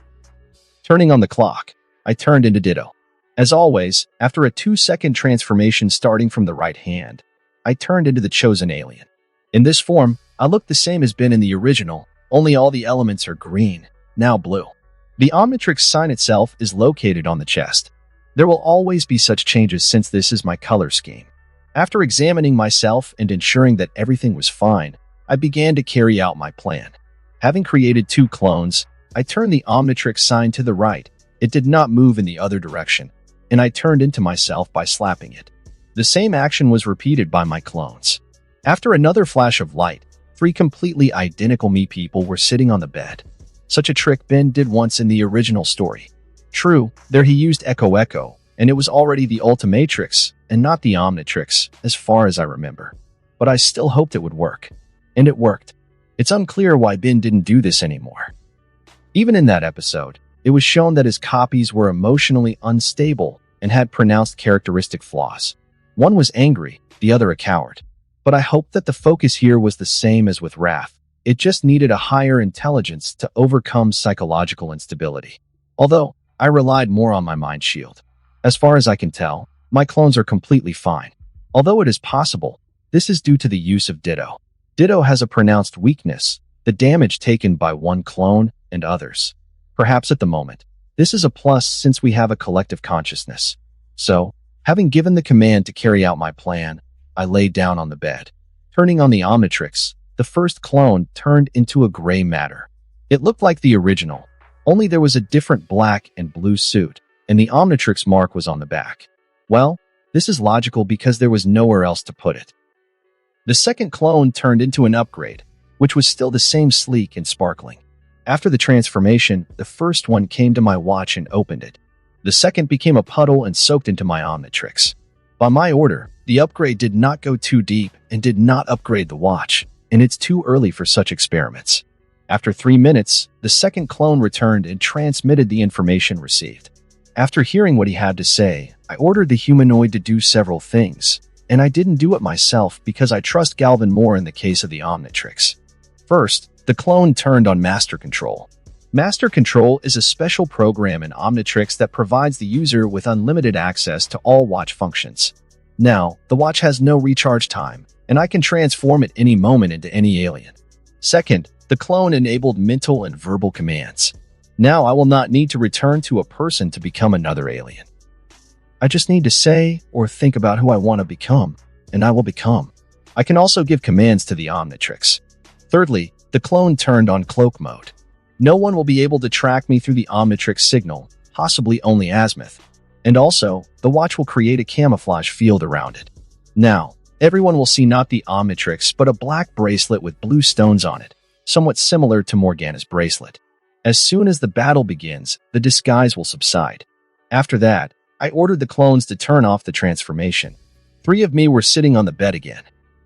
Turning on the clock, I turned into Ditto. As always, after a 2-second transformation starting from the right hand, I turned into the chosen alien. In this form, I looked the same as Ben in the original, only all the elements are green, now blue. The Omnitrix sign itself is located on the chest. There will always be such changes since this is my color scheme. After examining myself and ensuring that everything was fine, I began to carry out my plan. Having created 2 clones, I turned the Omnitrix sign to the right. It did not move in the other direction, and I turned into myself by slapping it. The same action was repeated by my clones. After another flash of light, 3 completely identical me people were sitting on the bed. Such a trick Ben did once in the original story. True, there he used Echo, and it was already the Ultimatrix and not the Omnitrix, as far as I remember. But I still hoped it would work. And it worked. It's unclear why Ben didn't do this anymore. Even in that episode, it was shown that his copies were emotionally unstable and had pronounced characteristic flaws. One was angry, the other a coward. But I hope that the focus here was the same as with Wrath. It just needed a higher intelligence to overcome psychological instability. Although, I relied more on my mind shield. As far as I can tell, my clones are completely fine. Although it is possible, this is due to the use of Ditto. Ditto has a pronounced weakness, the damage taken by one clone and others. Perhaps at the moment, this is a plus since we have a collective consciousness. So, having given the command to carry out my plan, I lay down on the bed. Turning on the Omnitrix, the first clone turned into a gray matter. It looked like the original, only there was a different black and blue suit, and the Omnitrix mark was on the back. Well, this is logical because there was nowhere else to put it. The second clone turned into an upgrade, which was still the same sleek and sparkling. After the transformation, the first one came to my watch and opened it. The second became a puddle and soaked into my Omnitrix. By my order, the upgrade did not go too deep and did not upgrade the watch, and it's too early for such experiments. After 3 minutes, the second clone returned and transmitted the information received. After hearing what he had to say, I ordered the humanoid to do several things, and I didn't do it myself because I trust Galvin more in the case of the Omnitrix. First, the clone turned on Master Control. Master Control is a special program in Omnitrix that provides the user with unlimited access to all watch functions. Now, the watch has no recharge time, and I can transform at any moment into any alien. Second, the clone enabled mental and verbal commands. Now I will not need to return to a person to become another alien. I just need to say or think about who I want to become, and I will become. I can also give commands to the Omnitrix. Thirdly, the clone turned on cloak mode. No one will be able to track me through the Omnitrix signal, possibly only Azimuth. And also, the watch will create a camouflage field around it. Now, everyone will see not the Omnitrix but a black bracelet with blue stones on it, somewhat similar to Morgana's bracelet. As soon as the battle begins, the disguise will subside. After that, I ordered the clones to turn off the transformation. 3 of me were sitting on the bed again.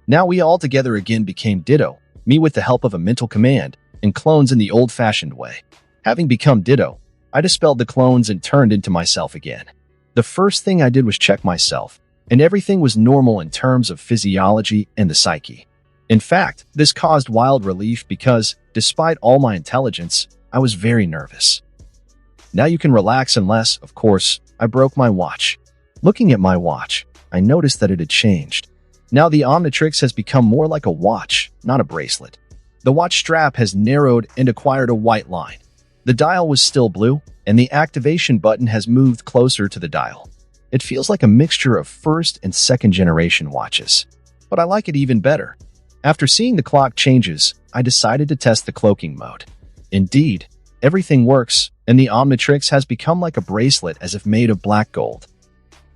Now we all together again became Ditto, me with the help of a mental command, and clones in the old-fashioned way. Having become Ditto, I dispelled the clones and turned into myself again. The first thing I did was check myself, and everything was normal in terms of physiology and the psyche. In fact, this caused wild relief because, despite all my intelligence, I was very nervous. Now you can relax unless, of course, I broke my watch. Looking at my watch, I noticed that it had changed. Now the Omnitrix has become more like a watch, not a bracelet. The watch strap has narrowed and acquired a white line. The dial was still blue, and the activation button has moved closer to the dial. It feels like a mixture of first and second generation watches. But I like it even better. After seeing the clock changes, I decided to test the cloaking mode. Indeed, everything works, and the Omnitrix has become like a bracelet as if made of black gold.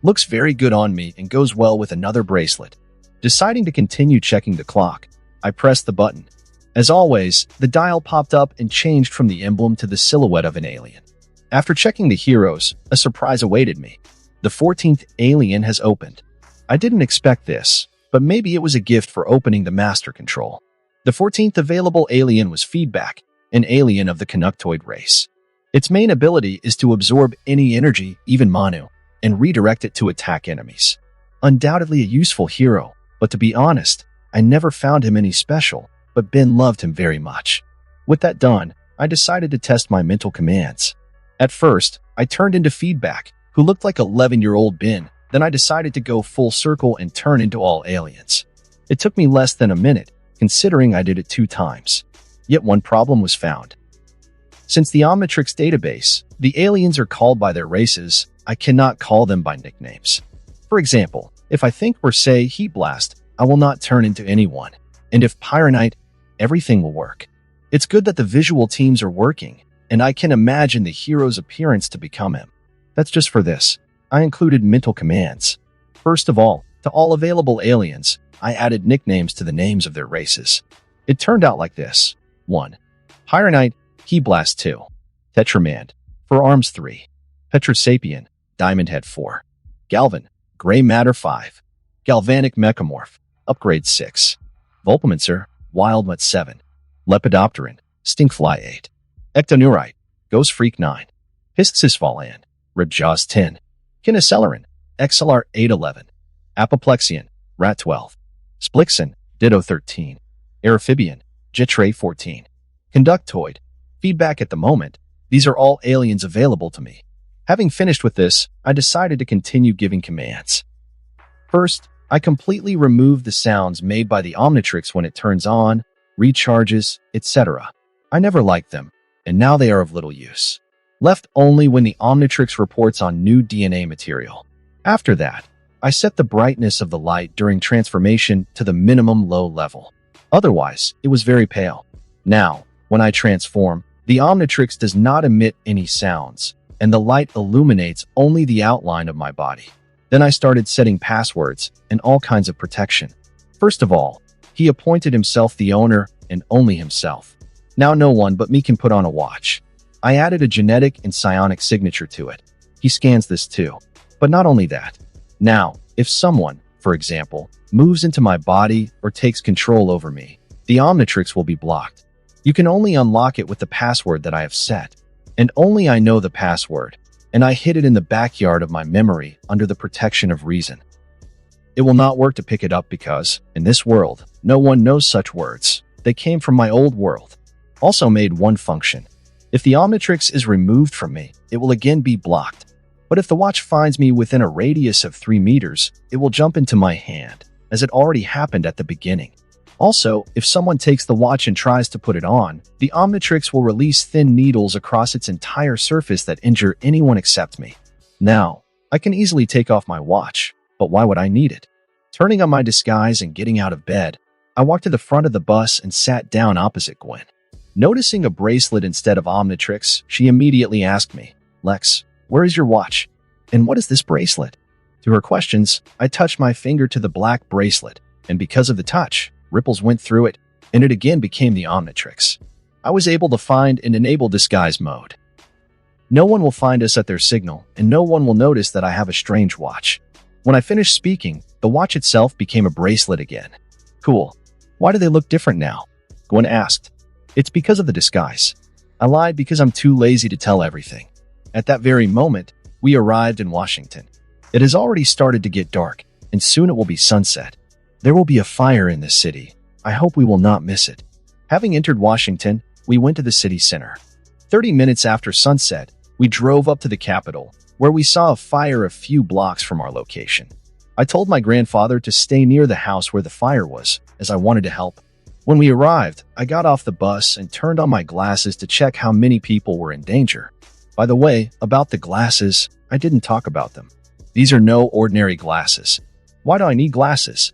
Looks very good on me and goes well with another bracelet. Deciding to continue checking the clock, I pressed the button. As always, the dial popped up and changed from the emblem to the silhouette of an alien. After checking the heroes, a surprise awaited me. The 14th alien has opened. I didn't expect this, but maybe it was a gift for opening the Master Control. The 14th available alien was Feedback, an alien of the Canuctoid race. Its main ability is to absorb any energy, even Manu, and redirect it to attack enemies. Undoubtedly a useful hero, but to be honest, I never found him any special, but Ben loved him very much. With that done, I decided to test my mental commands. At first, I turned into Feedback, who looked like 11-year-old Ben. Then I decided to go full circle and turn into all aliens. It took me less than a minute, considering I did it 2 times. Yet one problem was found. Since the Omnitrix database, the aliens are called by their races, I cannot call them by nicknames. For example, if I think or say Heat Blast, I will not turn into anyone. And if Pyronite, everything will work. It's good that the visual teams are working, and I can imagine the hero's appearance to become him. That's just for this. I included mental commands. First of all, to all available aliens, I added nicknames to the names of their races. It turned out like this. 1. Pyronite, Heat Blast 2. Tetramand, for Arms 3. Petrosapien, Diamond Head 4. Galvin, Gray Matter 5. Galvanic Mechamorph, Upgrade 6. Vulpomancer, Wild Mutt 7. Lepidopteran, Stinkfly 8. Ectonurite, Ghost Freak 9. Piscisvalan, Ribjaws 10. Kinoceleran, XLR 811. Apoplexian, Rat 12. Splixen, Ditto 13. Aerophibian, Jetray 14. Conductoid, Feedback at the moment. These are all aliens available to me. Having finished with this, I decided to continue giving commands. First, I completely removed the sounds made by the Omnitrix when it turns on, recharges, etc. I never liked them, and now they are of little use. Left only when the Omnitrix reports on new DNA material. After that, I set the brightness of the light during transformation to the minimum low level. Otherwise, it was very pale. Now, when I transform, the Omnitrix does not emit any sounds, and the light illuminates only the outline of my body. Then I started setting passwords and all kinds of protection. First of all, he appointed himself the owner and only himself. Now no one but me can put on a watch. I added a genetic and psionic signature to it. He scans this too. But not only that. Now, if someone, for example, moves into my body or takes control over me, the Omnitrix will be blocked. You can only unlock it with the password that I have set. And only I know the password, and I hid it in the backyard of my memory under the protection of reason. It will not work to pick it up because, in this world, no one knows such words. They came from my old world. Also made one function. If the omnitrix is removed from me, it will again be blocked. But if the watch finds me within a radius of 3 meters, it will jump into my hand, as it already happened at the beginning. Also, if someone takes the watch and tries to put it on, the omnitrix will release thin needles across its entire surface that injure anyone except me. Now, I can easily take off my watch, but why would I need it? Turning on my disguise and getting out of bed, I walked to the front of the bus and sat down opposite Gwen. Noticing a bracelet instead of omnitrix, she immediately asked me, "Lex, where is your watch? And what is this bracelet?" To her questions, I touched my finger to the black bracelet, and because of the touch, ripples went through it, and it again became the omnitrix. I was able to find and enable disguise mode. No one will find us at their signal, and no one will notice that I have a strange watch. When I finished speaking, the watch itself became a bracelet again. Cool. Why do they look different now? Gwen asked. It's because of the disguise. I lied because I'm too lazy to tell everything. At that very moment, we arrived in Washington. It has already started to get dark, and soon it will be sunset. There will be a fire in this city. I hope we will not miss it. Having entered Washington, we went to the city center. 30 minutes after sunset, we drove up to the Capitol, where we saw a fire a few blocks from our location. I told my grandfather to stay near the house where the fire was, as I wanted to help. When we arrived, I got off the bus and turned on my glasses to check how many people were in danger. By the way, about the glasses, I didn't talk about them. These are no ordinary glasses. Why do I need glasses?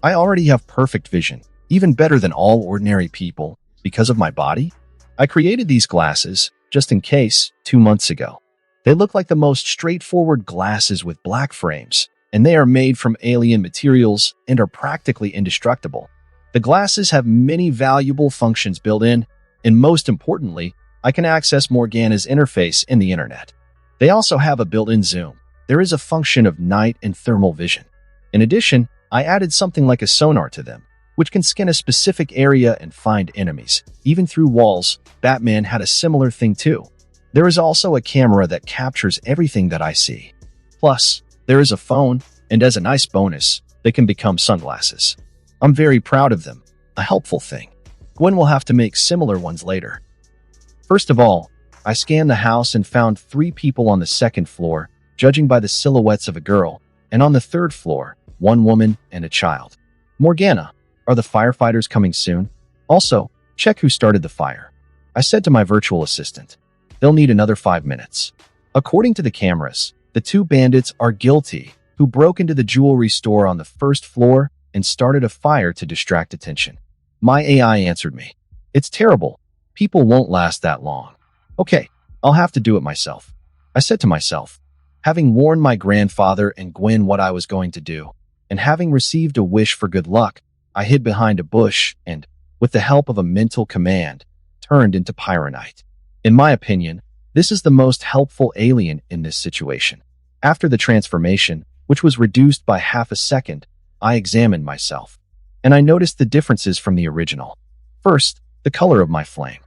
I already have perfect vision, even better than all ordinary people, because of my body. I created these glasses, just in case, 2 months ago. They look like the most straightforward glasses with black frames, and they are made from alien materials and are practically indestructible. The glasses have many valuable functions built in, and most importantly, I can access Morgana's interface in the internet. They also have a built-in zoom. There is a function of night and thermal vision. In addition, I added something like a sonar to them, which can scan a specific area and find enemies, even through walls. Batman had a similar thing too. There is also a camera that captures everything that I see. Plus, there is a phone, and as a nice bonus, they can become sunglasses. I'm very proud of them, a helpful thing. Gwen will have to make similar ones later. First of all, I scanned the house and found 3 people on the 2nd floor, judging by the silhouettes of a girl, and on the 3rd floor, 1 woman and a child. Morgana, are the firefighters coming soon? Also, check who started the fire. I said to my virtual assistant. They'll need another 5 minutes. According to the cameras, the 2 bandits are guilty, who broke into the jewelry store on the 1st floor and started a fire to distract attention. My AI answered me. It's terrible. People won't last that long. Okay, I'll have to do it myself. I said to myself, having warned my grandfather and Gwen what I was going to do, and having received a wish for good luck, I hid behind a bush and, with the help of a mental command, turned into Pyronite. In my opinion, this is the most helpful alien in this situation. After the transformation, which was reduced by half a second, I examined myself, and I noticed the differences from the original. First, the color of my flame.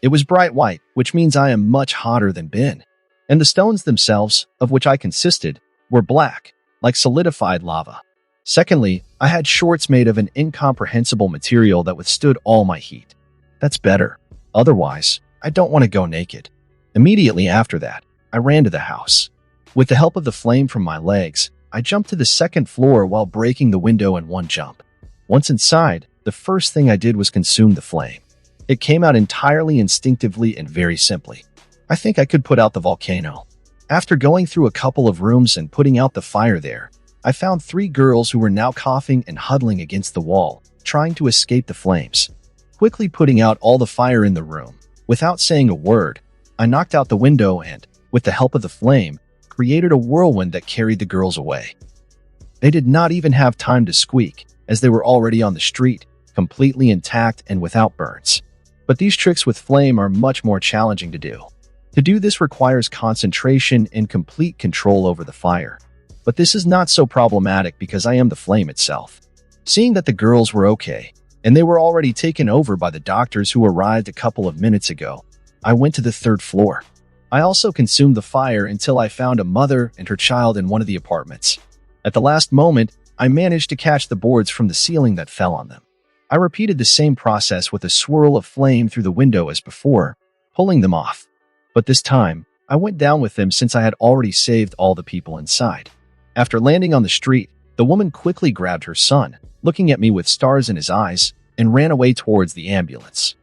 It was bright white, which means I am much hotter than Ben, and the stones themselves, of which I consisted, were black, like solidified lava. Secondly, I had shorts made of an incomprehensible material that withstood all my heat. That's better. Otherwise, I don't want to go naked. Immediately after that, I ran to the house. With the help of the flame from my legs, I jumped to the 2nd floor while breaking the window in one jump. Once inside, the first thing I did was consume the flame. It came out entirely instinctively and very simply. I think I could put out the volcano. After going through a couple of rooms and putting out the fire there, I found 3 girls who were now coughing and huddling against the wall, trying to escape the flames. Quickly putting out all the fire in the room, without saying a word, I knocked out the window and, with the help of the flame, created a whirlwind that carried the girls away. They did not even have time to squeak, as they were already on the street, completely intact and without burns. But these tricks with flame are much more challenging to do. To do this requires concentration and complete control over the fire. But this is not so problematic because I am the flame itself. Seeing that the girls were okay, and they were already taken over by the doctors who arrived a couple of minutes ago, I went to the 3rd floor. I also consumed the fire until I found a mother and her child in one of the apartments. At the last moment, I managed to catch the boards from the ceiling that fell on them. I repeated the same process with a swirl of flame through the window as before, pulling them off. But this time, I went down with them since I had already saved all the people inside. After landing on the street, the woman quickly grabbed her son, looking at me with stars in his eyes, and ran away towards the ambulance.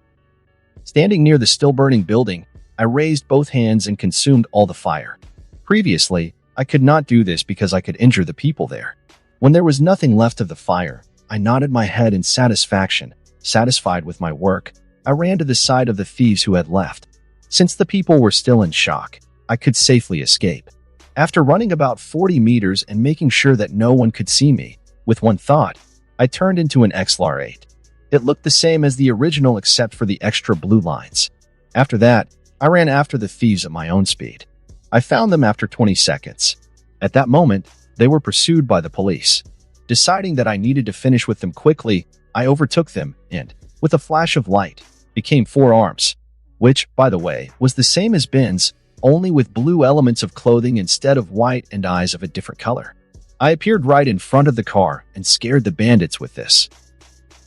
Standing near the still-burning building, I raised both hands and consumed all the fire. Previously, I could not do this because I could injure the people there. When there was nothing left of the fire, I nodded my head in satisfaction. Satisfied with my work, I ran to the side of the thieves who had left. Since the people were still in shock, I could safely escape. After running about 40 meters and making sure that no one could see me, with one thought, I turned into an XLR-8. It looked the same as the original except for the extra blue lines. After that, I ran after the thieves at my own speed. I found them after 20 seconds. At that moment, they were pursued by the police. Deciding that I needed to finish with them quickly, I overtook them and, with a flash of light, became 4 arms, which, by the way, was the same as Ben's, only with blue elements of clothing instead of white and eyes of a different color. I appeared right in front of the car and scared the bandits with this.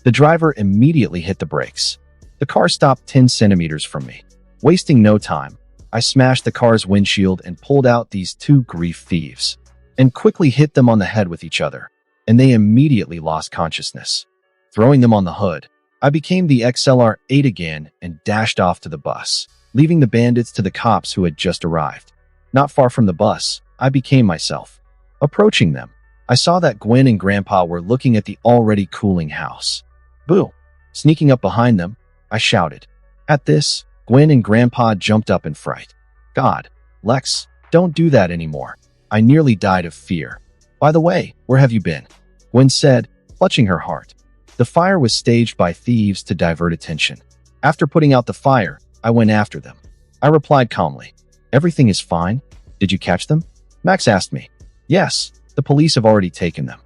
The driver immediately hit the brakes. The car stopped 10 centimeters from me. Wasting no time, I smashed the car's windshield and pulled out these 2 grief thieves, and quickly hit them on the head with each other, and they immediately lost consciousness. Throwing them on the hood, I became the XLR-8 again and dashed off to the bus, leaving the bandits to the cops who had just arrived. Not far from the bus, I became myself. Approaching them, I saw that Gwen and Grandpa were looking at the already cooling house. Boo! Sneaking up behind them, I shouted. At this, Gwen and Grandpa jumped up in fright. God, Lex, don't do that anymore. I nearly died of fear. By the way, where have you been? Gwen said, clutching her heart. The fire was staged by thieves to divert attention. After putting out the fire, I went after them. I replied calmly. Everything is fine. Did you catch them? Max asked me. Yes, the police have already taken them.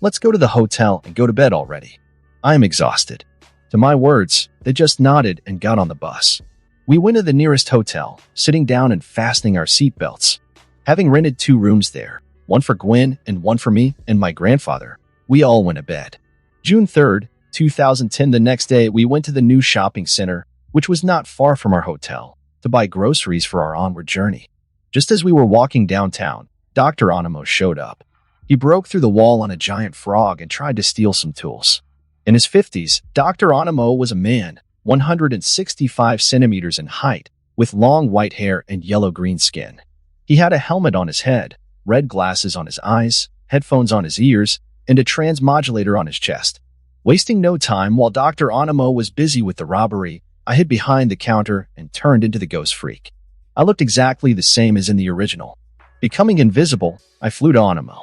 Let's go to the hotel and go to bed already. I am exhausted. To my words, they just nodded and got on the bus. We went to the nearest hotel, sitting down and fastening our seatbelts. Having rented 2 rooms there, one for Gwen and one for me and my grandfather, we all went to bed. June 3rd, 2010. The next day, we went to the new shopping center, which was not far from our hotel, to buy groceries for our onward journey. Just as we were walking downtown, Dr. Onimo showed up. He broke through the wall on a giant frog and tried to steal some tools. In his 50s, Dr. Onimo was a man, 165 centimeters in height, with long white hair and yellow-green skin. He had a helmet on his head, red glasses on his eyes, headphones on his ears, and a transmodulator on his chest. Wasting no time while Dr. Onimo was busy with the robbery, I hid behind the counter and turned into the ghost freak. I looked exactly the same as in the original. Becoming invisible, I flew to Onimo.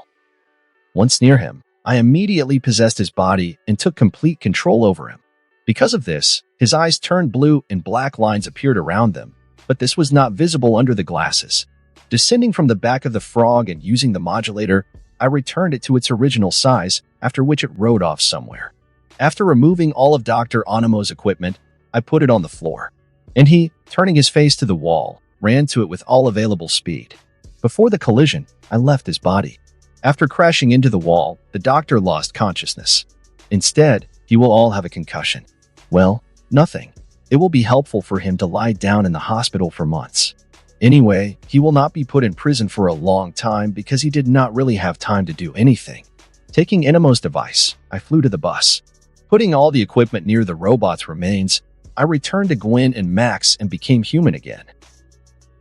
Once near him, I immediately possessed his body and took complete control over him. Because of this, his eyes turned blue and black lines appeared around them, but this was not visible under the glasses. Descending from the back of the frog and using the modulator, I returned it to its original size, after which it rode off somewhere. After removing all of Dr. Onimo's equipment, I put it on the floor, and he, turning his face to the wall, ran to it with all available speed. Before the collision, I left his body. After crashing into the wall, the doctor lost consciousness. Instead, he will all have a concussion. Well, nothing. It will be helpful for him to lie down in the hospital for months. Anyway, he will not be put in prison for a long time because he did not really have time to do anything. Taking Onimo's device, I flew to the bus. Putting all the equipment near the robot's remains, I returned to Gwen and Max and became human again.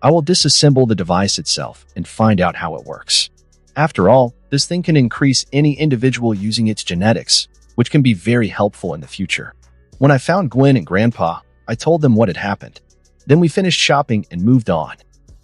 I will disassemble the device itself and find out how it works. After all, this thing can increase any individual using its genetics, which can be very helpful in the future. When I found Gwen and Grandpa, I told them what had happened. Then we finished shopping and moved on.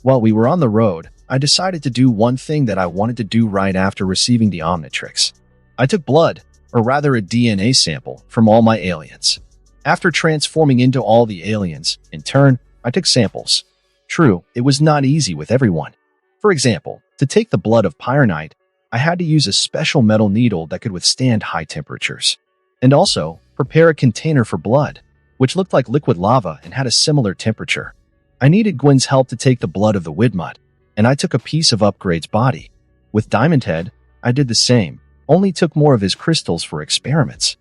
While we were on the road, I decided to do one thing that I wanted to do right after receiving the omnitrix. I took blood, or rather a DNA sample, from all my aliens. After transforming into all the aliens, in turn, I took samples. True, it was not easy with everyone. For example, to take the blood of Pyronite, I had to use a special metal needle that could withstand high temperatures. And also, prepare a container for blood, which looked like liquid lava and had a similar temperature. I needed Gwen's help to take the blood of the Widmut, and I took a piece of Upgrade's body. With Diamond Head, I did the same, only took more of his crystals for experiments.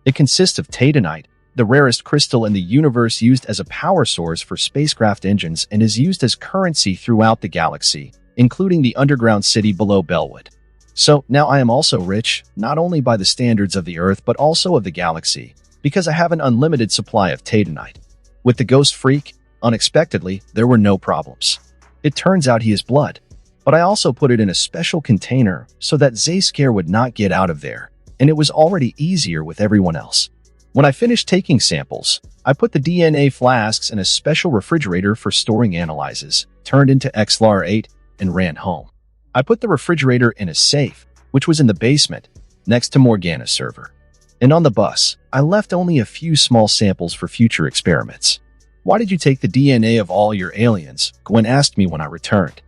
It consists of Titanite, the rarest crystal in the universe, used as a power source for spacecraft engines and is used as currency throughout the galaxy, including the underground city below Bellwood. So now I am also rich, not only by the standards of the Earth but also of the galaxy, because I have an unlimited supply of Titanite. With the Ghost Freak, unexpectedly, there were no problems. It turns out he is blood, but I also put it in a special container so that Zecky would not get out of there, and it was already easier with everyone else. When I finished taking samples, I put the DNA flasks in a special refrigerator for storing analyses, turned into XLR8, and ran home. I put the refrigerator in a safe, which was in the basement, next to Morgana's server. And on the bus, I left only a few small samples for future experiments. "Why did you take the DNA of all your aliens?" Gwen asked me when I returned.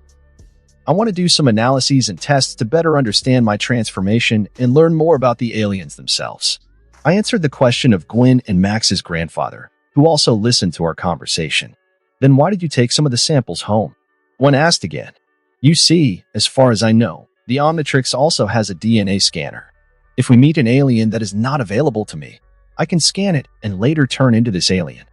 "I want to do some analyses and tests to better understand my transformation and learn more about the aliens themselves." I answered the question of Gwen and Max's grandfather, who also listened to our conversation. "Then why did you take some of the samples home?" Gwen asked again. "You see, as far as I know, the Omnitrix also has a DNA scanner. If we meet an alien that is not available to me, I can scan it and later turn into this alien.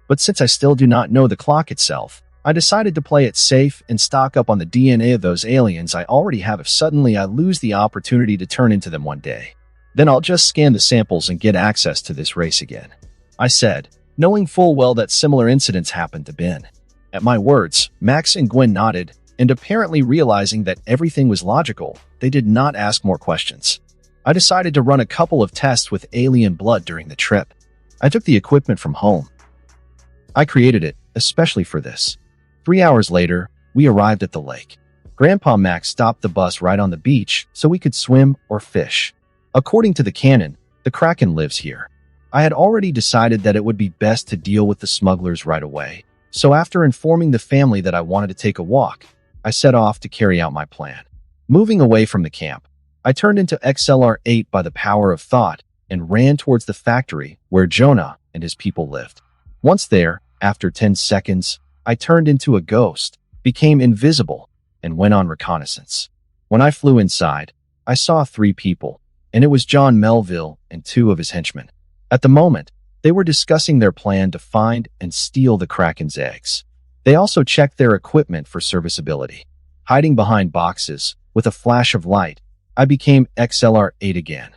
But since I still do not know the clock itself, I decided to play it safe and stock up on the DNA of those aliens I already have if suddenly I lose the opportunity to turn into them one day. Then I'll just scan the samples and get access to this race again," I said, knowing full well that similar incidents happened to Ben. At my words, Max and Gwen nodded, and apparently realizing that everything was logical, they did not ask more questions. I decided to run a couple of tests with alien blood during the trip. I took the equipment from home. I created it, especially for this. 3 hours later, we arrived at the lake. Grandpa Max stopped the bus right on the beach so we could swim or fish. According to the canon, the Kraken lives here. I had already decided that it would be best to deal with the smugglers right away, so after informing the family that I wanted to take a walk, I set off to carry out my plan. Moving away from the camp, I turned into XLR8 by the power of thought and ran towards the factory where Jonah and his people lived. Once there, after 10 seconds, I turned into a ghost, became invisible, and went on reconnaissance. When I flew inside, I saw 3 people, and it was John Melville and 2 of his henchmen. At the moment, they were discussing their plan to find and steal the Kraken's eggs. They also checked their equipment for serviceability. Hiding behind boxes, with a flash of light, I became XLR8 again.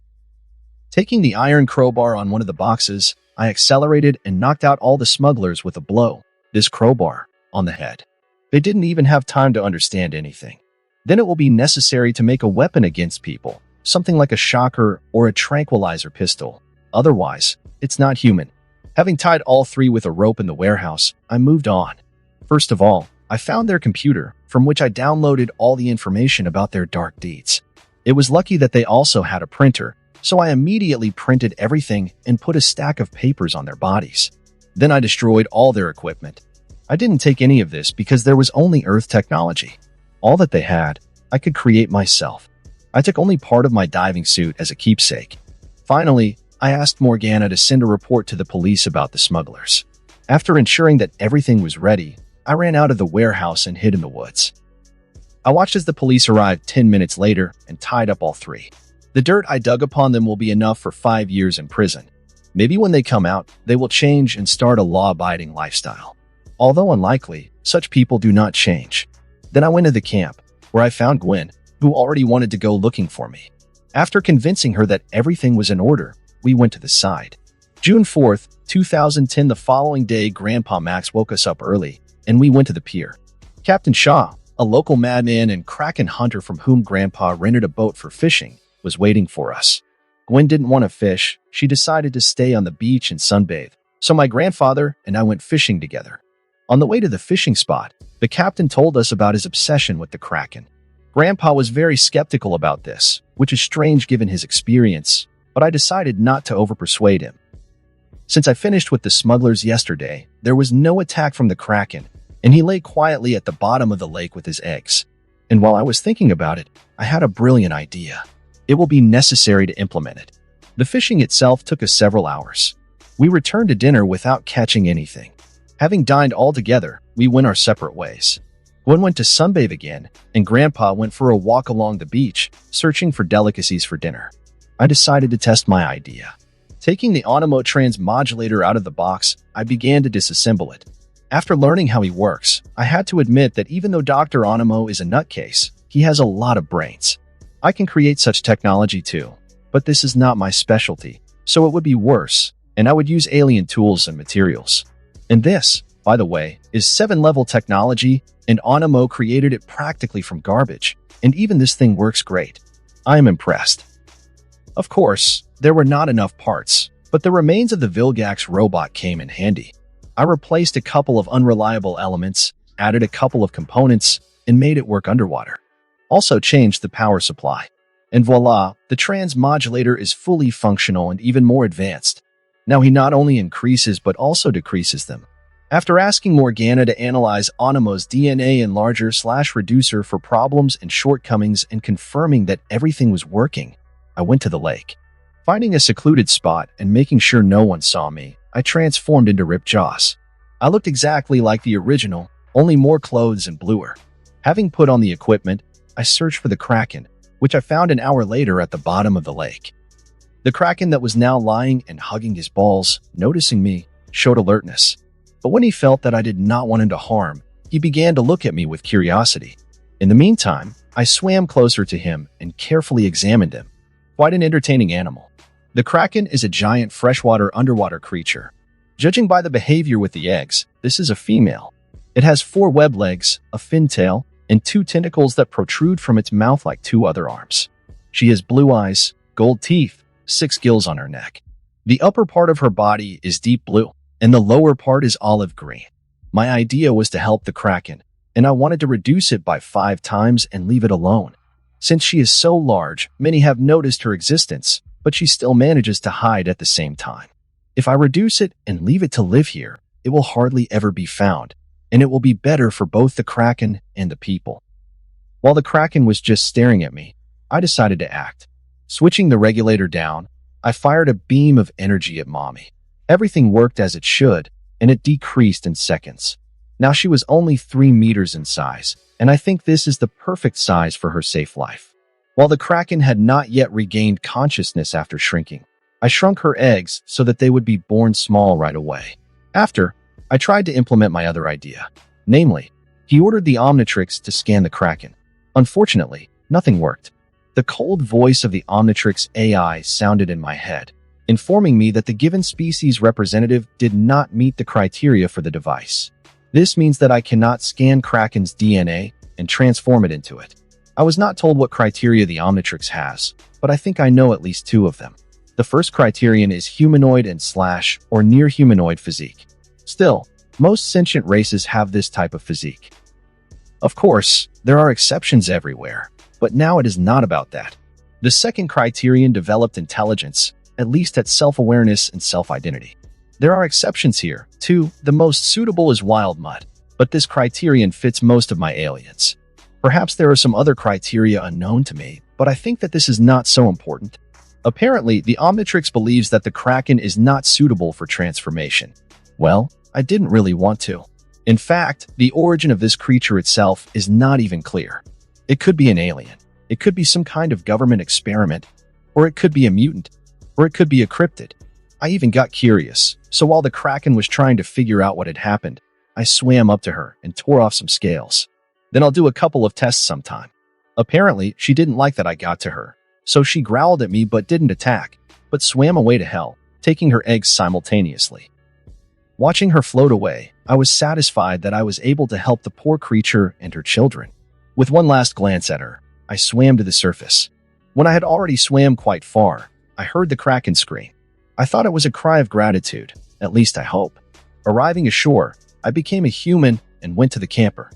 Taking the iron crowbar on one of the boxes, I accelerated and knocked out all the smugglers with a blow, this crowbar, on the head. They didn't even have time to understand anything. Then it will be necessary to make a weapon against people, something like a shocker or a tranquilizer pistol. Otherwise, it's not human. Having tied all 3 with a rope in the warehouse, I moved on. First of all, I found their computer, from which I downloaded all the information about their dark deeds. It was lucky that they also had a printer, so I immediately printed everything and put a stack of papers on their bodies. Then I destroyed all their equipment. I didn't take any of this because there was only Earth technology. All that they had, I could create myself. I took only part of my diving suit as a keepsake. Finally, I asked Morgana to send a report to the police about the smugglers. After ensuring that everything was ready, I ran out of the warehouse and hid in the woods. I watched as the police arrived 10 minutes later and tied up all 3. The dirt I dug upon them will be enough for 5 years in prison. Maybe when they come out, they will change and start a law-abiding lifestyle. Although unlikely, such people do not change. Then I went to the camp, where I found Gwen, who already wanted to go looking for me. After convincing her that everything was in order, we went to the side. June 4th, 2010, the following day, Grandpa Max woke us up early, and we went to the pier. Captain Shaw, a local madman and Kraken hunter from whom Grandpa rented a boat for fishing, was waiting for us. Gwen didn't want to fish. She decided to stay on the beach and sunbathe, so my grandfather and I went fishing together. On the way to the fishing spot, the captain told us about his obsession with the Kraken. Grandpa was very skeptical about this, which is strange given his experience, but I decided not to overpersuade him. Since I finished with the smugglers yesterday, there was no attack from the Kraken, and he lay quietly at the bottom of the lake with his eggs. And while I was thinking about it, I had a brilliant idea. It will be necessary to implement it. The fishing itself took us several hours. We returned to dinner without catching anything. Having dined all together, we went our separate ways. Gwen went to sunbathe again, and Grandpa went for a walk along the beach, searching for delicacies for dinner. I decided to test my idea. Taking the omnitrix out of the box, I began to disassemble it. After learning how he works, I had to admit that even though Dr. Onimo is a nutcase, he has a lot of brains. I can create such technology too, but this is not my specialty, so it would be worse, and I would use alien tools and materials. And this, by the way, is 7-level technology, and Onimo created it practically from garbage, and even this thing works great. I am impressed. Of course, there were not enough parts, but the remains of the Vilgax robot came in handy. I replaced a couple of unreliable elements, added a couple of components, and made it work underwater. Also changed the power supply. And voila, the transmodulator is fully functional and even more advanced. Now he not only increases but also decreases them. After asking Morgana to analyze Onimo's DNA enlarger/reducer for problems and shortcomings and confirming that everything was working, I went to the lake. Finding a secluded spot and making sure no one saw me, I transformed into Rip Joss. I looked exactly like the original, only more clothes and bluer. Having put on the equipment, I searched for the Kraken, which I found an hour later at the bottom of the lake. The Kraken that was now lying and hugging his balls, noticing me, showed alertness. But when he felt that I did not want him to harm, he began to look at me with curiosity. In the meantime, I swam closer to him and carefully examined him. Quite an entertaining animal. The Kraken is a giant freshwater underwater creature. Judging by the behavior with the eggs, this is a female. It has 4 web legs, a fin tail, and 2 tentacles that protrude from its mouth like 2 other arms. She has blue eyes, gold teeth, 6 gills on her neck. The upper part of her body is deep blue, and the lower part is olive green. My idea was to help the Kraken, and I wanted to reduce it by 5 times and leave it alone. Since she is so large, many have noticed her existence, but she still manages to hide at the same time. If I reduce it and leave it to live here, it will hardly ever be found, and it will be better for both the Kraken and the people. While the Kraken was just staring at me, I decided to act. Switching the regulator down, I fired a beam of energy at Mommy. Everything worked as it should, and it decreased in seconds. Now she was only 3 meters in size, and I think this is the perfect size for her safe life. While the Kraken had not yet regained consciousness after shrinking, I shrunk her eggs so that they would be born small right away. After, I tried to implement my other idea. Namely, he ordered the omnitrix to scan the Kraken. Unfortunately, nothing worked. The cold voice of the omnitrix AI sounded in my head, informing me that the given species representative did not meet the criteria for the device. This means that I cannot scan Kraken's DNA and transform it into it. I was not told what criteria the omnitrix has, but I think I know at least 2 of them. The first criterion is humanoid and / or near humanoid physique. Still, most sentient races have this type of physique. Of course, there are exceptions everywhere, but now it is not about that. The second criterion developed intelligence, at least at self-awareness and self-identity. There are exceptions here, too. The most suitable is wild mud, but this criterion fits most of my aliens. Perhaps there are some other criteria unknown to me, but I think that this is not so important. Apparently, the omnitrix believes that the Kraken is not suitable for transformation. Well, I didn't really want to. In fact, the origin of this creature itself is not even clear. It could be an alien, it could be some kind of government experiment, or it could be a mutant, or it could be a cryptid. I even got curious, so while the Kraken was trying to figure out what had happened, I swam up to her and tore off some scales. Then I'll do a couple of tests sometime. Apparently, she didn't like that I got to her, so she growled at me but didn't attack, but swam away to hell, taking her eggs simultaneously. Watching her float away, I was satisfied that I was able to help the poor creature and her children. With one last glance at her, I swam to the surface. When I had already swam quite far, I heard the Kraken scream. I thought it was a cry of gratitude, at least I hope. Arriving ashore, I became a human and went to the camper.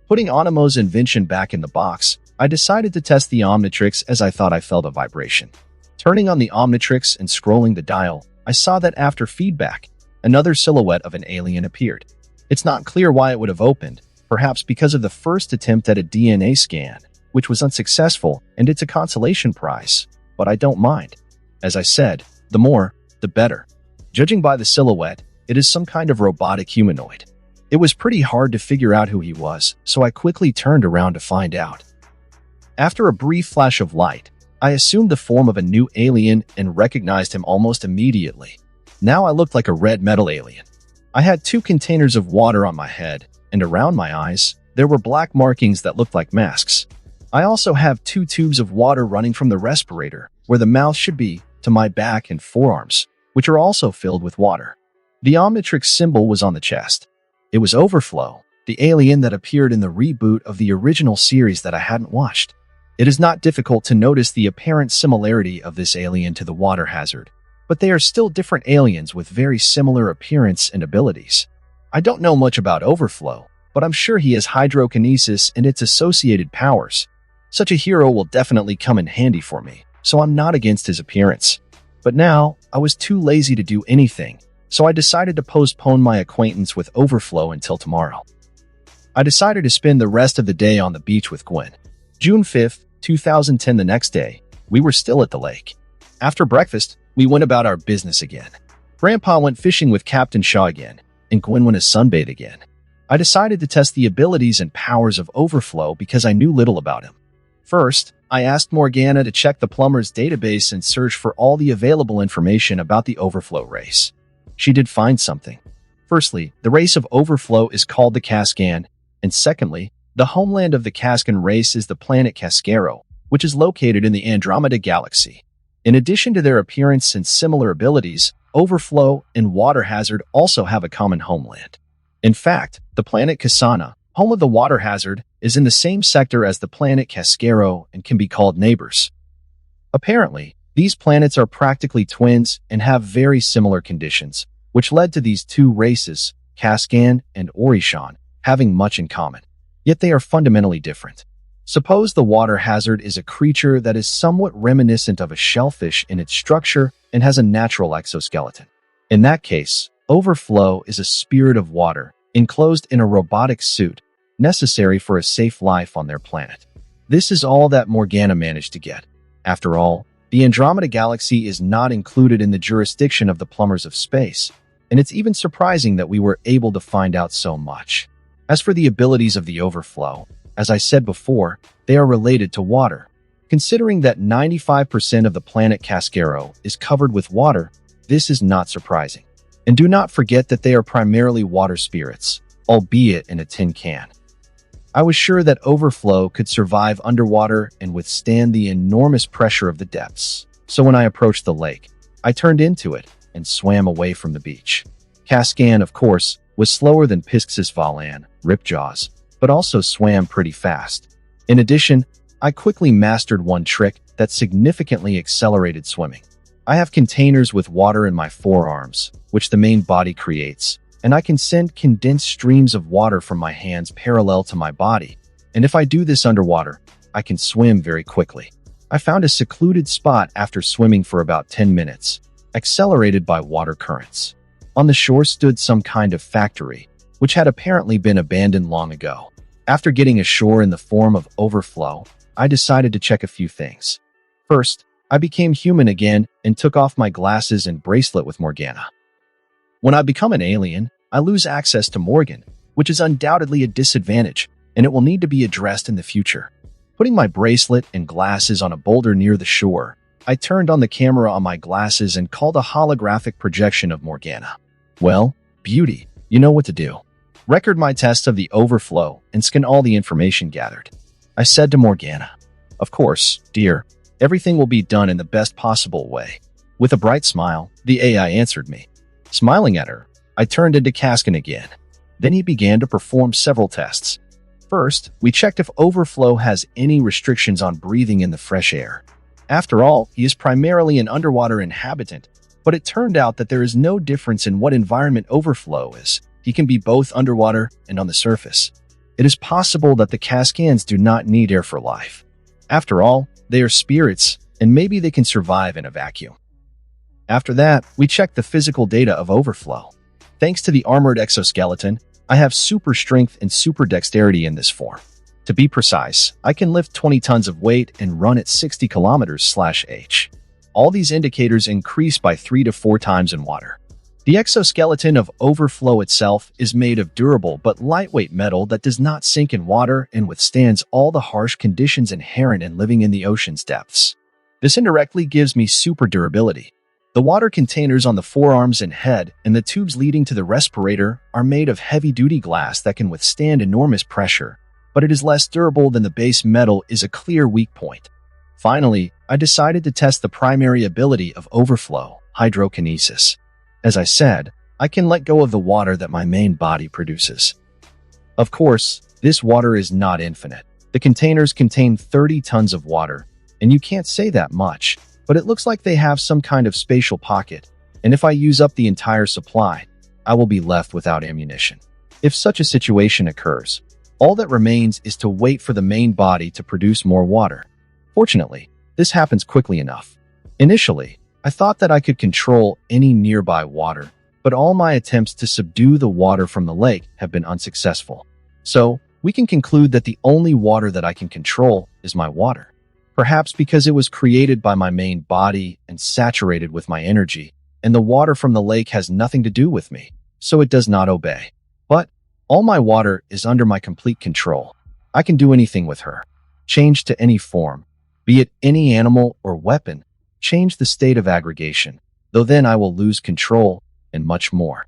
Putting Onimo's invention back in the box, I decided to test the omnitrix as I thought I felt a vibration. Turning on the omnitrix and scrolling the dial, I saw that after feedback, another silhouette of an alien appeared. It's not clear why it would have opened, perhaps because of the first attempt at a DNA scan, which was unsuccessful, and it's a consolation prize, but I don't mind. As I said, the more, the better. Judging by the silhouette, it is some kind of robotic humanoid. It was pretty hard to figure out who he was, so I quickly turned around to find out. After a brief flash of light, I assumed the form of a new alien and recognized him almost immediately. Now I looked like a red metal alien. I had 2 containers of water on my head, and around my eyes, there were black markings that looked like masks. I also have 2 tubes of water running from the respirator, where the mouth should be, to my back and forearms, which are also filled with water. The omnitrix symbol was on the chest. It was Overflow, the alien that appeared in the reboot of the original series that I hadn't watched. It is not difficult to notice the apparent similarity of this alien to the water hazard, but they are still different aliens with very similar appearance and abilities. I don't know much about Overflow, but I'm sure he has hydrokinesis and its associated powers. Such a hero will definitely come in handy for me, so I'm not against his appearance. But now, I was too lazy to do anything, so I decided to postpone my acquaintance with Overflow until tomorrow. I decided to spend the rest of the day on the beach with Gwen. June 5th, 2010. The next day, we were still at the lake. After breakfast, we went about our business again. Grandpa went fishing with Captain Shaw again, and Gwen went to sunbathe again. I decided to test the abilities and powers of Overflow because I knew little about him. First, I asked Morgana to check the plumber's database and search for all the available information about the Overflow race. She did find something. Firstly, the race of Overflow is called the Cascan, and secondly, the homeland of the Cascan race is the planet Cascaro, which is located in the Andromeda Galaxy. In addition to their appearance and similar abilities, Overflow and Water Hazard also have a common homeland. In fact, the planet Kasana, home of the Water Hazard, is in the same sector as the planet Cascaro and can be called neighbors. Apparently, these planets are practically twins and have very similar conditions, which led to these 2 races, Cascan and Orishan, having much in common. Yet they are fundamentally different. Suppose the Water Hazard is a creature that is somewhat reminiscent of a shellfish in its structure and has a natural exoskeleton. In that case, Overflow is a spirit of water, enclosed in a robotic suit, necessary for a safe life on their planet. This is all that Morgana managed to get. After all, the Andromeda Galaxy is not included in the jurisdiction of the plumbers of space, and it's even surprising that we were able to find out so much. As for the abilities of the Overflow, as I said before, they are related to water. Considering that 95% of the planet Cascaro is covered with water, this is not surprising. And do not forget that they are primarily water spirits, albeit in a tin can. I was sure that Overflow could survive underwater and withstand the enormous pressure of the depths. So when I approached the lake, I turned into it and swam away from the beach. Cascan, of course, was slower than Pisxis Valan, Ripjaws, but also swam pretty fast. In addition, I quickly mastered one trick that significantly accelerated swimming. I have containers with water in my forearms, which the main body creates, and I can send condensed streams of water from my hands parallel to my body. And if I do this underwater, I can swim very quickly. I found a secluded spot after swimming for about 10 minutes, accelerated by water currents. On the shore stood some kind of factory, which had apparently been abandoned long ago. After getting ashore in the form of Overflow, I decided to check a few things. First, I became human again and took off my glasses and bracelet with Morgana. When I become an alien, I lose access to Morgan, which is undoubtedly a disadvantage, and it will need to be addressed in the future. Putting my bracelet and glasses on a boulder near the shore, I turned on the camera on my glasses and called a holographic projection of Morgana. Well, beauty, you know what to do. Record my test of the Overflow and scan all the information gathered. I said to Morgana, "Of course, dear, everything will be done in the best possible way." With a bright smile, the AI answered me. Smiling at her, I turned into Cascan again. Then he began to perform several tests. First, we checked if Overflow has any restrictions on breathing in the fresh air. After all, he is primarily an underwater inhabitant, but it turned out that there is no difference in what environment Overflow is. He can be both underwater and on the surface. It is possible that the Cascans do not need air for life. After all, they are spirits, and maybe they can survive in a vacuum. After that, we checked the physical data of Overflow. Thanks to the armored exoskeleton, I have super strength and super dexterity in this form. To be precise, I can lift 20 tons of weight and run at 60 km/h. All these indicators increase by 3 to 4 times in water. The exoskeleton of Overflow itself is made of durable but lightweight metal that does not sink in water and withstands all the harsh conditions inherent in living in the ocean's depths. This indirectly gives me super durability. The water containers on the forearms and head and the tubes leading to the respirator are made of heavy-duty glass that can withstand enormous pressure, but it is less durable than the base metal is a clear weak point. Finally, I decided to test the primary ability of Overflow, hydrokinesis. As I said, I can let go of the water that my main body produces. Of course, this water is not infinite. The containers contain 30 tons of water, and you can't say that much, but it looks like they have some kind of spatial pocket, and if I use up the entire supply, I will be left without ammunition. If such a situation occurs, all that remains is to wait for the main body to produce more water. Fortunately, this happens quickly enough. Initially, I thought that I could control any nearby water, but all my attempts to subdue the water from the lake have been unsuccessful. So, we can conclude that the only water that I can control is my water. Perhaps because it was created by my main body and saturated with my energy, and the water from the lake has nothing to do with me, so it does not obey. But all my water is under my complete control. I can do anything with her. Change to any form, be it any animal or weapon, change the state of aggregation, though then I will lose control and much more.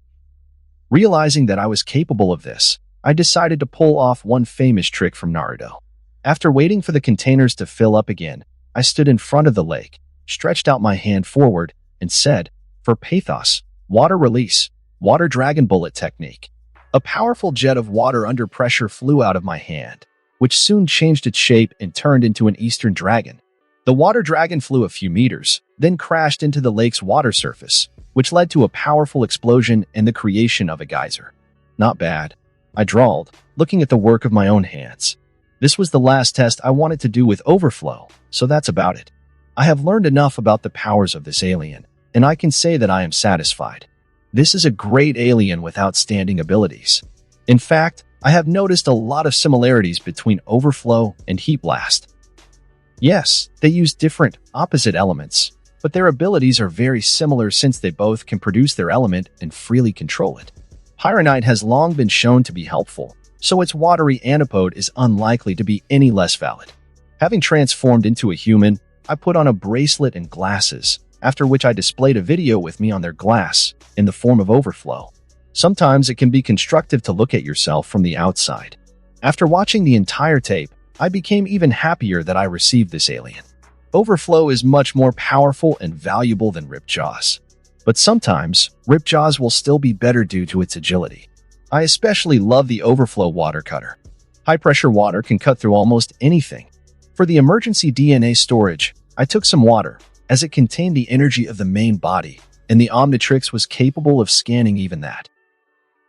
Realizing that I was capable of this, I decided to pull off one famous trick from Naruto. After waiting for the containers to fill up again, I stood in front of the lake, stretched out my hand forward, and said, "For pathos, water release, water dragon bullet technique." A powerful jet of water under pressure flew out of my hand, which soon changed its shape and turned into an eastern dragon. The water dragon flew a few meters, then crashed into the lake's water surface, which led to a powerful explosion and the creation of a geyser. Not bad, I drawled, looking at the work of my own hands. This was the last test I wanted to do with Overflow, so that's about it. I have learned enough about the powers of this alien, and I can say that I am satisfied. This is a great alien with outstanding abilities. In fact, I have noticed a lot of similarities between Overflow and Heat Blast. Yes, they use different, opposite elements, but their abilities are very similar since they both can produce their element and freely control it. Pyronite has long been shown to be helpful, so its watery antipode is unlikely to be any less valid. Having transformed into a human, I put on a bracelet and glasses, after which I displayed a video with me on their glass, in the form of Overflow. Sometimes it can be constructive to look at yourself from the outside. After watching the entire tape, I became even happier that I received this alien. Overflow is much more powerful and valuable than Ripjaws. But sometimes, Ripjaws will still be better due to its agility. I especially love the Overflow water cutter. High-pressure water can cut through almost anything. For the emergency DNA storage, I took some water, as it contained the energy of the main body, and the omnitrix was capable of scanning even that.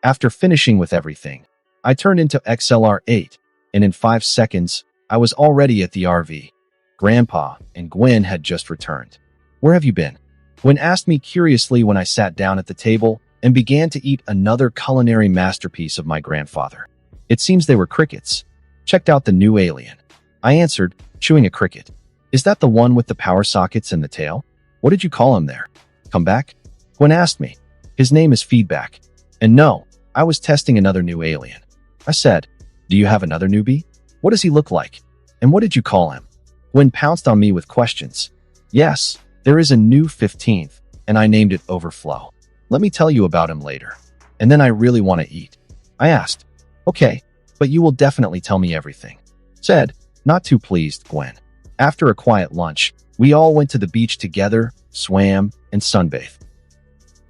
After finishing with everything, I turned into XLR8, and in 5 seconds, I was already at the RV. Grandpa and Gwen had just returned. "Where have you been?" Gwen asked me curiously when I sat down at the table and began to eat another culinary masterpiece of my grandfather. It seems they were crickets. Checked out the new alien. I answered, chewing a cricket. "Is that the one with the power sockets and the tail? What did you call him there?" "Come back?" Gwen asked me. "His name is Feedback." And no, I was testing another new alien. I said, "Do you have another newbie? What does he look like? And what did you call him?" Gwen pounced on me with questions. "Yes, there is a new 15th, and I named it Overflow. Let me tell you about him later. And then I really want to eat." I asked, "Okay, but you will definitely tell me everything." Said, not too pleased, Gwen. After a quiet lunch, we all went to the beach together, swam, and sunbathed.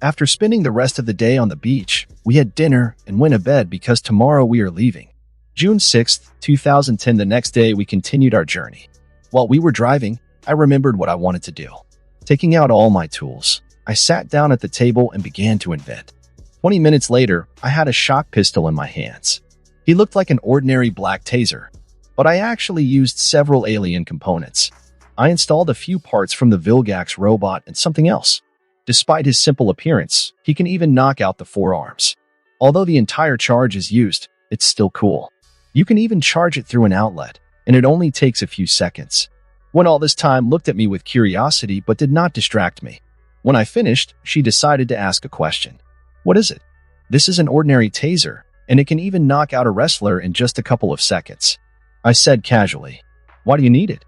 After spending the rest of the day on the beach, we had dinner and went to bed because tomorrow we are leaving. June 6th, 2010. The next day, we continued our journey. While we were driving, I remembered what I wanted to do. Taking out all my tools, I sat down at the table and began to invent. 20 minutes later, I had a shock pistol in my hands. He looked like an ordinary black taser, but I actually used several alien components. I installed a few parts from the Vilgax robot and something else. Despite his simple appearance, he can even knock out the forearms. Although the entire charge is used, it's still cool. You can even charge it through an outlet, and it only takes a few seconds. Gwen all this time looked at me with curiosity but did not distract me. When I finished, she decided to ask a question. What is it? This is an ordinary taser, and it can even knock out a wrestler in just a couple of seconds. I said casually. Why do you need it?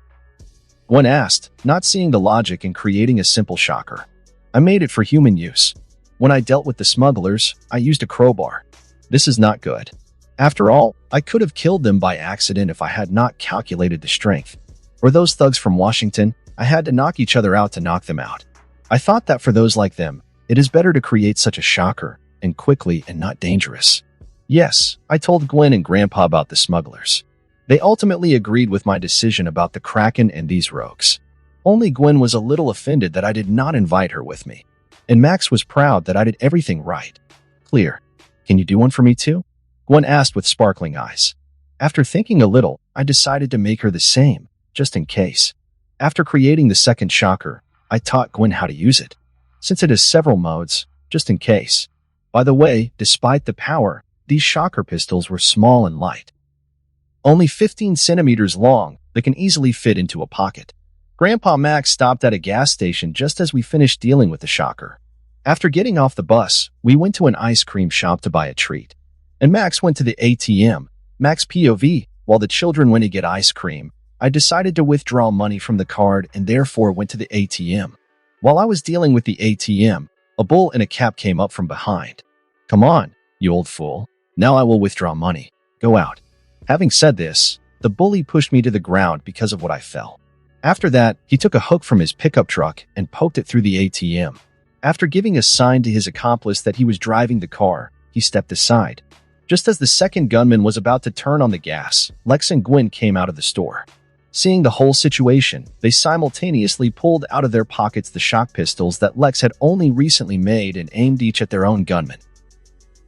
Gwen asked, not seeing the logic in creating a simple shocker. I made it for human use. When I dealt with the smugglers, I used a crowbar. This is not good. After all, I could have killed them by accident if I had not calculated the strength. For those thugs from Washington, I had to knock each other out to knock them out. I thought that for those like them, it is better to create such a shocker, and quickly and not dangerous. Yes, I told Gwen and Grandpa about the smugglers. They ultimately agreed with my decision about the Kraken and these rogues. Only Gwen was a little offended that I did not invite her with me. And Max was proud that I did everything right. Clear. Can you do one for me too? Gwen asked with sparkling eyes. After thinking a little, I decided to make her the same, just in case. After creating the second shocker, I taught Gwen how to use it. Since it has several modes, just in case. By the way, despite the power, these shocker pistols were small and light. Only 15 centimeters long, they can easily fit into a pocket. Grandpa Max stopped at a gas station just as we finished dealing with the shocker. After getting off the bus, we went to an ice cream shop to buy a treat. And Max went to the ATM, Max POV, while the children went to get ice cream. I decided to withdraw money from the card and therefore went to the ATM. While I was dealing with the ATM, a bull in a cap came up from behind. Come on, you old fool. Now I will withdraw money. Go out. Having said this, the bully pushed me to the ground because of what I fell. After that, he took a hook from his pickup truck and poked it through the ATM. After giving a sign to his accomplice that he was driving the car, he stepped aside. Just as the second gunman was about to turn on the gas, Lex and Gwen came out of the store. Seeing the whole situation, they simultaneously pulled out of their pockets the shock pistols that Lex had only recently made and aimed each at their own gunman.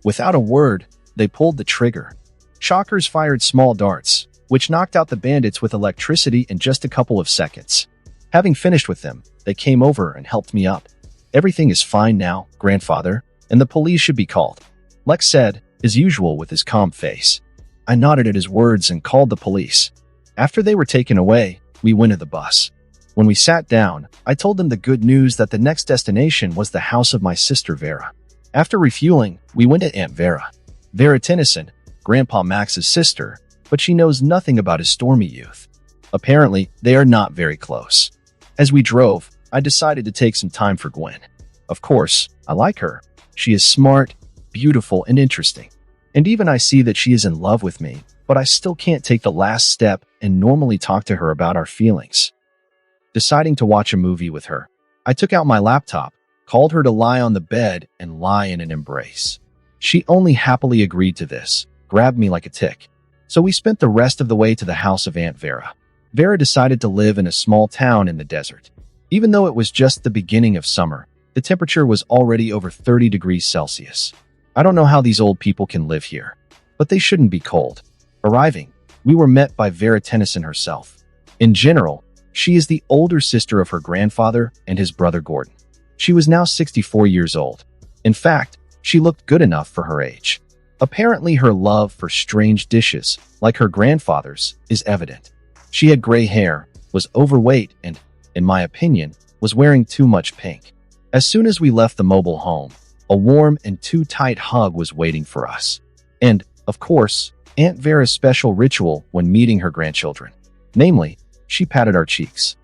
Without a word, they pulled the trigger. Shockers fired small darts, which knocked out the bandits with electricity in just a couple of seconds. Having finished with them, they came over and helped me up. Everything is fine now, grandfather, and the police should be called. Lex said, as usual with his calm face. I nodded at his words and called the police. After they were taken away, we went to the bus. When we sat down, I told them the good news that the next destination was the house of my sister Vera. After refueling, we went to Aunt Vera. Vera Tennyson, Grandpa Max's sister, but she knows nothing about his stormy youth. Apparently, they are not very close. As we drove, I decided to take some time for Gwen. Of course, I like her. She is smart, beautiful, and interesting. And even I see that she is in love with me, but I still can't take the last step and normally talk to her about our feelings. Deciding to watch a movie with her, I took out my laptop, called her to lie on the bed and lie in an embrace. She only happily agreed to this, grabbed me like a tick. So we spent the rest of the way to the house of Aunt Vera. Vera decided to live in a small town in the desert. Even though it was just the beginning of summer, the temperature was already over 30 degrees Celsius. I don't know how these old people can live here, but they shouldn't be cold. Arriving, we were met by Vera Tennyson herself. In general, she is the older sister of her grandfather and his brother Gordon. She was now 64 years old. In fact, she looked good enough for her age. Apparently, her love for strange dishes, like her grandfather's, is evident. She had gray hair, was overweight, and, in my opinion, was wearing too much pink. As soon as we left the mobile home, a warm and too tight hug was waiting for us. And, of course, Aunt Vera's special ritual when meeting her grandchildren. Namely, she patted our cheeks.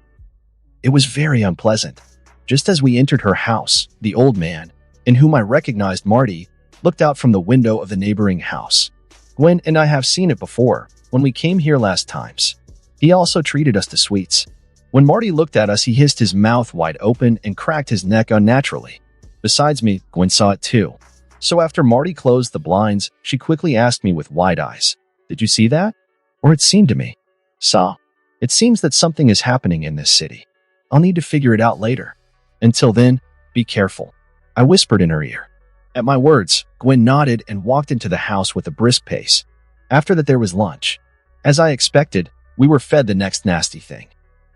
It was very unpleasant. Just as we entered her house, the old man, in whom I recognized Marty, looked out from the window of the neighboring house. Gwen and I have seen it before, when we came here last times. He also treated us to sweets. When Marty looked at us, he hissed his mouth wide open and cracked his neck unnaturally. Besides me, Gwen saw it too. So after Marty closed the blinds, she quickly asked me with wide eyes, "Did you see that?" Or it seemed to me. Saw. It seems that something is happening in this city. I'll need to figure it out later. Until then, be careful. I whispered in her ear. At my words, Gwen nodded and walked into the house with a brisk pace. After that, there was lunch. As I expected, we were fed the next nasty thing.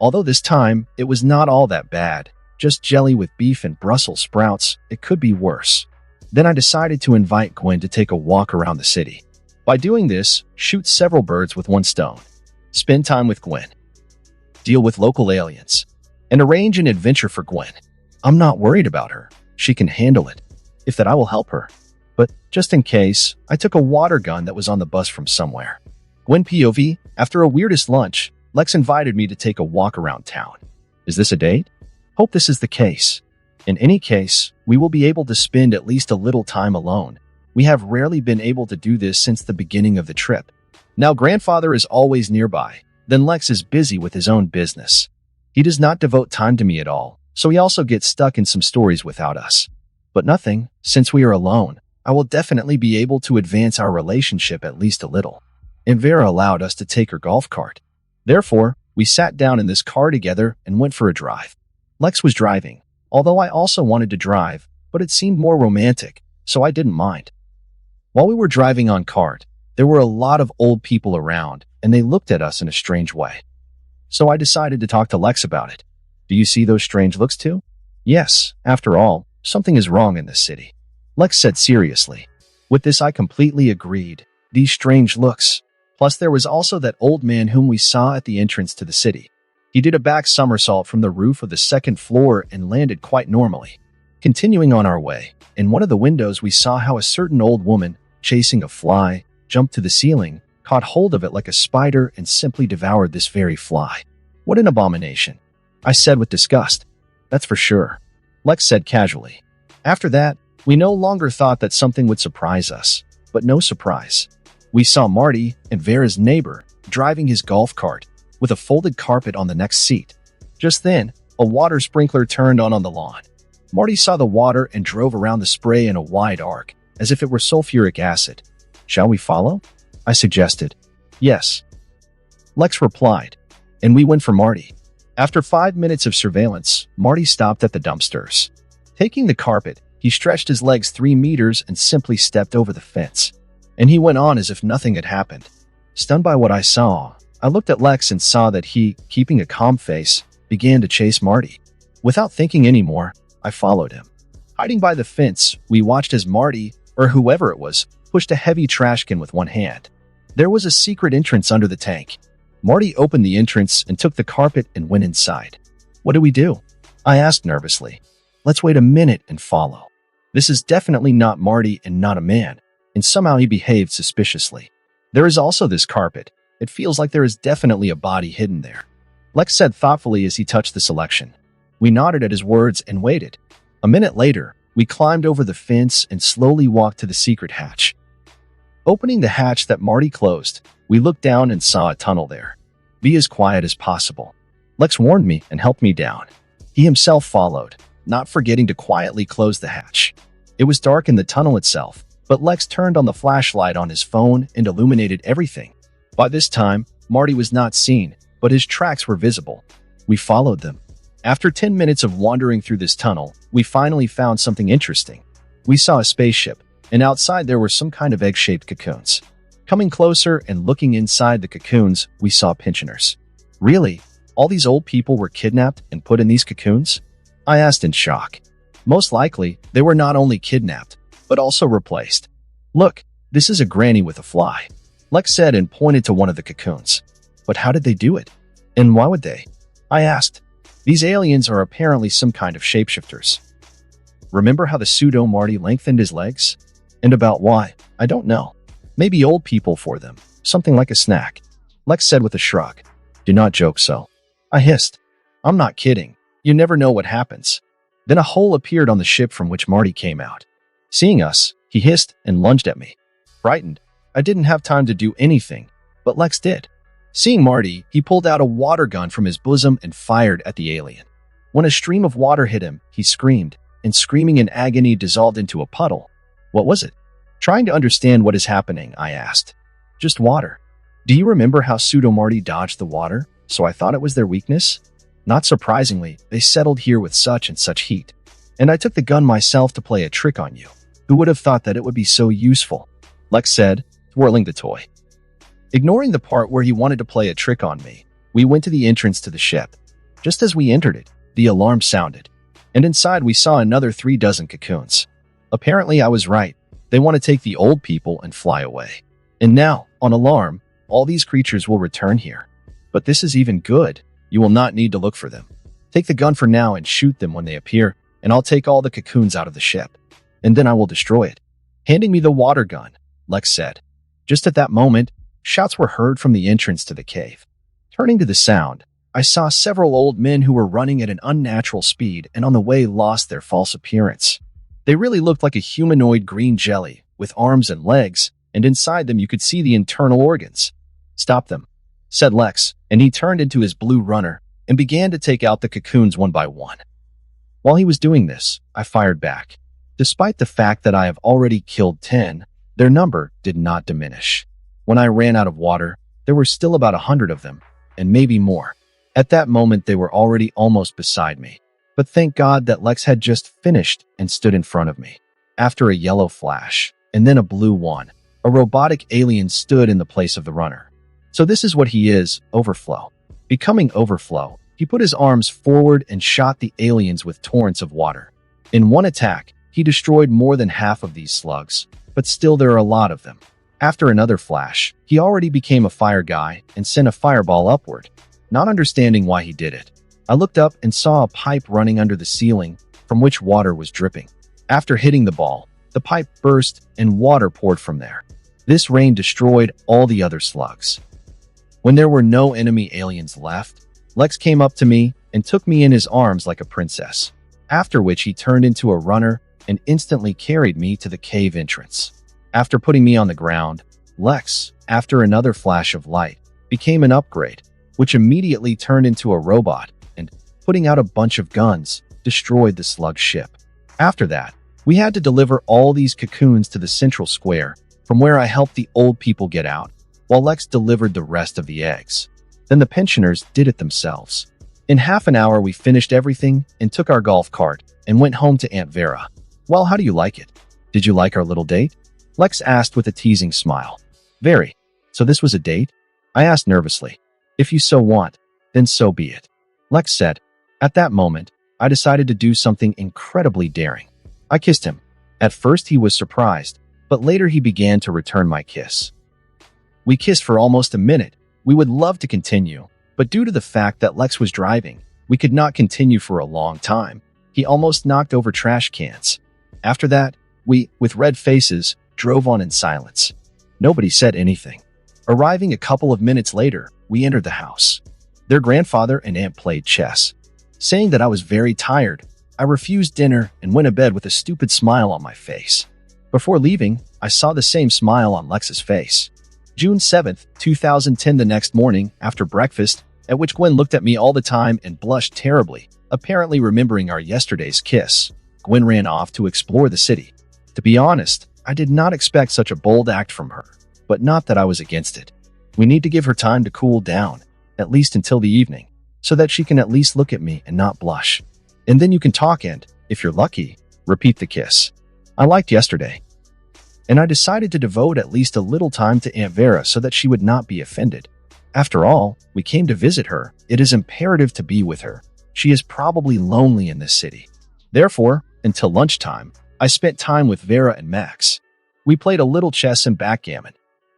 Although this time, it was not all that bad. Just jelly with beef and Brussels sprouts. It could be worse. Then I decided to invite Gwen to take a walk around the city. By doing this, shoot several birds with one stone. Spend time with Gwen. Deal with local aliens. And arrange an adventure for Gwen. I'm not worried about her. She can handle it. if that I will help her. But just in case, I took a water gun that was on the bus from somewhere. Gwen POV, after a weirdest lunch, Lex invited me to take a walk around town. Is this a date? Hope this is the case. In any case, we will be able to spend at least a little time alone. We have rarely been able to do this since the beginning of the trip. Now grandfather is always nearby, then Lex is busy with his own business. He does not devote time to me at all, so he also gets stuck in some stories without us. But nothing, since we are alone, I will definitely be able to advance our relationship at least a little. And Vera allowed us to take her golf cart. Therefore, we sat down in this car together and went for a drive. Lex was driving, although I also wanted to drive, but it seemed more romantic, so I didn't mind. While we were driving on cart, there were a lot of old people around, and they looked at us in a strange way. So I decided to talk to Lex about it. Do you see those strange looks too? Yes, after all, something is wrong in this city. Lex said seriously. With this I completely agreed. These strange looks. Plus there was also that old man whom we saw at the entrance to the city. He did a back somersault from the roof of the second floor and landed quite normally. Continuing on our way, in one of the windows we saw how a certain old woman, chasing a fly, jumped to the ceiling, caught hold of it like a spider and simply devoured this very fly. What an abomination, I said with disgust. That's for sure, Lex said casually. After that, we no longer thought that something would surprise us, but no surprise. We saw Marty and Vera's neighbor driving his golf cart with a folded carpet on the next seat. Just then, a water sprinkler turned on the lawn. Marty saw the water and drove around the spray in a wide arc, as if it were sulfuric acid. Shall we follow? I suggested. Yes. Lex replied, and we went for Marty. After 5 minutes of surveillance, Marty stopped at the dumpsters. Taking the carpet, he stretched his legs 3 meters and simply stepped over the fence. And he went on as if nothing had happened. Stunned by what I saw, I looked at Lex and saw that he, keeping a calm face, began to chase Marty. Without thinking anymore, I followed him. Hiding by the fence, we watched as Marty, or whoever it was, pushed a heavy trash can with one hand. There was a secret entrance under the tank. Marty opened the entrance and took the carpet and went inside. What do we do? I asked nervously. Let's wait a minute and follow. This is definitely not Marty and not a man, and somehow he behaved suspiciously. There is also this carpet. It feels like there is definitely a body hidden there. Lex said thoughtfully as he touched the selection. We nodded at his words and waited. A minute later, we climbed over the fence and slowly walked to the secret hatch. Opening the hatch that Marty closed, we looked down and saw a tunnel there. Be as quiet as possible. Lex warned me and helped me down. He himself followed, not forgetting to quietly close the hatch. It was dark in the tunnel itself, but Lex turned on the flashlight on his phone and illuminated everything. By this time, Marty was not seen, but his tracks were visible. We followed them. After 10 minutes of wandering through this tunnel, we finally found something interesting. We saw a spaceship, and outside there were some kind of egg-shaped cocoons. Coming closer and looking inside the cocoons, we saw pensioners. Really? All these old people were kidnapped and put in these cocoons? I asked in shock. Most likely, they were not only kidnapped, but also replaced. Look, this is a granny with a fly, Lex said and pointed to one of the cocoons. But how did they do it? And why would they? I asked. These aliens are apparently some kind of shapeshifters. Remember how the pseudo-Marty lengthened his legs? And about why, I don't know. Maybe old people for them, something like a snack. Lex said with a shrug. Do not joke so. I hissed. I'm not kidding. You never know what happens. Then a hole appeared on the ship from which Marty came out. Seeing us, he hissed and lunged at me. Frightened, I didn't have time to do anything, but Lex did. Seeing Marty, he pulled out a water gun from his bosom and fired at the alien. When a stream of water hit him, he screamed, and screaming in agony dissolved into a puddle. What was it? Trying to understand what is happening, I asked. Just water. Do you remember how Pseudo-Marty dodged the water? So I thought it was their weakness? Not surprisingly, they settled here with such and such heat. And I took the gun myself to play a trick on you. Who would have thought that it would be so useful? Lex said, twirling the toy. Ignoring the part where he wanted to play a trick on me, we went to the entrance to the ship. Just as we entered it, the alarm sounded. And inside we saw another 36 cocoons. Apparently I was right. They want to take the old people and fly away. And now, on alarm, all these creatures will return here. But this is even good. You will not need to look for them. Take the gun for now and shoot them when they appear, and I'll take all the cocoons out of the ship. and then I will destroy it. Handing me the water gun, Lex said. Just at that moment, shouts were heard from the entrance to the cave. Turning to the sound, I saw several old men who were running at an unnatural speed and on the way lost their false appearance. They really looked like a humanoid green jelly with arms and legs, and inside them you could see the internal organs. Stop them, said Lex, and he turned into his blue runner and began to take out the cocoons one by one. While he was doing this, I fired back. Despite the fact that I have already killed 10, their number did not diminish. When I ran out of water, there were still about 100 of them, and maybe more. At that moment, they were already almost beside me. But thank God that Lex had just finished and stood in front of me. After a yellow flash, and then a blue one, a robotic alien stood in the place of the runner. So this is what he is, Overflow. Becoming Overflow, he put his arms forward and shot the aliens with torrents of water. In one attack, he destroyed more than half of these slugs, but still there are a lot of them. After another flash, he already became a fire guy and sent a fireball upward. Not understanding why he did it, I looked up and saw a pipe running under the ceiling from which water was dripping. After hitting the ball, the pipe burst and water poured from there. This rain destroyed all the other slugs. When there were no enemy aliens left, Lex came up to me and took me in his arms like a princess, after which he turned into a runner and instantly carried me to the cave entrance. After putting me on the ground, Lex, after another flash of light, became an upgrade, which immediately turned into a robot and, putting out a bunch of guns, destroyed the slug ship. After that, we had to deliver all these cocoons to the central square, from where I helped the old people get out, while Lex delivered the rest of the eggs. Then the pensioners did it themselves. In half an hour, we finished everything and took our golf cart and went home to Aunt Vera. Well, how do you like it? Did you like our little date? Lex asked with a teasing smile. Very. So this was a date? I asked nervously. If you so want, then so be it. Lex said. At that moment, I decided to do something incredibly daring. I kissed him. At first he was surprised, but later he began to return my kiss. We kissed for almost a minute. We would love to continue, but due to the fact that Lex was driving, we could not continue for a long time. He almost knocked over trash cans. After that, we, with red faces, drove on in silence. Nobody said anything. Arriving a couple of minutes later, we entered the house. Their grandfather and aunt played chess. Saying that I was very tired, I refused dinner and went to bed with a stupid smile on my face. Before leaving, I saw the same smile on Lex's face. June 7th, 2010. The next morning, after breakfast, at which Gwen looked at me all the time and blushed terribly, apparently remembering our yesterday's kiss, Gwen ran off to explore the city. To be honest, I did not expect such a bold act from her, but not that I was against it. We need to give her time to cool down, at least until the evening, so that she can at least look at me and not blush. And then you can talk and, if you're lucky, repeat the kiss. I liked yesterday. And I decided to devote at least a little time to Aunt Vera so that she would not be offended. After all, we came to visit her. It is imperative to be with her. She is probably lonely in this city. Therefore, until lunchtime, I spent time with Vera and Max. We played a little chess and backgammon.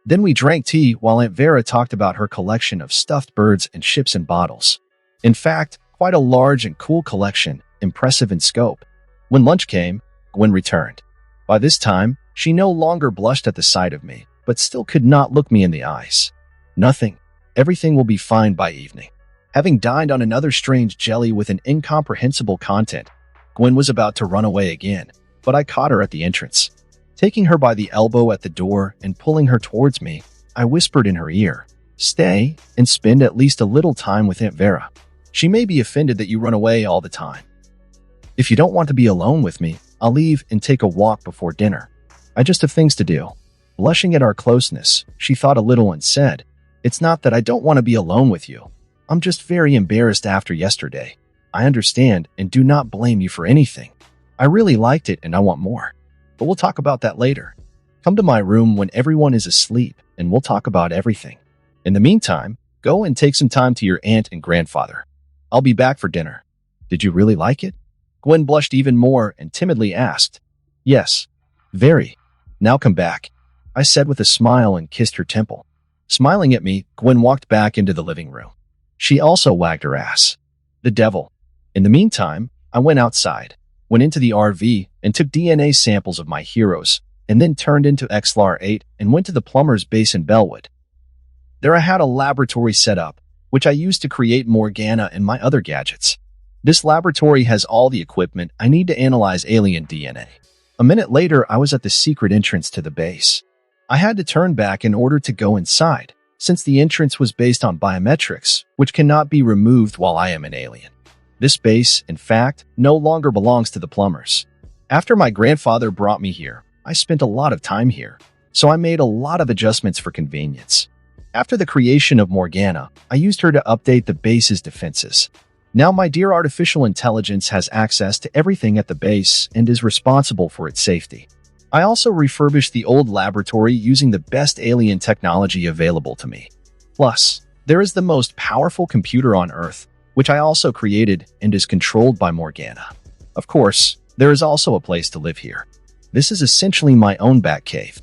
Then we drank tea while Aunt Vera talked about her collection of stuffed birds and ships and bottles. In fact, quite a large and cool collection, impressive in scope. When lunch came, Gwen returned. By this time, she no longer blushed at the sight of me, but still could not look me in the eyes. Nothing. Everything will be fine by evening. Having dined on another strange jelly with an incomprehensible content, Gwen was about to run away again, but I caught her at the entrance. Taking her by the elbow at the door and pulling her towards me, I whispered in her ear, "Stay and spend at least a little time with Aunt Vera. She may be offended that you run away all the time. If you don't want to be alone with me, I'll leave and take a walk before dinner. I just have things to do." Blushing at our closeness, she thought a little and said, "It's not that I don't want to be alone with you. I'm just very embarrassed after yesterday. I understand and do not blame you for anything. I really liked it and I want more. But we'll talk about that later. Come to my room when everyone is asleep and we'll talk about everything. In the meantime, go and take some time to your aunt and grandfather. I'll be back for dinner." "Did you really like it?" Gwen blushed even more and timidly asked. "Yes, very. Now come back," I said with a smile and kissed her temple. Smiling at me, Gwen walked back into the living room. She also wagged her ass. The devil. In the meantime, I went outside. went into the RV and took DNA samples of my heroes, and then turned into XLR-8 and went to the plumber's base in Bellwood. There I had a laboratory set up, which I used to create Morgana and my other gadgets. This laboratory has all the equipment I need to analyze alien DNA. A minute later, I was at the secret entrance to the base. I had to turn back in order to go inside, since the entrance was based on biometrics, which cannot be removed while I am an alien. This base, in fact, no longer belongs to the plumbers. After my grandfather brought me here, I spent a lot of time here, so I made a lot of adjustments for convenience. After the creation of Morgana, I used her to update the base's defenses. Now my dear artificial intelligence has access to everything at the base and is responsible for its safety. I also refurbished the old laboratory using the best alien technology available to me. Plus, there is the most powerful computer on Earth, which I also created and is controlled by Morgana. Of course, there is also a place to live here. This is essentially my own Batcave,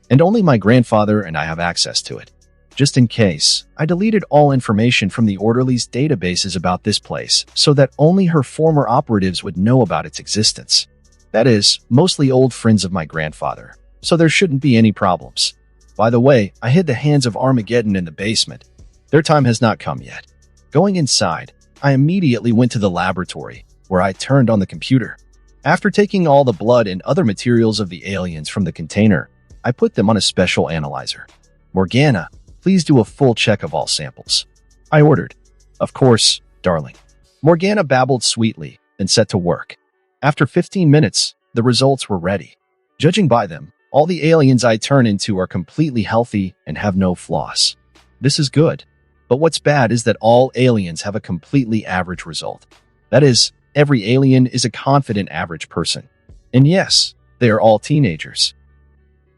and only my grandfather and I have access to it. Just in case, I deleted all information from the orderly's databases about this place so that only her former operatives would know about its existence. That is, mostly old friends of my grandfather, so there shouldn't be any problems. By the way, I hid the hands of Armageddon in the basement. Their time has not come yet. Going inside, I immediately went to the laboratory, where I turned on the computer. After taking all the blood and other materials of the aliens from the container, I put them on a special analyzer. Morgana, please do a full check of all samples. I ordered. Of course, darling. Morgana babbled sweetly and set to work. After 15 minutes, the results were ready. Judging by them, all the aliens I turn into are completely healthy and have no flaws. This is good. But what's bad is that all aliens have a completely average result. That is, every alien is a confident average person. And yes, they are all teenagers.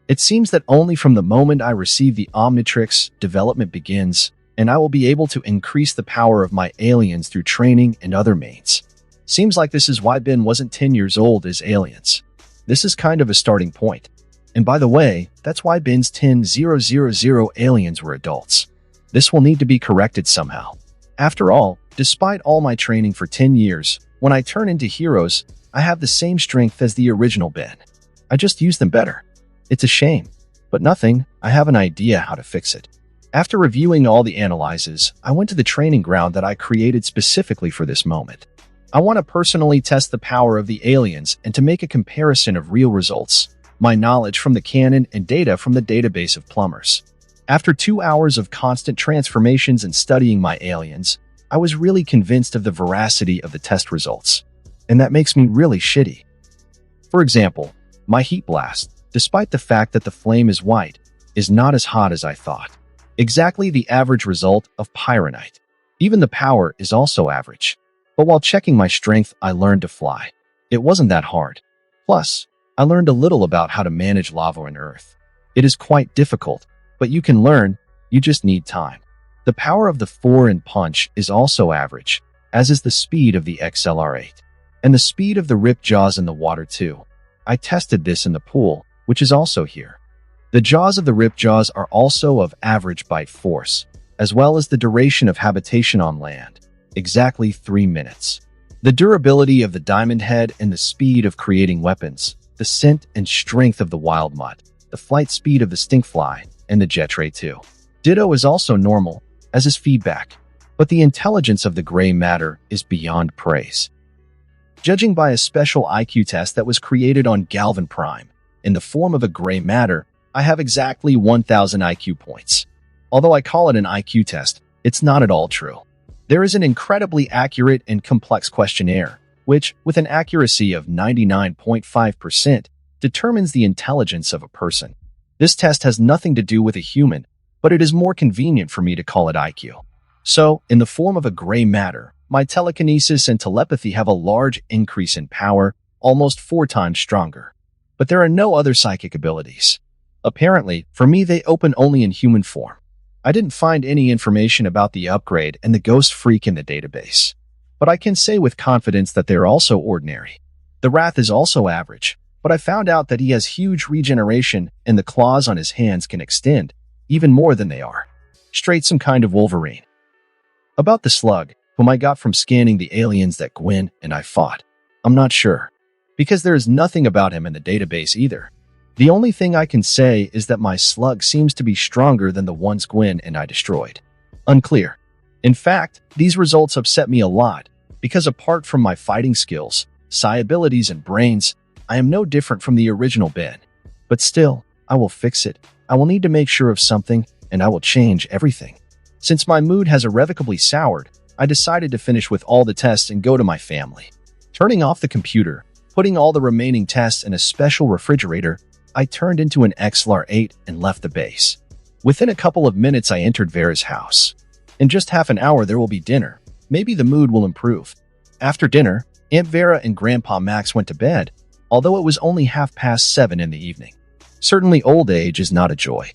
It seems that only from the moment I receive the omnitrix, development begins, and I will be able to increase the power of my aliens through training and other means. Seems like this is why Ben wasn't 10 years old as aliens. This is kind of a starting point. And by the way, that's why Ben's 10,000 aliens were adults. This will need to be corrected somehow. After all, despite all my training for 10 years, when I turn into heroes, I have the same strength as the original Ben. I just use them better. It's a shame, but nothing, I have an idea how to fix it. After reviewing all the analyses, I went to the training ground that I created specifically for this moment. I want to personally test the power of the aliens and to make a comparison of real results, my knowledge from the canon and data from the database of plumbers. After 2 hours of constant transformations and studying my aliens, I was really convinced of the veracity of the test results. And that makes me really shitty. For example, my heat blast, despite the fact that the flame is white, is not as hot as I thought. Exactly the average result of pyronite. Even the power is also average. But while checking my strength, I learned to fly. It wasn't that hard. Plus, I learned a little about how to manage lava on Earth. It is quite difficult, but you can learn, you just need time. The power of the 4 and punch is also average, as is the speed of the XLR-8. And the speed of the rip jaws in the water too. I tested this in the pool, which is also here. The jaws of the rip jaws are also of average bite force, as well as the duration of habitation on land, exactly 3 minutes. The durability of the diamond head and the speed of creating weapons, the scent and strength of the wild mutt, the flight speed of the stinkfly, and the jet ray too. Ditto is also normal, as is feedback, but the intelligence of the gray matter is beyond praise. Judging by a special IQ test that was created on Galvan Prime, in the form of a gray matter, I have exactly 1,000 IQ points. Although I call it an IQ test, it's not at all true. There is an incredibly accurate and complex questionnaire, which, with an accuracy of 99.5%, determines the intelligence of a person. This test has nothing to do with a human, but it is more convenient for me to call it IQ. So, in the form of a gray matter, my telekinesis and telepathy have a large increase in power, almost 4 times stronger. But there are no other psychic abilities. Apparently, for me they open only in human form. I didn't find any information about the upgrade and the ghost freak in the database. But I can say with confidence that they are also ordinary. The Wrath is also average, but I found out that he has huge regeneration and the claws on his hands can extend, even more than they are. Straight some kind of Wolverine. About the Slug, whom I got from scanning the aliens that Gwen and I fought. I'm not sure. Because there is nothing about him in the database either. The only thing I can say is that my slug seems to be stronger than the ones Gwen and I destroyed. Unclear. In fact, these results upset me a lot, because apart from my fighting skills, psi abilities, and brains, I am no different from the original Ben. But still, I will fix it. I will need to make sure of something, and I will change everything. Since my mood has irrevocably soured, I decided to finish with all the tests and go to my family. Turning off the computer, putting all the remaining tests in a special refrigerator, I turned into an XLR-8 and left the base. Within a couple of minutes, I entered Vera's house. In just half an hour, there will be dinner. Maybe the mood will improve. After dinner, Aunt Vera and Grandpa Max went to bed, although it was only 7:30 in the evening. Certainly old age is not a joy.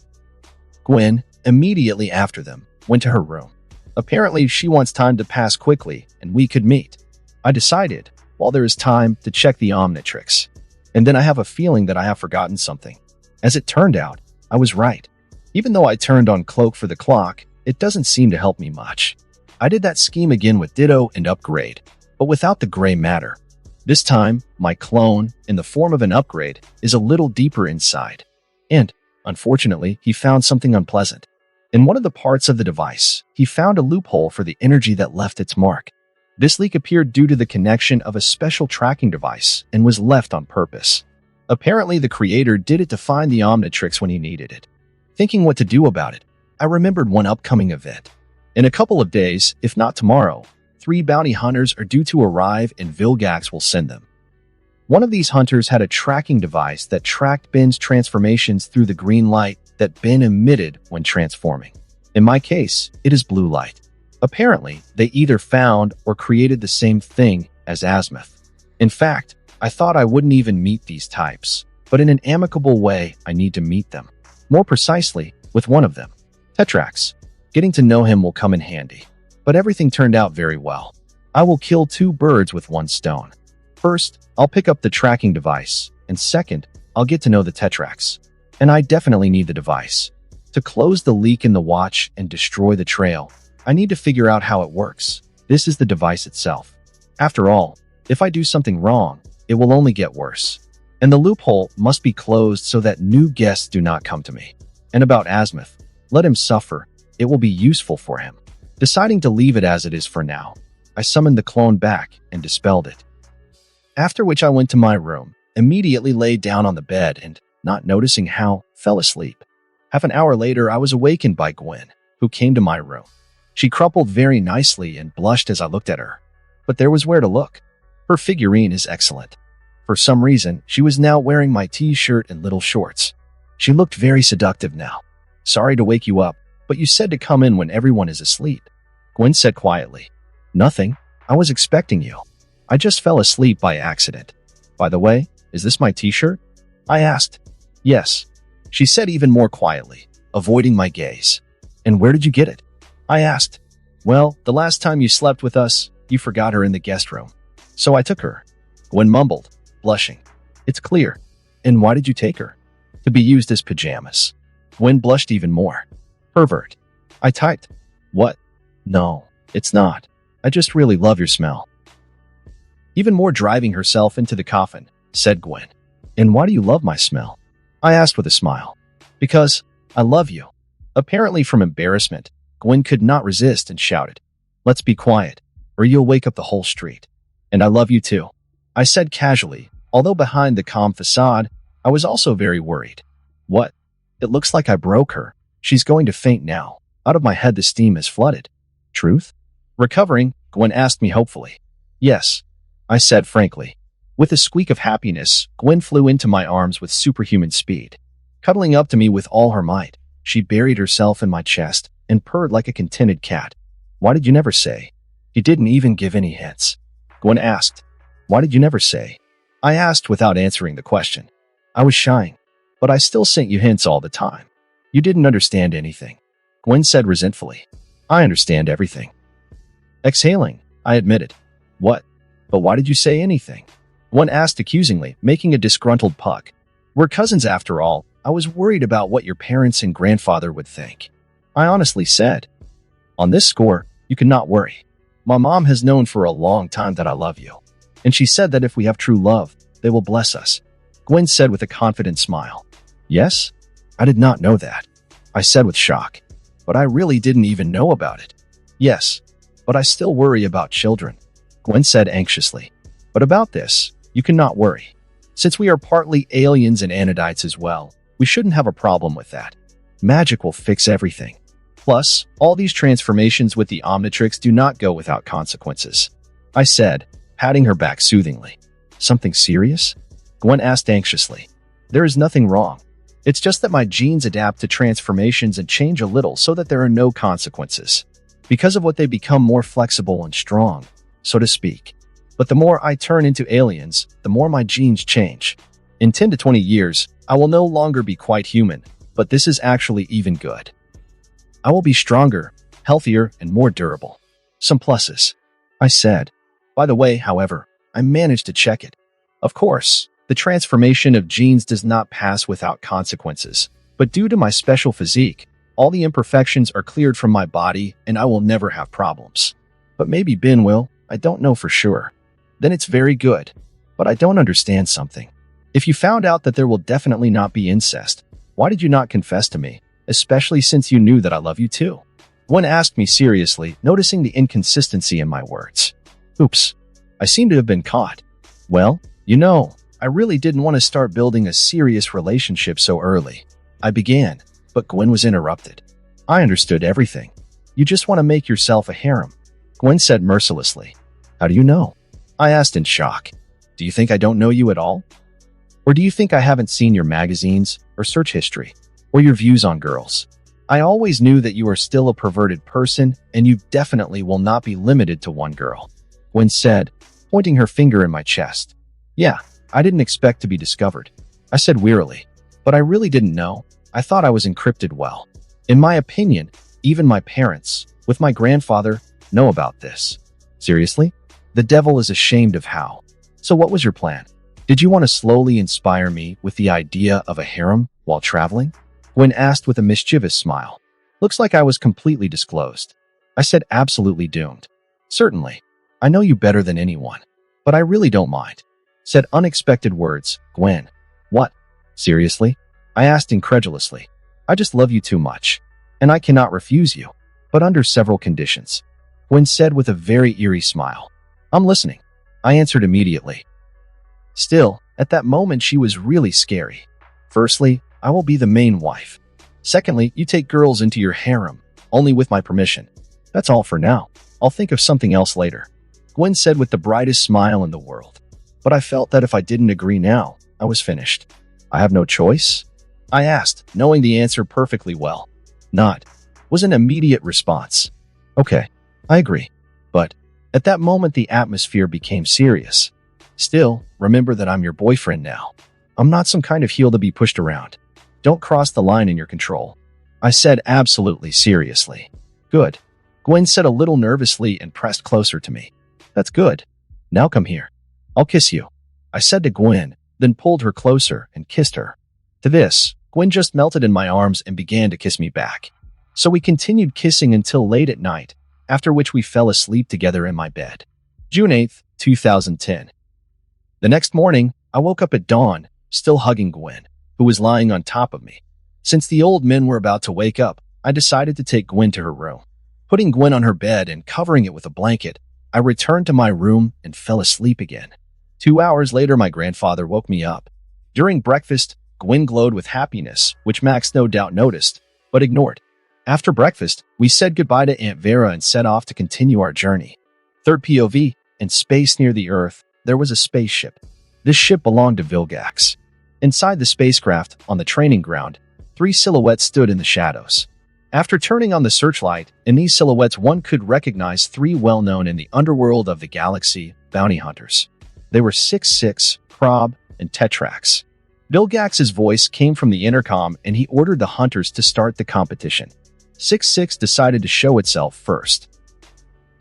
Gwen, immediately after them, went to her room. Apparently, she wants time to pass quickly, and we could meet. I decided, while there is time, to check the omnitrix. And then I have a feeling that I have forgotten something. As it turned out, I was right. Even though I turned on Cloak for the clock, it doesn't seem to help me much. I did that scheme again with Ditto and Upgrade, but without the gray matter. This time, my clone, in the form of an upgrade, is a little deeper inside. And, unfortunately, he found something unpleasant. In one of the parts of the device, he found a loophole for the energy that left its mark. This leak appeared due to the connection of a special tracking device and was left on purpose. Apparently, the creator did it to find the omnitrix when he needed it. Thinking what to do about it, I remembered one upcoming event. In a couple of days, if not tomorrow, 3 bounty hunters are due to arrive and Vilgax will send them. One of these hunters had a tracking device that tracked Ben's transformations through the green light that Ben emitted when transforming. In my case, it is blue light. Apparently, they either found or created the same thing as Azimuth. In fact, I thought I wouldn't even meet these types, but in an amicable way, I need to meet them. More precisely, with one of them, Tetrax. Getting to know him will come in handy. But everything turned out very well. I will kill 2 birds with 1 stone. First, I'll pick up the tracking device, and second, I'll get to know the Tetrax. And I definitely need the device. To close the leak in the watch and destroy the trail, I need to figure out how it works. This is the device itself. After all, if I do something wrong, it will only get worse. And the loophole must be closed so that new guests do not come to me. And about Azimuth, let him suffer. It will be useful for him. Deciding to leave it as it is for now, I summoned the clone back and dispelled it. After which I went to my room, immediately laid down on the bed and, not noticing how, fell asleep. Half an hour later, I was awakened by Gwen, who came to my room. She crumpled very nicely and blushed as I looked at her. But there was where to look. Her figurine is excellent. For some reason, she was now wearing my t-shirt and little shorts. She looked very seductive now. Sorry to wake you up, but you said to come in when everyone is asleep. Gwen said quietly. Nothing. I was expecting you. I just fell asleep by accident. By the way, is this my t-shirt? I asked. Yes. She said even more quietly, avoiding my gaze. And where did you get it? I asked. Well, the last time you slept with us, you forgot her in the guest room. So I took her. Gwen mumbled, blushing. It's clear. And why did you take her? To be used as pajamas. Gwen blushed even more. Pervert. I typed. What? No, it's not. I just really love your smell. Even more driving herself into the coffin, said Gwen. And why do you love my smell? I asked with a smile. Because I love you. Apparently from embarrassment, Gwen could not resist and shouted. Let's be quiet, or you'll wake up the whole street. And I love you too. I said casually, although behind the calm facade, I was also very worried. What? It looks like I broke her. She's going to faint now. Out of my head the steam has flooded. Truth? Recovering, Gwen asked me hopefully. Yes, I said frankly. With a squeak of happiness, Gwen flew into my arms with superhuman speed. Cuddling up to me with all her might, she buried herself in my chest and purred like a contented cat. Why did you never say? You didn't even give any hints. Gwen asked. Why did you never say? I asked without answering the question. I was shying, but I still sent you hints all the time. You didn't understand anything. Gwen said resentfully. I understand everything. Exhaling, I admitted. What? But why did you say anything? Gwen asked accusingly, making a disgruntled pug. We're cousins after all. I was worried about what your parents and grandfather would think. I honestly said. On this score, you cannot worry. My mom has known for a long time that I love you. And she said that if we have true love, they will bless us. Gwen said with a confident smile. Yes? I did not know that. I said with shock. But I really didn't even know about it. Yes, but I still worry about children. Gwen said anxiously. But about this, you cannot worry. Since we are partly aliens and Anodites as well, we shouldn't have a problem with that. Magic will fix everything. Plus, all these transformations with the omnitrix do not go without consequences. I said, patting her back soothingly. Something serious? Gwen asked anxiously. There is nothing wrong. It's just that my genes adapt to transformations and change a little so that there are no consequences. Because of what they become more flexible and strong, so to speak. But the more I turn into aliens, the more my genes change. In 10 to 20 years, I will no longer be quite human, but this is actually even good. I will be stronger, healthier, and more durable. Some pluses. I said. By the way, however, I managed to check it. Of course, the transformation of genes does not pass without consequences, but due to my special physique, all the imperfections are cleared from my body and I will never have problems. But maybe Ben will, I don't know for sure. Then it's very good. But I don't understand something. If you found out that there will definitely not be incest, why did you not confess to me, especially since you knew that I love you too? Gwen asked me seriously, noticing the inconsistency in my words. Oops, I seem to have been caught. Well, you know, I really didn't want to start building a serious relationship so early. I began, but Gwen was interrupted. I understood everything. You just want to make yourself a harem, Gwen said mercilessly. How do you know? I asked in shock. Do you think I don't know you at all? Or do you think I haven't seen your magazines, or search history, or your views on girls? I always knew that you are still a perverted person, and you definitely will not be limited to one girl, Gwen said, pointing her finger in my chest. Yeah, I didn't expect to be discovered, I said wearily. But I really didn't know. I thought I was encrypted well. In my opinion, even my parents, with my grandfather, know about this. Seriously? The devil is ashamed of how. So what was your plan? Did you want to slowly inspire me with the idea of a harem while traveling? Gwen asked with a mischievous smile. Looks like I was completely disclosed. I said absolutely doomed. Certainly. I know you better than anyone. But I really don't mind. Said unexpected words, Gwen. What? Seriously? I asked incredulously. I just love you too much. And I cannot refuse you. But under several conditions. Gwen said with a very eerie smile. I'm listening. I answered immediately. Still, at that moment she was really scary. Firstly, I will be the main wife. Secondly, you take girls into your harem, only with my permission. That's all for now. I'll think of something else later. Gwen said with the brightest smile in the world. But I felt that if I didn't agree now, I was finished. I have no choice? I asked, knowing the answer perfectly well. Not, was an immediate response. Okay, I agree. But, at that moment the atmosphere became serious. Still, remember that I'm your boyfriend now. I'm not some kind of heel to be pushed around. Don't cross the line in your control. I said absolutely seriously. Good. Gwen said a little nervously and pressed closer to me. That's good. Now come here. I'll kiss you. I said to Gwen, then pulled her closer and kissed her. To this, Gwen just melted in my arms and began to kiss me back. So we continued kissing until late at night, after which we fell asleep together in my bed. June 8th, 2010. The next morning, I woke up at dawn, still hugging Gwen, who was lying on top of me. Since the old men were about to wake up, I decided to take Gwen to her room. Putting Gwen on her bed and covering it with a blanket, I returned to my room and fell asleep again. 2 hours later, my grandfather woke me up. During breakfast, Gwen glowed with happiness, which Max no doubt noticed, but ignored. After breakfast, we said goodbye to Aunt Vera and set off to continue our journey. Third POV, in space near the Earth, there was a spaceship. This ship belonged to Vilgax. Inside the spacecraft, on the training ground, 3 silhouettes stood in the shadows. After turning on the searchlight, in these silhouettes one could recognize 3 well-known in the underworld of the galaxy bounty hunters. They were 6-6, Prob, and Tetrax. Vilgax's voice came from the intercom and he ordered the hunters to start the competition. 6-6 decided to show itself first.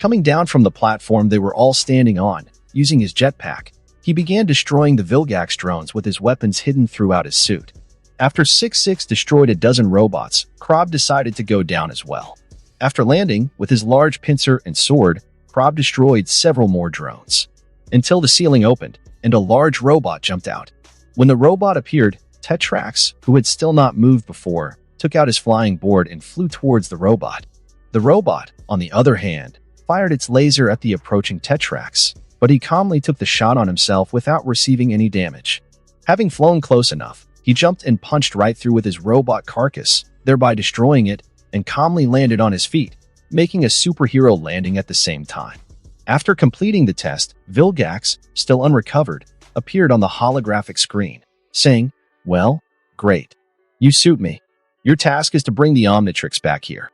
Coming down from the platform they were all standing on, using his jetpack, he began destroying the Vilgax drones with his weapons hidden throughout his suit. After 6-6 destroyed a dozen robots, Prob decided to go down as well. After landing, with his large pincer and sword, Prob destroyed several more drones. until the ceiling opened and a large robot jumped out. When the robot appeared, Tetrax, who had still not moved before, took out his flying board and flew towards the robot. The robot, on the other hand, fired its laser at the approaching Tetrax, but he calmly took the shot on himself without receiving any damage. Having flown close enough, he jumped and punched right through with his robot carcass, thereby destroying it, and calmly landed on his feet, making a superhero landing at the same time. After completing the test, Vilgax, still unrecovered, appeared on the holographic screen, saying, "Well, great. You suit me. Your task is to bring the omnitrix back here.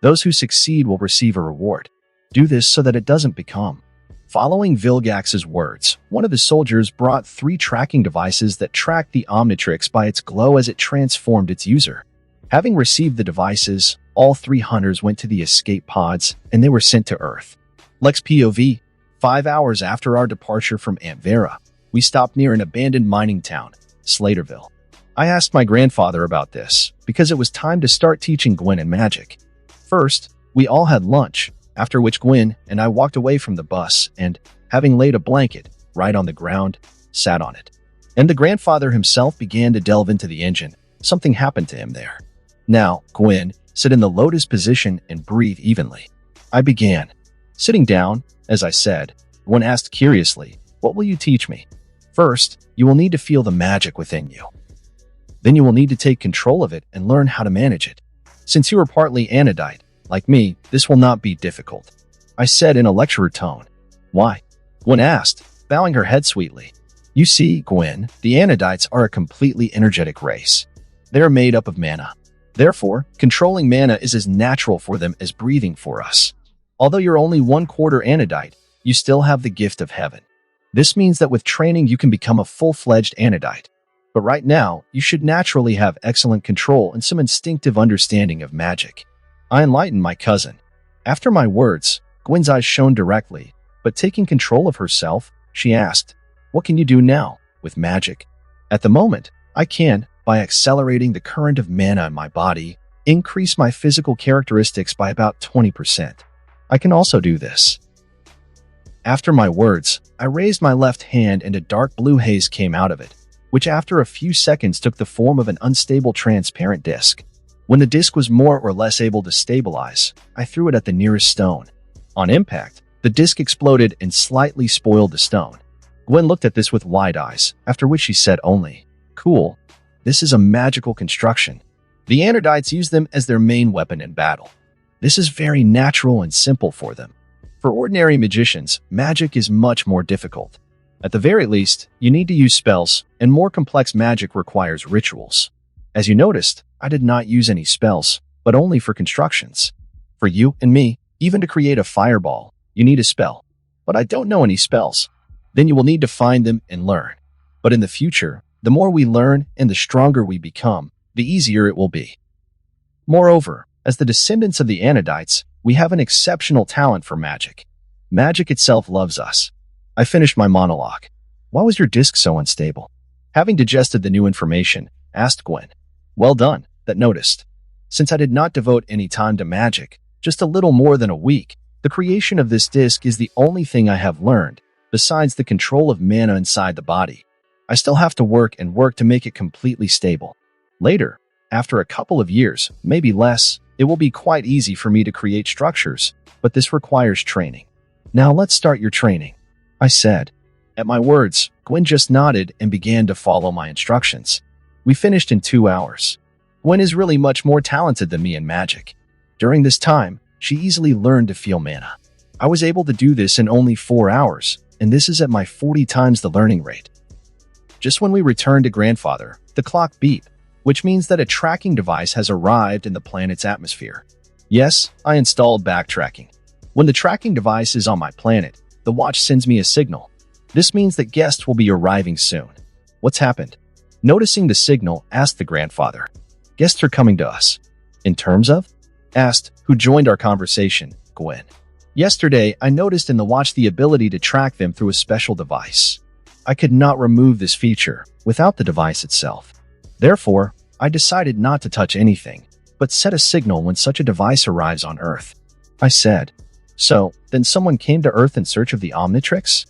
Those who succeed will receive a reward. Do this so that it doesn't become." Following Vilgax's words, one of his soldiers brought 3 tracking devices that tracked the omnitrix by its glow as it transformed its user. Having received the devices, all 3 hunters went to the escape pods and they were sent to Earth. Lex POV, 5 hours after our departure from Antvera, we stopped near an abandoned mining town, Slaterville. I asked my grandfather about this because it was time to start teaching Gwen and magic. First, we all had lunch, after which Gwen and I walked away from the bus and, having laid a blanket right on the ground, sat on it. And the grandfather himself began to delve into the engine. Something happened to him there. "Now, Gwen, sit in the lotus position and breathe evenly." I began. Sitting down, as I said, Gwen asked curiously, "What will you teach me?" "First, you will need to feel the magic within you. Then you will need to take control of it and learn how to manage it. Since you are partly anodite, like me, this will not be difficult," I said in a lecturer tone. "Why?" Gwen asked, bowing her head sweetly. "You see, Gwen, the anodites are a completely energetic race. They are made up of mana. Therefore, controlling mana is as natural for them as breathing for us. Although you're only 1/4 anodite, you still have the gift of heaven. This means that with training you can become a full-fledged anodite. But right now, you should naturally have excellent control and some instinctive understanding of magic." I enlightened my cousin. After my words, Gwen's eyes shone directly, but taking control of herself, she asked, "What can you do now, with magic?" "At the moment, I can, by accelerating the current of mana in my body, increase my physical characteristics by about 20%. I can also do this." After my words, I raised my left hand and a dark blue haze came out of it, which after a few seconds took the form of an unstable transparent disc. When the disc was more or less able to stabilize, I threw it at the nearest stone. On impact, the disc exploded and slightly spoiled the stone. Gwen looked at this with wide eyes, after which she said only, "Cool. This is a magical construction. The anodites use them as their main weapon in battle. This is very natural and simple for them. For ordinary magicians, magic is much more difficult. At the very least, you need to use spells, and more complex magic requires rituals. As you noticed, I did not use any spells, but only for constructions. For you and me, even to create a fireball, you need a spell. But I don't know any spells. Then you will need to find them and learn. But in the future, the more we learn and the stronger we become, the easier it will be. Moreover, as the descendants of the anodites, we have an exceptional talent for magic. Magic itself loves us." I finished my monologue. "Why was your disc so unstable?" Having digested the new information, asked Gwen. "Well done, that noticed. Since I did not devote any time to magic, just a little more than a week, the creation of this disc is the only thing I have learned, besides the control of mana inside the body. I still have to work and work to make it completely stable. Later, after a couple of years, maybe less, it will be quite easy for me to create structures, but this requires training. Now let's start your training," I said. At my words, Gwen just nodded and began to follow my instructions. We finished in 2 hours. Gwen is really much more talented than me in magic. During this time, she easily learned to feel mana. I was able to do this in only 4 hours, and this is at my 40 times the learning rate. Just when we returned to grandfather, the clock beeped, which means that a tracking device has arrived in the planet's atmosphere. Yes, I installed backtracking. When the tracking device is on my planet, the watch sends me a signal. This means that guests will be arriving soon. What's happened? Noticing the signal, asked the grandfather. Guests are coming to us. In terms of? Asked, who joined our conversation, Gwen. Yesterday, I noticed in the watch the ability to track them through a special device. I could not remove this feature without the device itself. Therefore, I decided not to touch anything, but set a signal when such a device arrives on Earth. I said, "So, then someone came to Earth in search of the omnitrix?"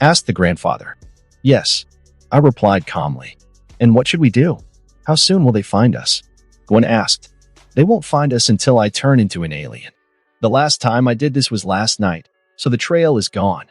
asked the grandfather. Yes, I replied calmly. And what should we do? How soon will they find us? Gwen asked. They won't find us until I turn into an alien. The last time I did this was last night, so the trail is gone.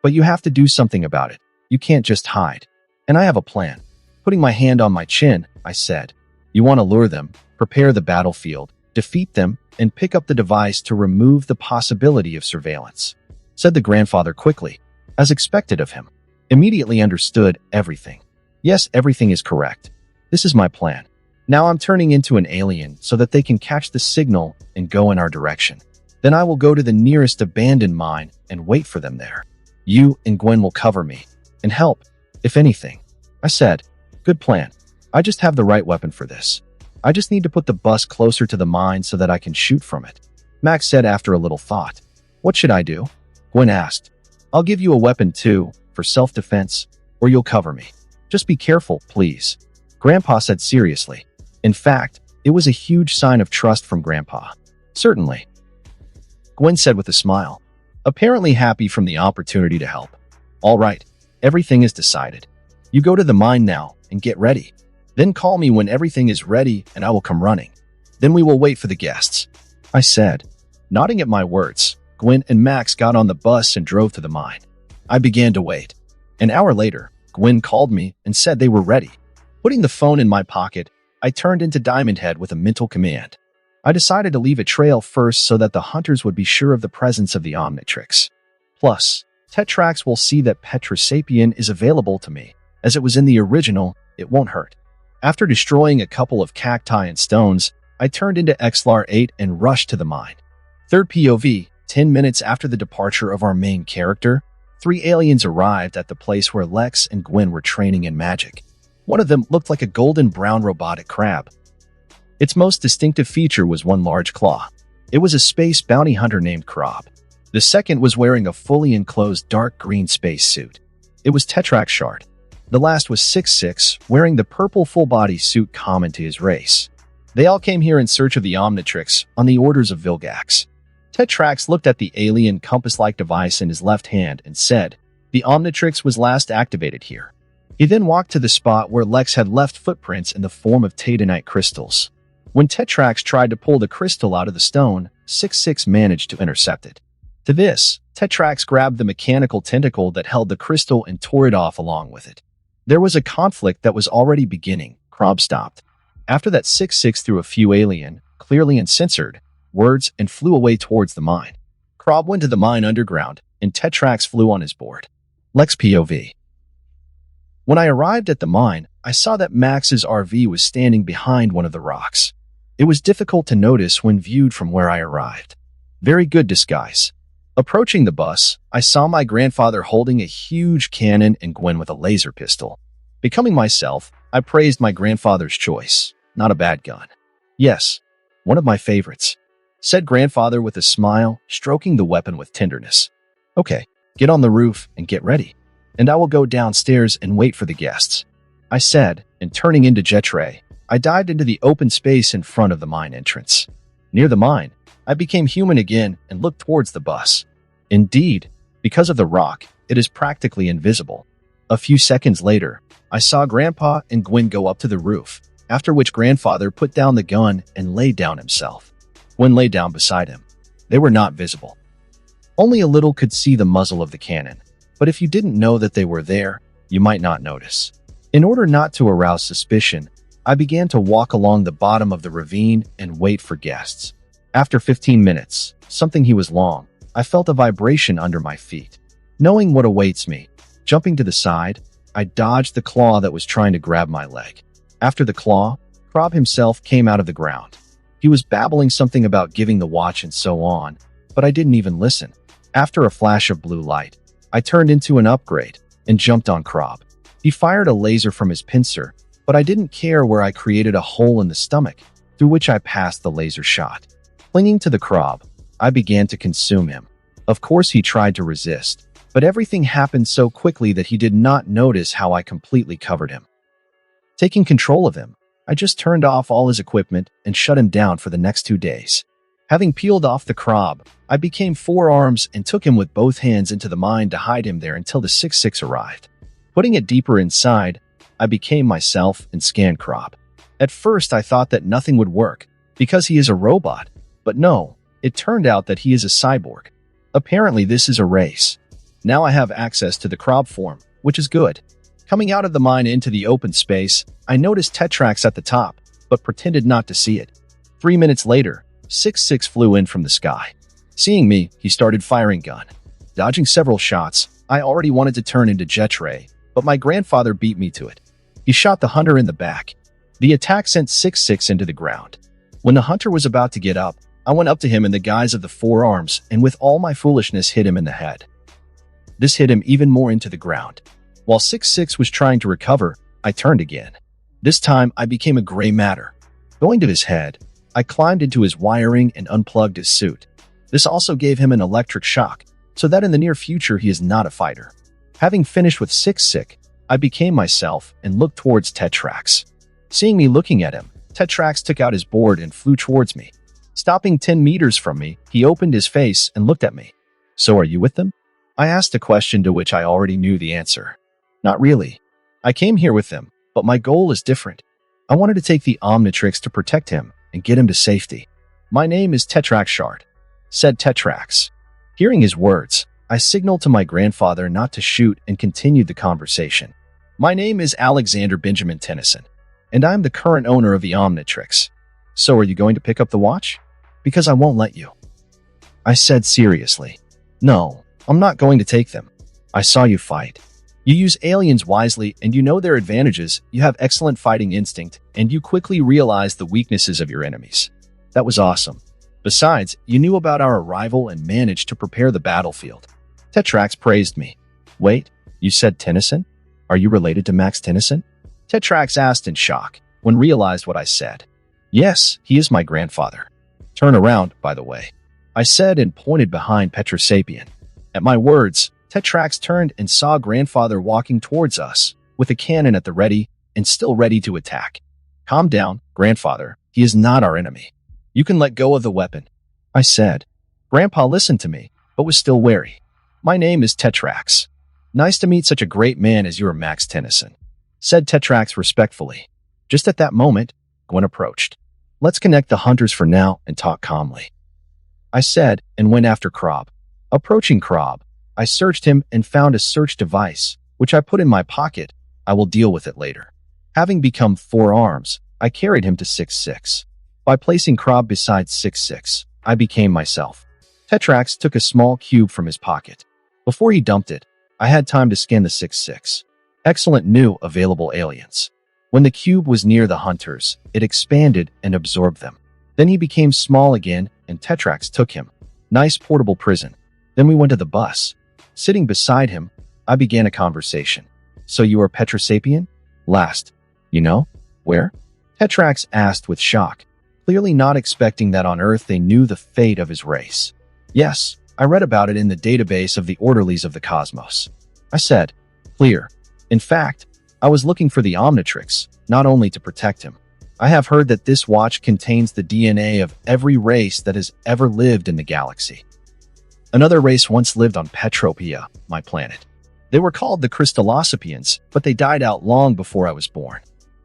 But you have to do something about it. You can't just hide. And I have a plan. Putting my hand on my chin, I said, you want to lure them, prepare the battlefield, defeat them, and pick up the device to remove the possibility of surveillance, said the grandfather quickly, as expected of him. Immediately understood everything. Yes, everything is correct. This is my plan. Now I'm turning into an alien so that they can catch the signal and go in our direction. Then I will go to the nearest abandoned mine and wait for them there. You and Gwen will cover me and help, if anything. I said, good plan. I just have the right weapon for this. I just need to put the bus closer to the mine so that I can shoot from it. Max said after a little thought. What should I do? Gwen asked. I'll give you a weapon too, for self-defense, or you'll cover me. Just be careful, please. Grandpa said seriously. In fact, it was a huge sign of trust from Grandpa. Certainly. Gwen said with a smile, apparently happy from the opportunity to help. All right, everything is decided. You go to the mine now and get ready. Then call me when everything is ready and I will come running. Then we will wait for the guests. I said. Nodding at my words, Gwen and Max got on the bus and drove to the mine. I began to wait. An hour later, Gwen called me and said they were ready. Putting the phone in my pocket, I turned into Diamond Head with a mental command. I decided to leave a trail first so that the hunters would be sure of the presence of the omnitrix. Plus, Tetrax will see that Petrosapien is available to me. As it was in the original, it won't hurt. After destroying a couple of cacti and stones, I turned into XLR 8 and rushed to the mine. Third POV, 10 minutes after the departure of our main character, 3 aliens arrived at the place where Lex and Gwen were training in magic. One of them looked like a golden brown robotic crab. Its most distinctive feature was one large claw. It was a space bounty hunter named Krob. The second was wearing a fully enclosed dark green space suit. It was Tetrax Shard. The last was 6-6, wearing the purple full-body suit common to his race. They all came here in search of the Omnitrix on the orders of Vilgax. Tetrax looked at the alien compass-like device in his left hand and said, the Omnitrix was last activated here. He then walked to the spot where Lex had left footprints in the form of Tatanite crystals. When Tetrax tried to pull the crystal out of the stone, 6-6 managed to intercept it. To this, Tetrax grabbed the mechanical tentacle that held the crystal and tore it off along with it. There was a conflict that was already beginning. Krob stopped. After that, 6-6 threw a few alien, clearly uncensored, words and flew away towards the mine. Krob went to the mine underground, and Tetrax flew on his board. Lex POV. When I arrived at the mine, I saw that Max's RV was standing behind one of the rocks. It was difficult to notice when viewed from where I arrived. Very good disguise. Approaching the bus, I saw my grandfather holding a huge cannon and Gwen with a laser pistol. Becoming myself, I praised my grandfather's choice. Not a bad gun. Yes, one of my favorites, said grandfather with a smile, stroking the weapon with tenderness. Okay, get on the roof and get ready, and I will go downstairs and wait for the guests, I said, and turning into Jetray, I dived into the open space in front of the mine entrance. Near the mine, I became human again and looked towards the bus. Indeed, because of the rock, it is practically invisible. A few seconds later, I saw Grandpa and Gwen go up to the roof, after which grandfather put down the gun and laid down himself. Gwen lay down beside him. They were not visible. Only a little could see the muzzle of the cannon, but if you didn't know that they were there, you might not notice. In order not to arouse suspicion, I began to walk along the bottom of the ravine and wait for guests. After 15 minutes, something he was long, I felt a vibration under my feet. Knowing what awaits me, jumping to the side, I dodged the claw that was trying to grab my leg. After the claw, Krob himself came out of the ground. He was babbling something about giving the watch and so on, but I didn't even listen. After a flash of blue light, I turned into an upgrade and jumped on Krob. He fired a laser from his pincer, but I didn't care where I created a hole in the stomach, through which I passed the laser shot. Clinging to the Krob, I began to consume him. Of course he tried to resist, but everything happened so quickly that he did not notice how I completely covered him. Taking control of him, I just turned off all his equipment and shut him down for the next 2 days. Having peeled off the crab, I became 4 arms and took him with both hands into the mine to hide him there until the 6-6 arrived. Putting it deeper inside, I became myself and scanned crab. At first, I thought that nothing would work because he is a robot, but no, it turned out that he is a cyborg. Apparently, this is a race. Now I have access to the crab form, which is good. Coming out of the mine into the open space, I noticed Tetrax at the top, but pretended not to see it. 3 minutes later, 6-6 flew in from the sky. Seeing me, he started firing gun. Dodging several shots, I already wanted to turn into Jetray, but my grandfather beat me to it. He shot the hunter in the back. The attack sent 6-6 into the ground. When the hunter was about to get up, I went up to him in the guise of the 4 arms and with all my foolishness hit him in the head. This hit him even more into the ground. While 6-6 was trying to recover, I turned again. This time, I became a gray matter. Going to his head, I climbed into his wiring and unplugged his suit. This also gave him an electric shock, so that in the near future he is not a fighter. Having finished with 6-6, I became myself and looked towards Tetrax. Seeing me looking at him, Tetrax took out his board and flew towards me. Stopping 10 meters from me, he opened his face and looked at me. "So are you with them?" I asked a question to which I already knew the answer. "Not really. I came here with them, but my goal is different. I wanted to take the omnitrix to protect him and get him to safety. My name is Tetrax Shard," said Tetrax. Hearing his words, I signaled to my grandfather not to shoot and continued the conversation. "My name is Alexander Benjamin Tennyson, and I am the current owner of the omnitrix. So are you going to pick up the watch? Because I won't let you." I said seriously, "No, I'm not going to take them. I saw you fight. You use aliens wisely and you know their advantages, you have excellent fighting instinct, and you quickly realize the weaknesses of your enemies. That was awesome. Besides, you knew about our arrival and managed to prepare the battlefield." Tetrax praised me. "Wait, you said Tennyson? Are you related to Max Tennyson?" Tetrax asked in shock, when realized what I said. "Yes, he is my grandfather. Turn around, by the way," I said and pointed behind Petrosapien. At my words, Tetrax turned and saw grandfather walking towards us, with a cannon at the ready and still ready to attack. "Calm down, grandfather. He is not our enemy. You can let go of the weapon," I said. Grandpa listened to me, but was still wary. "My name is Tetrax. Nice to meet such a great man as you are, Max Tennyson," said Tetrax respectfully. Just at that moment, Gwen approached. "Let's connect the hunters for now and talk calmly," I said and went after Krob. Approaching Krob, I searched him and found a search device, which I put in my pocket. I will deal with it later. Having become 4 arms, I carried him to 6-6. By placing Krob beside 6-6, I became myself. Tetrax took a small cube from his pocket. Before he dumped it, I had time to scan the 6-6. Excellent new available aliens. When the cube was near the hunters, it expanded and absorbed them. Then he became small again, and Tetrax took him. Nice portable prison. Then we went to the bus. Sitting beside him, I began a conversation. "So you are Petrosapien? Last. You know? Where?" Tetrax asked with shock, clearly not expecting that on Earth they knew the fate of his race. "Yes, I read about it in the database of the Orderlies of the Cosmos," I said. "Clear. In fact, I was looking for the omnitrix, not only to protect him. I have heard that this watch contains the DNA of every race that has ever lived in the galaxy. Another race once lived on Petropia, my planet. They were called the Crystallosapians, but they died out long before I was born.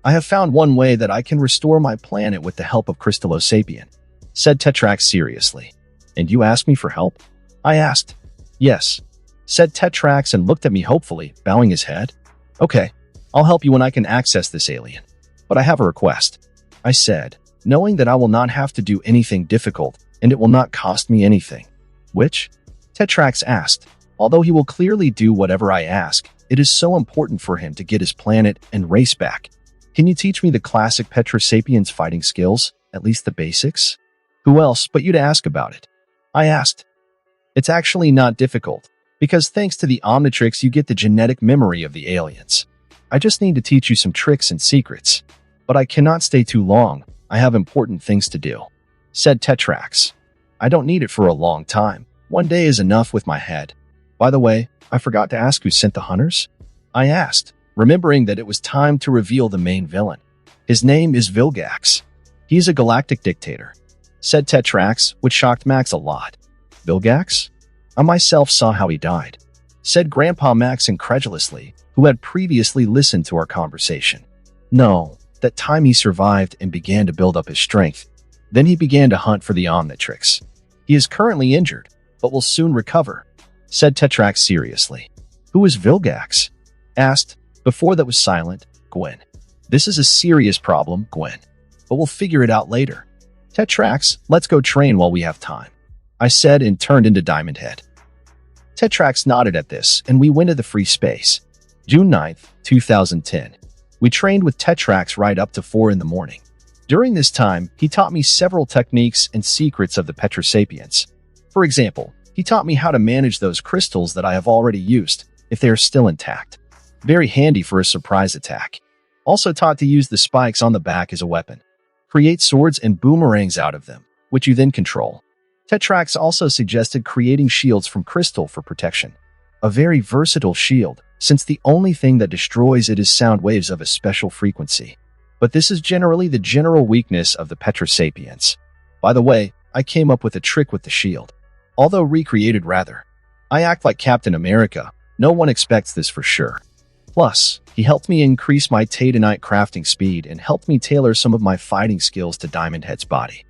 I have found one way that I can restore my planet with the help of Crystallosapien," said Tetrax seriously. "And you asked me for help?" I asked. "Yes," said Tetrax and looked at me hopefully, bowing his head. "Okay, I'll help you when I can access this alien. But I have a request," I said, knowing that I will not have to do anything difficult and it will not cost me anything. "Which?" Tetrax asked. Although he will clearly do whatever I ask, it is so important for him to get his planet and race back. "Can you teach me the classic Petrosapiens fighting skills, at least the basics?" "Who else but you to ask about it?" I asked. "It's actually not difficult, because thanks to the omnitrix you get the genetic memory of the aliens. I just need to teach you some tricks and secrets. But I cannot stay too long, I have important things to do," said Tetrax. "I don't need it for a long time. One day is enough with my head. By the way, I forgot to ask who sent the hunters?" I asked, remembering that it was time to reveal the main villain. "His name is Vilgax. He is a galactic dictator," said Tetrax, which shocked Max a lot. Vilgax? I myself saw how he died, said Grandpa Max incredulously, who had previously listened to our conversation. No, that time he survived and began to build up his strength. Then he began to hunt for the omnitrix. He is currently injured, but will soon recover, said Tetrax seriously. Who is Vilgax? Asked, before that was silent, Gwen. This is a serious problem, Gwen, but we'll figure it out later. Tetrax, let's go train while we have time, I said and turned into Diamond Head. Tetrax nodded at this, and we went to the free space. June 9th, 2010. We trained with Tetrax right up to 4 in the morning. During this time, he taught me several techniques and secrets of the Petrosapiens. For example, he taught me how to manage those crystals that I have already used, if they are still intact. Very handy for a surprise attack. Also taught to use the spikes on the back as a weapon. Create swords and boomerangs out of them, which you then control. Tetrax also suggested creating shields from crystal for protection. A very versatile shield, since the only thing that destroys it is sound waves of a special frequency. But this is generally the general weakness of the Petrosapiens. By the way, I came up with a trick with the shield. Although recreated rather. I act like Captain America. No one expects this for sure. Plus, he helped me increase my Titanite crafting speed and helped me tailor some of my fighting skills to Diamond Head's body.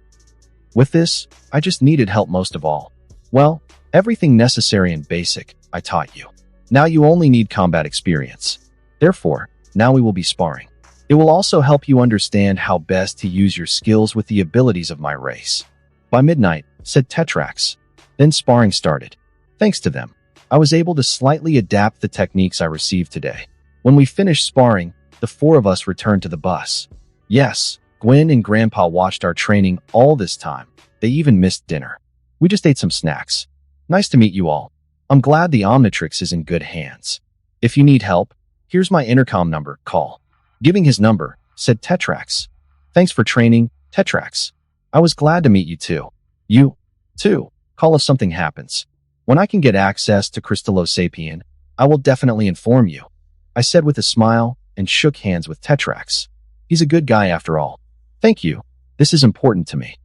With this, I just needed help most of all. Well, everything necessary and basic, I taught you. Now you only need combat experience. Therefore, now we will be sparring. It will also help you understand how best to use your skills with the abilities of my race. By midnight, said Tetrax. Then sparring started. Thanks to them, I was able to slightly adapt the techniques I received today. When we finished sparring, the 4 of us returned to the bus. Yes, Gwen and Grandpa watched our training all this time. They even missed dinner. We just ate some snacks. Nice to meet you all. I'm glad the Omnitrix is in good hands. If you need help, here's my intercom number, call. Giving his number, said Tetrax. Thanks for training, Tetrax. I was glad to meet you too. You, too. Call if something happens. When I can get access to Crystallosapien, I will definitely inform you, I said with a smile and shook hands with Tetrax. He's a good guy after all. Thank you. This is important to me.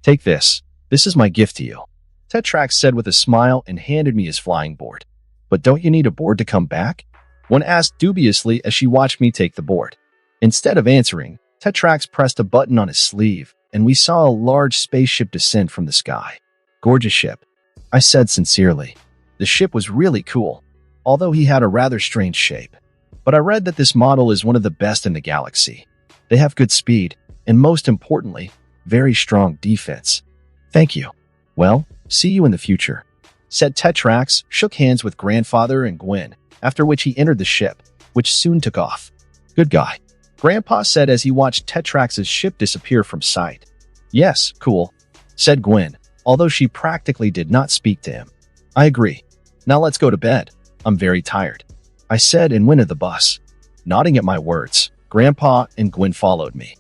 Take this. This is my gift to you, Tetrax said with a smile and handed me his flying board. But don't you need a board to come back? One asked dubiously as she watched me take the board. Instead of answering, Tetrax pressed a button on his sleeve, and we saw a large spaceship descend from the sky. Gorgeous ship, I said sincerely. The ship was really cool, although he had a rather strange shape. But I read that this model is one of the best in the galaxy. They have good speed, and most importantly, very strong defense. Thank you. Well, see you in the future, said Tetrax, shook hands with Grandfather and Gwen, after which he entered the ship, which soon took off. Good guy, Grandpa said as he watched Tetrax's ship disappear from sight. Yes, cool, said Gwen, although she practically did not speak to him. I agree. Now let's go to bed. I'm very tired, I said and went to the bus. Nodding at my words, Grandpa and Gwen followed me.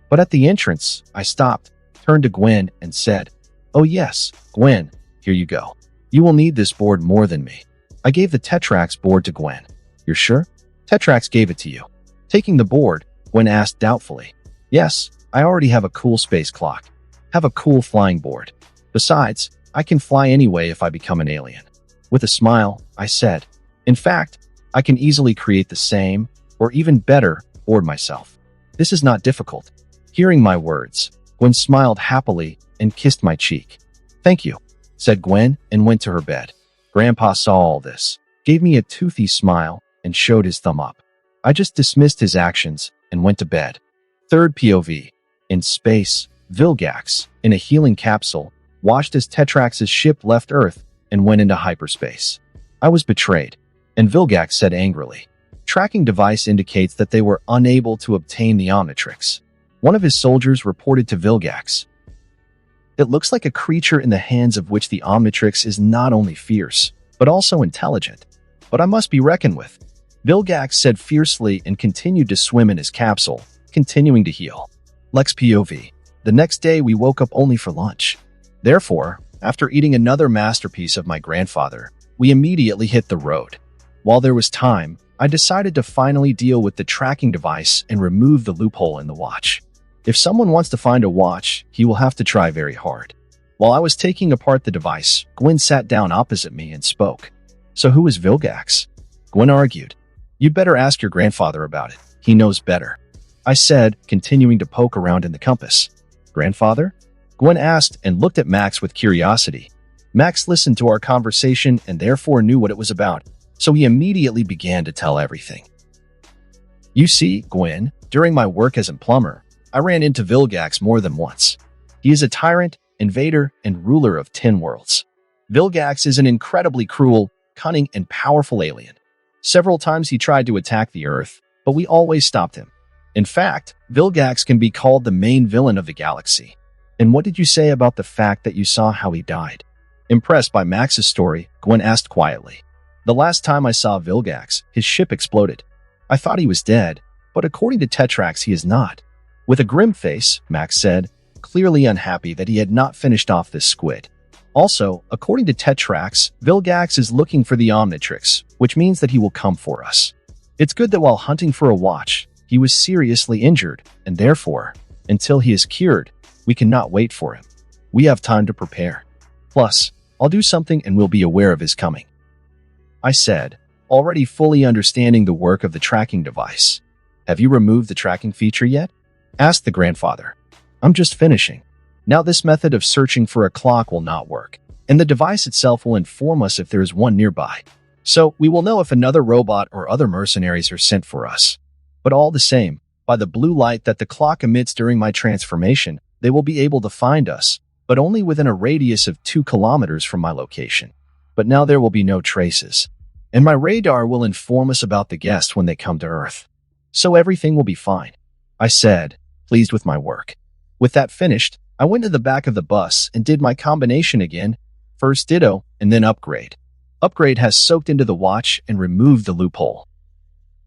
But at the entrance, I stopped, turned to Gwen, and said, Oh yes, Gwen, here you go. You will need this board more than me. I gave the Tetrax board to Gwen. You're sure? Tetrax gave it to you. Taking the board, Gwen asked doubtfully. Yes, I already have a cool space clock. Have a cool flying board. Besides, I can fly anyway if I become an alien. With a smile, I said, In fact, I can easily create the same, or even better, board myself. This is not difficult. Hearing my words, Gwen smiled happily and kissed my cheek. Thank you, said Gwen and went to her bed. Grandpa saw all this, gave me a toothy smile, and showed his thumb up. I just dismissed his actions and went to bed. Third POV. In space, Vilgax, in a healing capsule, watched as Tetrax's ship left Earth and went into hyperspace. I was betrayed, and Vilgax said angrily. Tracking device indicates that they were unable to obtain the Omnitrix. One of his soldiers reported to Vilgax. It looks like a creature in the hands of which the Omnitrix is not only fierce, but also intelligent. But I must be reckoned with, Vilgax said fiercely and continued to swim in his capsule, continuing to heal. Lex POV. The next day we woke up only for lunch. Therefore, after eating another masterpiece of my grandfather, we immediately hit the road. While there was time, I decided to finally deal with the tracking device and remove the loophole in the watch. If someone wants to find a watch, he will have to try very hard. While I was taking apart the device, Gwen sat down opposite me and spoke. So who is Vilgax? Gwen argued. You'd better ask your grandfather about it. He knows better. I said, continuing to poke around in the compass. Grandfather? Gwen asked and looked at Max with curiosity. Max listened to our conversation and therefore knew what it was about, so he immediately began to tell everything. You see, Gwen, during my work as a plumber, I ran into Vilgax more than once. He is a tyrant, invader, and ruler of 10 worlds. Vilgax is an incredibly cruel, cunning, and powerful alien. Several times he tried to attack the Earth, but we always stopped him. In fact, Vilgax can be called the main villain of the galaxy. And what did you say about the fact that you saw how he died? Impressed by Max's story, Gwen asked quietly. The last time I saw Vilgax, his ship exploded. I thought he was dead, but according to Tetrax, he is not. With a grim face, Max said, clearly unhappy that he had not finished off this squid. Also, according to Tetrax, Vilgax is looking for the omnitrix, which means that he will come for us. It's good that while hunting for a watch, he was seriously injured, and therefore, until he is cured, we cannot wait for him. We have time to prepare. Plus, I'll do something and we'll be aware of his coming. I said, already fully understanding the work of the tracking device. Have you removed the tracking feature yet? Asked the grandfather. I'm just finishing. Now this method of searching for a clock will not work, and the device itself will inform us if there is one nearby. So we will know if another robot or other mercenaries are sent for us. But all the same, by the blue light that the clock emits during my transformation, they will be able to find us, but only within a radius of 2 kilometers from my location. But now there will be no traces, and my radar will inform us about the guests when they come to Earth. So everything will be fine, I said, pleased with my work. With that finished, I went to the back of the bus and did my combination again, first ditto and then upgrade. Upgrade has soaked into the watch and removed the loophole.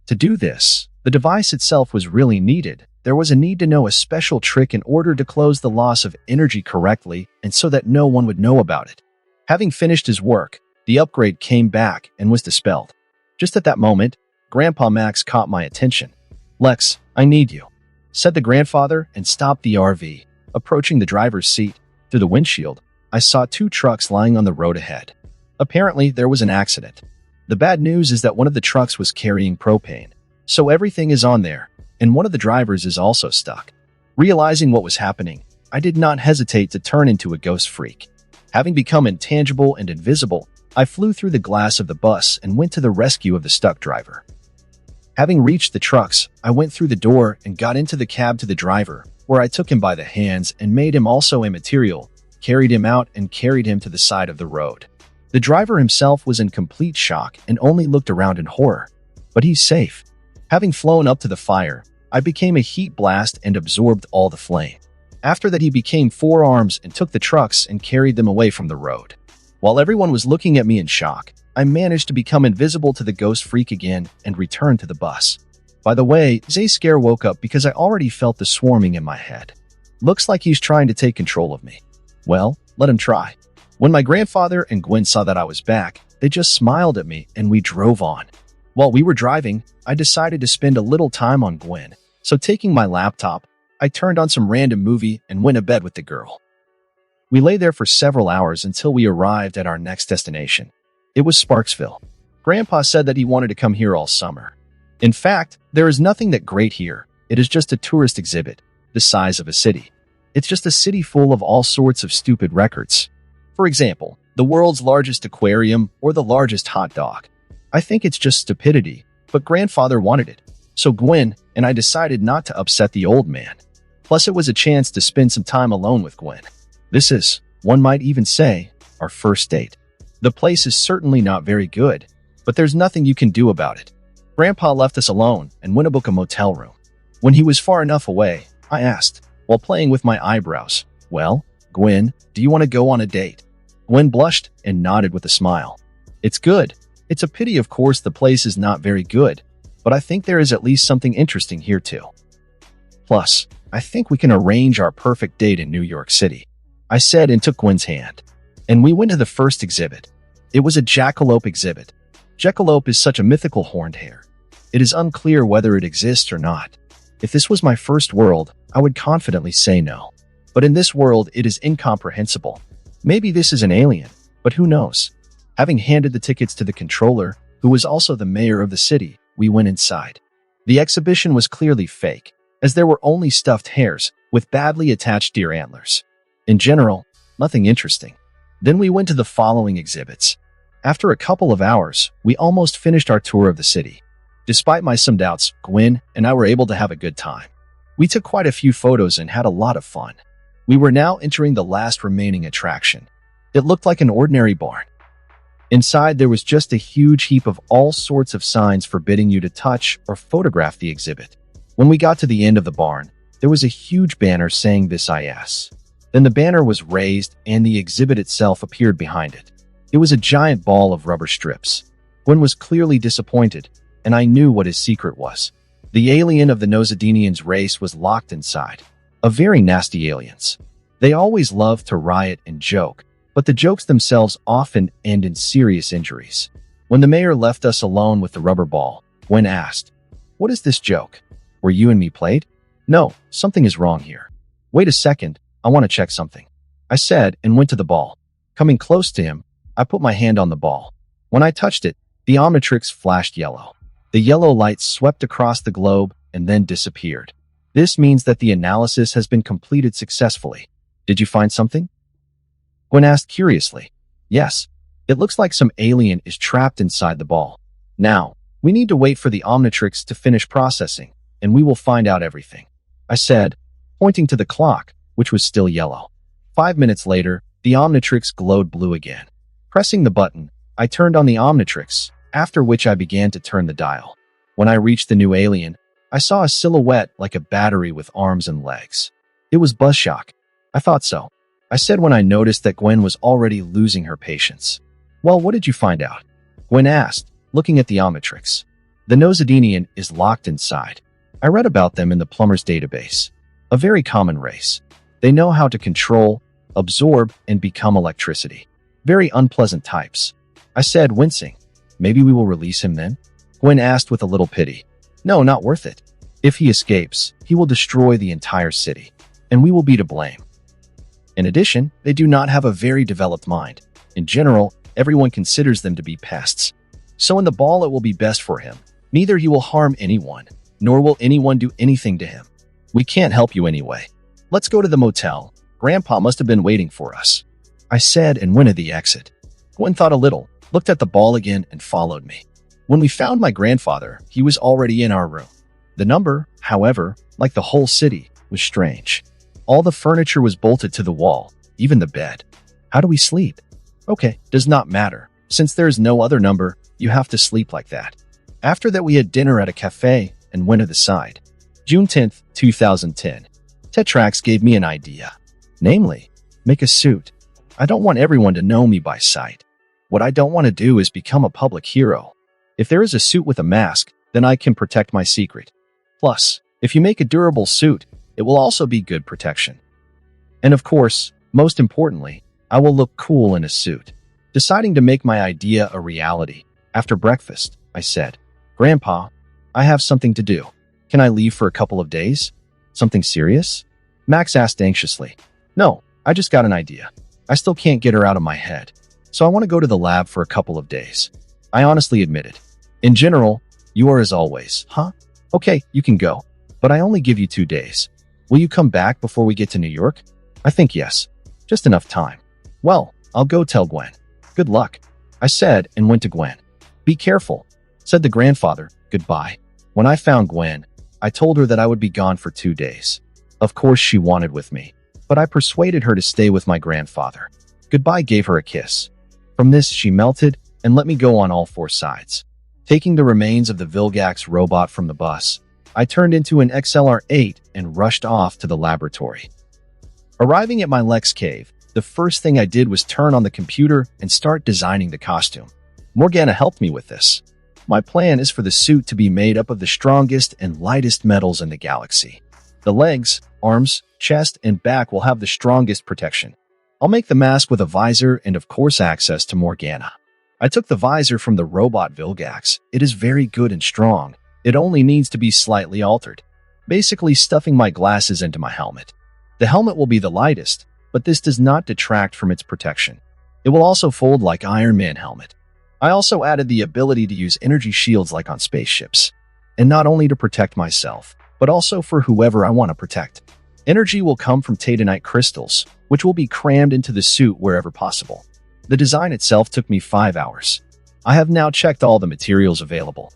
To do this, the device itself was really needed. There was a need to know a special trick in order to close the loss of energy correctly and so that no one would know about it. Having finished his work, the upgrade came back and was dispelled. Just at that moment, Grandpa Max caught my attention. Lex, I need you, said the grandfather and stopped the RV. Approaching the driver's seat, through the windshield, I saw 2 trucks lying on the road ahead. Apparently, there was an accident. The bad news is that one of the trucks was carrying propane, so everything is on there, and one of the drivers is also stuck. Realizing what was happening, I did not hesitate to turn into a ghost freak. Having become intangible and invisible, I flew through the glass of the bus and went to the rescue of the stuck driver. Having reached the trucks, I went through the door and got into the cab to the driver, where I took him by the hands and made him also immaterial, carried him out and carried him to the side of the road. The driver himself was in complete shock and only looked around in horror. But he's safe. Having flown up to the fire, I became a heat blast and absorbed all the flame. After that, he became 4 arms and took the trucks and carried them away from the road. While everyone was looking at me in shock, I managed to become invisible to the ghost freak again and return to the bus. By the way, Zay Scare woke up because I already felt the swarming in my head. Looks like he's trying to take control of me. Well, let him try. When my grandfather and Gwen saw that I was back, they just smiled at me and we drove on. While we were driving, I decided to spend a little time on Gwen, so taking my laptop, I turned on some random movie and went to bed with the girl. We lay there for several hours until we arrived at our next destination. It was Sparksville. Grandpa said that he wanted to come here all summer. In fact, there is nothing that great here. It is just a tourist exhibit, the size of a city. It's just a city full of all sorts of stupid records. For example, the world's largest aquarium or the largest hot dog. I think it's just stupidity, but grandfather wanted it. So Gwen and I decided not to upset the old man. Plus, it was a chance to spend some time alone with Gwen. This is, one might even say, our first date. The place is certainly not very good, but there's nothing you can do about it. Grandpa left us alone and went to book a motel room. When he was far enough away, I asked, while playing with my eyebrows, "Well, Gwen, do you want to go on a date?" Gwen blushed and nodded with a smile. "It's good. It's a pity, of course, the place is not very good, but I think there is at least something interesting here too. Plus, I think we can arrange our perfect date in New York City," I said and took Gwen's hand. And we went to the first exhibit. It was a jackalope exhibit. Jackalope is such a mythical horned hare. It is unclear whether it exists or not. If this was my first world, I would confidently say no. But in this world, it is incomprehensible. Maybe this is an alien, but who knows? Having handed the tickets to the controller, who was also the mayor of the city, we went inside. The exhibition was clearly fake, as there were only stuffed hares with badly attached deer antlers. In general, nothing interesting. Then we went to the following exhibits. After a couple of hours, we almost finished our tour of the city. Despite my some doubts, Gwen and I were able to have a good time. We took quite a few photos and had a lot of fun. We were now entering the last remaining attraction. It looked like an ordinary barn. Inside, there was just a huge heap of all sorts of signs forbidding you to touch or photograph the exhibit. When we got to the end of the barn, there was a huge banner saying this is. Then the banner was raised and the exhibit itself appeared behind it. It was a giant ball of rubber strips. Gwen was clearly disappointed, and I knew what his secret was. The alien of the Nosodinians race was locked inside. A very nasty aliens. They always love to riot and joke, but the jokes themselves often end in serious injuries. When the mayor left us alone with the rubber ball, Gwen asked, "What is this joke? Were you and me played?" "No, something is wrong here." "Wait a second, I want to check something," I said and went to the ball. Coming close to him, I put my hand on the ball. When I touched it, the omnitrix flashed yellow. The yellow light swept across the globe and then disappeared. This means that the analysis has been completed successfully. Did you find something? Gwen asked curiously. Yes, it looks like some alien is trapped inside the ball. Now, we need to wait for the omnitrix to finish processing, and we will find out everything, I said, pointing to the clock, which was still yellow. 5 minutes later, the omnitrix glowed blue again. Pressing the button, I turned on the omnitrix, after which I began to turn the dial. When I reached the new alien, I saw a silhouette like a battery with arms and legs. It was Buzzshock. I thought so, I said when I noticed that Gwen was already losing her patience. Well, what did you find out? Gwen asked, looking at the omnitrix. The Nosodinian is locked inside. I read about them in the plumber's database. A very common race. They know how to control, absorb, and become electricity. Very unpleasant types, I said, wincing. Maybe we will release him then? Gwen asked with a little pity. No, not worth it. If he escapes, he will destroy the entire city, and we will be to blame. In addition, they do not have a very developed mind. In general, everyone considers them to be pests. So in the ball it will be best for him. Neither he will harm anyone, nor will anyone do anything to him. We can't help you anyway. Let's go to the motel. Grandpa must have been waiting for us, I said and went to the exit. Gwen thought a little, looked at the ball again, and followed me. When we found my grandfather, he was already in our room. The number, however, like the whole city, was strange. All the furniture was bolted to the wall, even the bed. How do we sleep? Okay, does not matter. Since there is no other number, you have to sleep like that. After that, we had dinner at a cafe and went to the side. June 10th, 2010. Tetrax gave me an idea. Namely, make a suit. I don't want everyone to know me by sight. What I don't want to do is become a public hero. If there is a suit with a mask, then I can protect my secret. Plus, if you make a durable suit, it will also be good protection. And of course, most importantly, I will look cool in a suit. Deciding to make my idea a reality, after breakfast, I said, Grandpa, I have something to do. Can I leave for a couple of days? Something serious? Max asked anxiously. No, I just got an idea. I still can't get her out of my head. So I want to go to the lab for a couple of days. I honestly admitted. In general, you are as always, huh? Okay, you can go. But I only give you 2 days. Will you come back before we get to New York? I think yes. Just enough time. Well, I'll go tell Gwen. Good luck, I said and went to Gwen. Be careful, said the grandfather. Goodbye. When I found Gwen, I told her that I would be gone for 2 days. Of course she wanted with me, but I persuaded her to stay with my grandfather. Goodbye gave her a kiss. From this she melted and let me go on all 4 sides. Taking the remains of the Vilgax robot from the bus, I turned into an XLR-8 and rushed off to the laboratory. Arriving at my Lex cave, the first thing I did was turn on the computer and start designing the costume. Morgana helped me with this. My plan is for the suit to be made up of the strongest and lightest metals in the galaxy. The legs, arms, chest, and back will have the strongest protection. I'll make the mask with a visor and of course access to Morgana. I took the visor from the robot Vilgax. It is very good and strong. It only needs to be slightly altered. basically stuffing my glasses into my helmet. The helmet will be the lightest, but this does not detract from its protection. It will also fold like Iron Man helmet. I also added the ability to use energy shields like on spaceships, and not only to protect myself, but also for whoever I want to protect. Energy will come from titanite crystals, which will be crammed into the suit wherever possible. The design itself took me 5 hours. I have now checked all the materials available.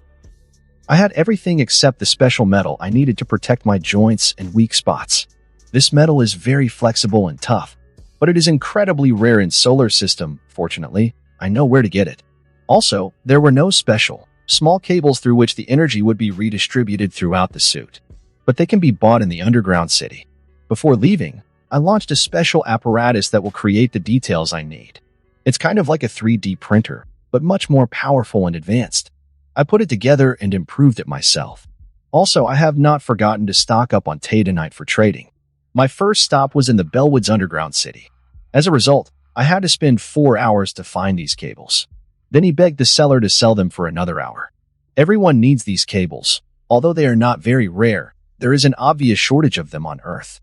I had everything except the special metal I needed to protect my joints and weak spots. This metal is very flexible and tough, but it is incredibly rare in solar system. Fortunately, I know where to get it. Also, there were no special, small cables through which the energy would be redistributed throughout the suit, but they can be bought in the underground city. Before leaving, I launched a special apparatus that will create the details I need. It's kind of like a 3D printer, but much more powerful and advanced. I put it together and improved it myself. Also, I have not forgotten to stock up on titanite for trading. My first stop was in the Bellwood's underground city. As a result, I had to spend 4 hours to find these cables. Then he begged the seller to sell them for another hour. Everyone needs these cables. Although they are not very rare, there is an obvious shortage of them on Earth.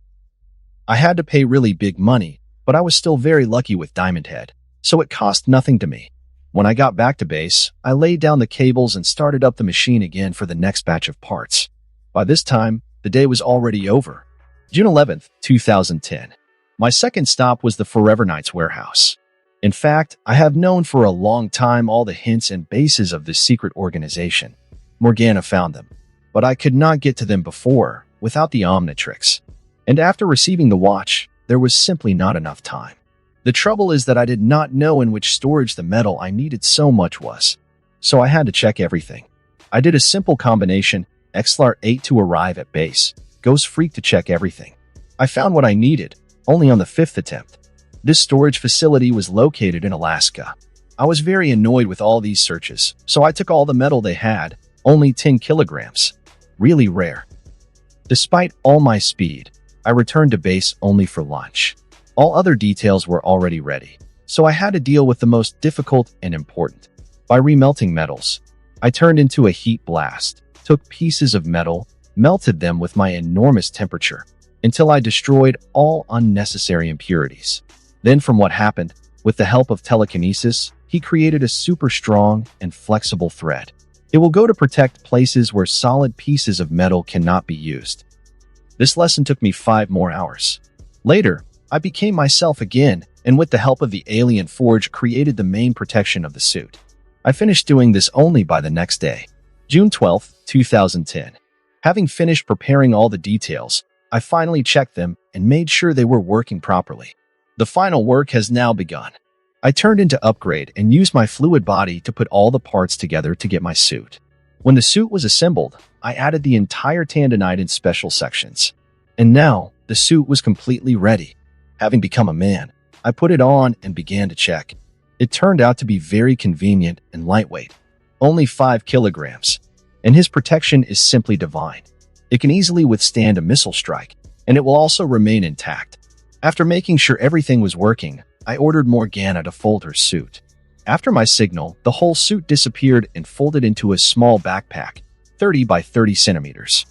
I had to pay really big money, but I was still very lucky with Diamond Head, so it cost nothing to me. When I got back to base, I laid down the cables and started up the machine again for the next batch of parts. By this time, the day was already over. June 11th, 2010. My second stop was the Forever Knights warehouse. In fact, I have known for a long time all the hints and bases of this secret organization. Morgana found them, but I could not get to them before, without the omnitrix. And after receiving the watch, there was simply not enough time. The trouble is that I did not know in which storage the metal I needed so much was, so I had to check everything. I did a simple combination, XLR 8 to arrive at base, Ghost Freak to check everything. I found what I needed, only on the 5th attempt. This storage facility was located in Alaska. I was very annoyed with all these searches, so I took all the metal they had, only 10 kilograms. Really rare. Despite all my speed, I returned to base only for lunch. All other details were already ready, so I had to deal with the most difficult and important. By remelting metals, I turned into a heat blast, took pieces of metal, melted them with my enormous temperature, until I destroyed all unnecessary impurities. Then from what happened, with the help of telekinesis, he created a super strong and flexible thread. It will go to protect places where solid pieces of metal cannot be used. This lesson took me 5 more hours. Later, I became myself again, and with the help of the alien forge created the main protection of the suit. I finished doing this only by the next day. June 12, 2010. Having finished preparing all the details, I finally checked them and made sure they were working properly. The final work has now begun. I turned into upgrade and used my fluid body to put all the parts together to get my suit. When the suit was assembled, I added the entire tandonite in special sections. And now, the suit was completely ready. Having become a man, I put it on and began to check. It turned out to be very convenient and lightweight, only 5 kilograms, and his protection is simply divine. It can easily withstand a missile strike, and it will also remain intact. After making sure everything was working, I ordered Morgana to fold her suit. After my signal, the whole suit disappeared and folded into a small backpack, 30 by 30 centimeters.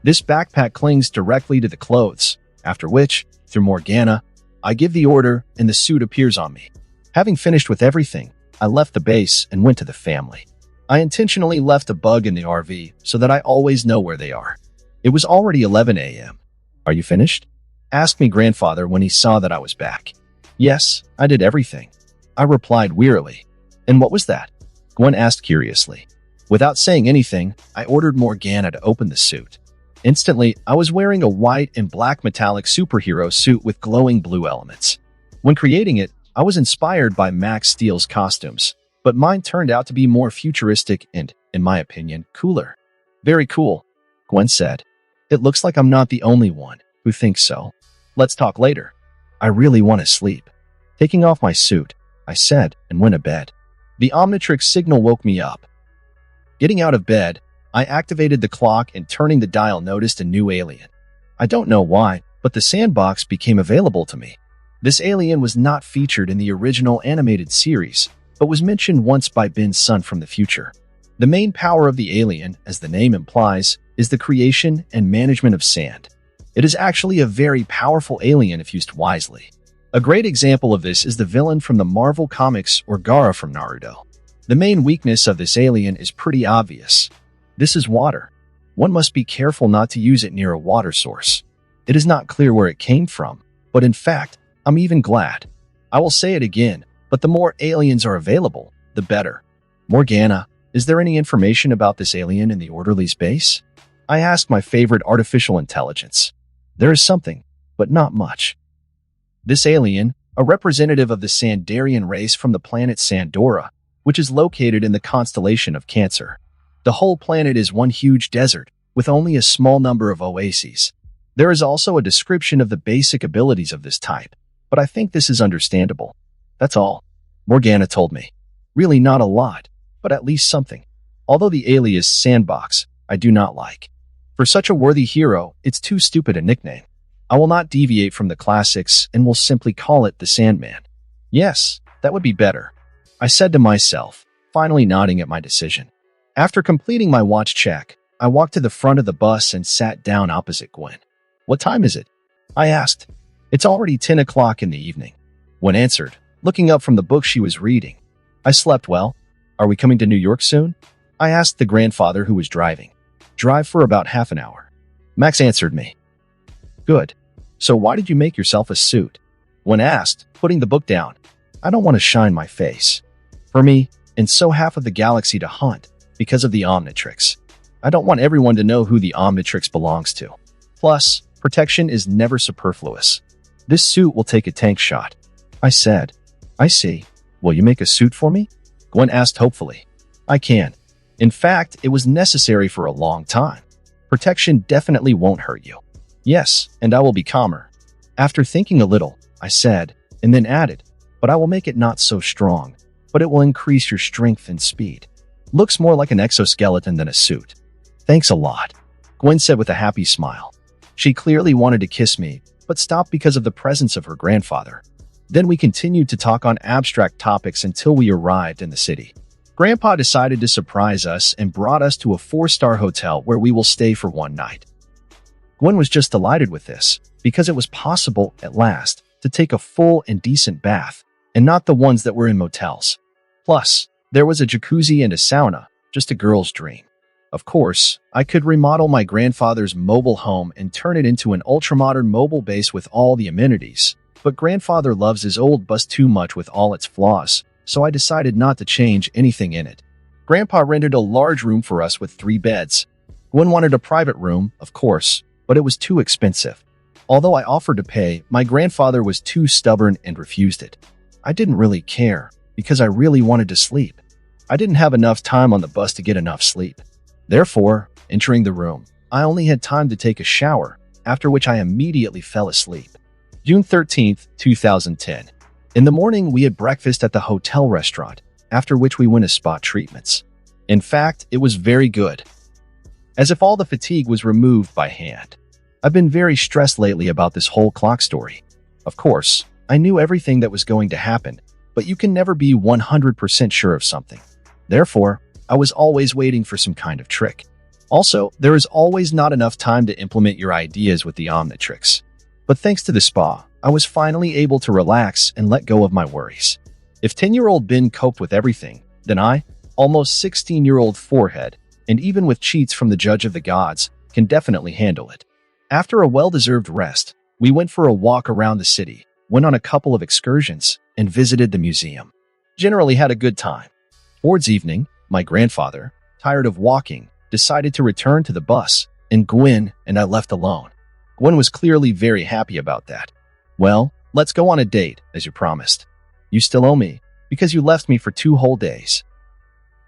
This backpack clings directly to the clothes, after which, through Morgana, I give the order and the suit appears on me. Having finished with everything, I left the base and went to the family. I intentionally left a bug in the RV so that I always know where they are. It was already 11 a.m. "Are you finished?" asked me grandfather when he saw that I was back. "Yes, I did everything," I replied wearily. "And what was that?" Gwen asked curiously. Without saying anything, I ordered Morgana to open the suit. Instantly, I was wearing a white and black metallic superhero suit with glowing blue elements. When creating it, I was inspired by Max Steel's costumes, but mine turned out to be more futuristic and, in my opinion, cooler. "Very cool," Gwen said. "It looks like I'm not the only one who thinks so. Let's talk later. I really want to sleep." Taking off my suit, I said and went to bed. The omnitrix signal woke me up. Getting out of bed, I activated the clock and turning the dial noticed a new alien. I don't know why, but the sandbox became available to me. This alien was not featured in the original animated series, but was mentioned once by Ben's son from the future. The main power of the alien, as the name implies, is the creation and management of sand. It is actually a very powerful alien if used wisely. A great example of this is the villain from the Marvel Comics or Gaara from Naruto. The main weakness of this alien is pretty obvious. This is water. One must be careful not to use it near a water source. It is not clear where it came from, but in fact, I'm even glad. I will say it again, but the more aliens are available, the better. Morgana, is there any information about this alien in the Orderly's base? I asked my favorite artificial intelligence. There is something, but not much. This alien, a representative of the Sandarian race from the planet Sandora, which is located in the constellation of Cancer. The whole planet is one huge desert, with only a small number of oases. There is also a description of the basic abilities of this type, but I think this is understandable. That's all. Morgana told me. Really not a lot, but at least something. Although the alias Sandbox, I do not like. For such a worthy hero, it's too stupid a nickname. I will not deviate from the classics and will simply call it the Sandman. Yes, that would be better, I said to myself, finally nodding at my decision. After completing my watch check, I walked to the front of the bus and sat down opposite Gwen. What time is it? I asked. It's already 10 o'clock in the evening. Gwen answered, looking up from the book she was reading. I slept well. Are we coming to New York soon? I asked the grandfather who was driving. Drive for about half an hour. Max answered me. Good. So why did you make yourself a suit? Gwen asked, putting the book down. I don't want to shine my face. For me, and so half of the galaxy to hunt, because of the omnitrix. I don't want everyone to know who the omnitrix belongs to. Plus, protection is never superfluous. This suit will take a tank shot. I said. I see. Will you make a suit for me? Gwen asked hopefully. I can. In fact, it was necessary for a long time. Protection definitely won't hurt you. Yes, and I will be calmer. After thinking a little, I said, and then added, but I will make it not so strong, but it will increase your strength and speed. Looks more like an exoskeleton than a suit. Thanks a lot, Gwen said with a happy smile. She clearly wanted to kiss me, but stopped because of the presence of her grandfather. Then we continued to talk on abstract topics until we arrived in the city. Grandpa decided to surprise us and brought us to a 4-star hotel where we will stay for one night. Gwen was just delighted with this, because it was possible, at last, to take a full and decent bath, and not the ones that were in motels. Plus, there was a jacuzzi and a sauna, just a girl's dream. Of course, I could remodel my grandfather's mobile home and turn it into an ultramodern mobile base with all the amenities, but grandfather loves his old bus too much with all its flaws, so I decided not to change anything in it. Grandpa rented a large room for us with 3 beds. Gwen wanted a private room, of course, but it was too expensive. Although I offered to pay, my grandfather was too stubborn and refused it. I didn't really care, because I really wanted to sleep. I didn't have enough time on the bus to get enough sleep. Therefore, entering the room, I only had time to take a shower, after which I immediately fell asleep. June 13th, 2010. In the morning, we had breakfast at the hotel restaurant, after which we went to spa treatments. In fact, it was very good. As if all the fatigue was removed by hand. I've been very stressed lately about this whole clock story. Of course, I knew everything that was going to happen, but you can never be 100% sure of something. Therefore, I was always waiting for some kind of trick. Also, there is always not enough time to implement your ideas with the omnitrix. But thanks to the spa, I was finally able to relax and let go of my worries. If 10-year-old Ben coped with everything, then I, almost 16-year-old forehead, and even with cheats from the judge of the gods, can definitely handle it. After a well-deserved rest, we went for a walk around the city, went on a couple of excursions, and visited the museum. Generally had a good time. Towards evening, my grandfather, tired of walking, decided to return to the bus, and Gwen and I left alone. Gwen was clearly very happy about that. Well, let's go on a date, as you promised. You still owe me, because you left me for 2 whole days.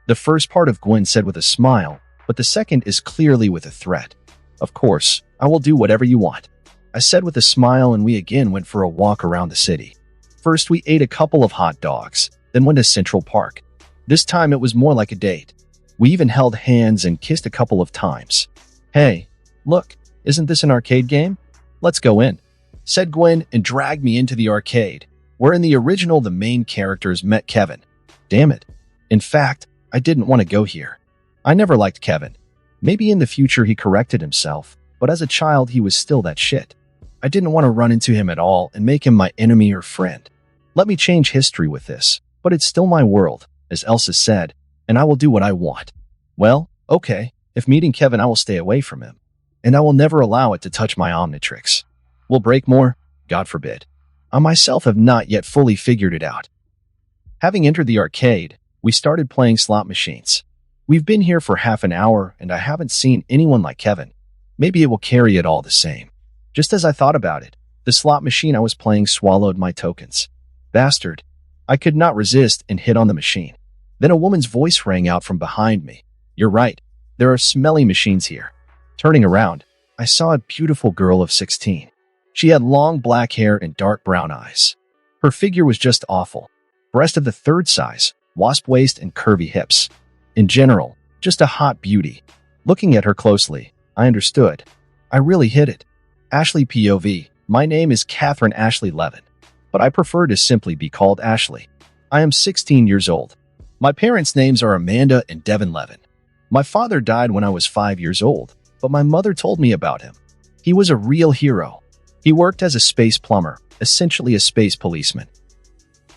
The first part of Gwen said with a smile, but the second is clearly with a threat. Of course, I will do whatever you want, I said with a smile, and we again went for a walk around the city. First, we ate a couple of hot dogs, then went to Central Park. This time it was more like a date. We even held hands and kissed a couple of times. Hey, look, isn't this an arcade game? Let's go in, said Gwen and dragged me into the arcade, where in the original the main characters met Kevin. Damn it. In fact, I didn't want to go here. I never liked Kevin. Maybe in the future he corrected himself, but as a child he was still that shit. I didn't want to run into him at all and make him my enemy or friend. Let me change history with this, but it's still my world, as Elsa said, and I will do what I want. Well, okay, if meeting Kevin I will stay away from him, and I will never allow it to touch my omnitrix. Will break more? God forbid. I myself have not yet fully figured it out. Having entered the arcade, we started playing slot machines. We've been here for half an hour and I haven't seen anyone like Kevin. Maybe it will carry it all the same. Just as I thought about it, the slot machine I was playing swallowed my tokens. Bastard. I could not resist and hit on the machine. Then a woman's voice rang out from behind me. You're right. There are smelly machines here. Turning around, I saw a beautiful girl of 16. She had long black hair and dark brown eyes. Her figure was just awful. Breast of the third size, wasp waist and curvy hips. In general, just a hot beauty. Looking at her closely, I understood. I really hit it. Ashley POV. My name is Catherine Ashley Levin, but I prefer to simply be called Ashley. I am 16 years old. My parents' names are Amanda and Devin Levin. My father died when I was 5 years old, but my mother told me about him. He was a real hero. He worked as a space plumber, essentially a space policeman.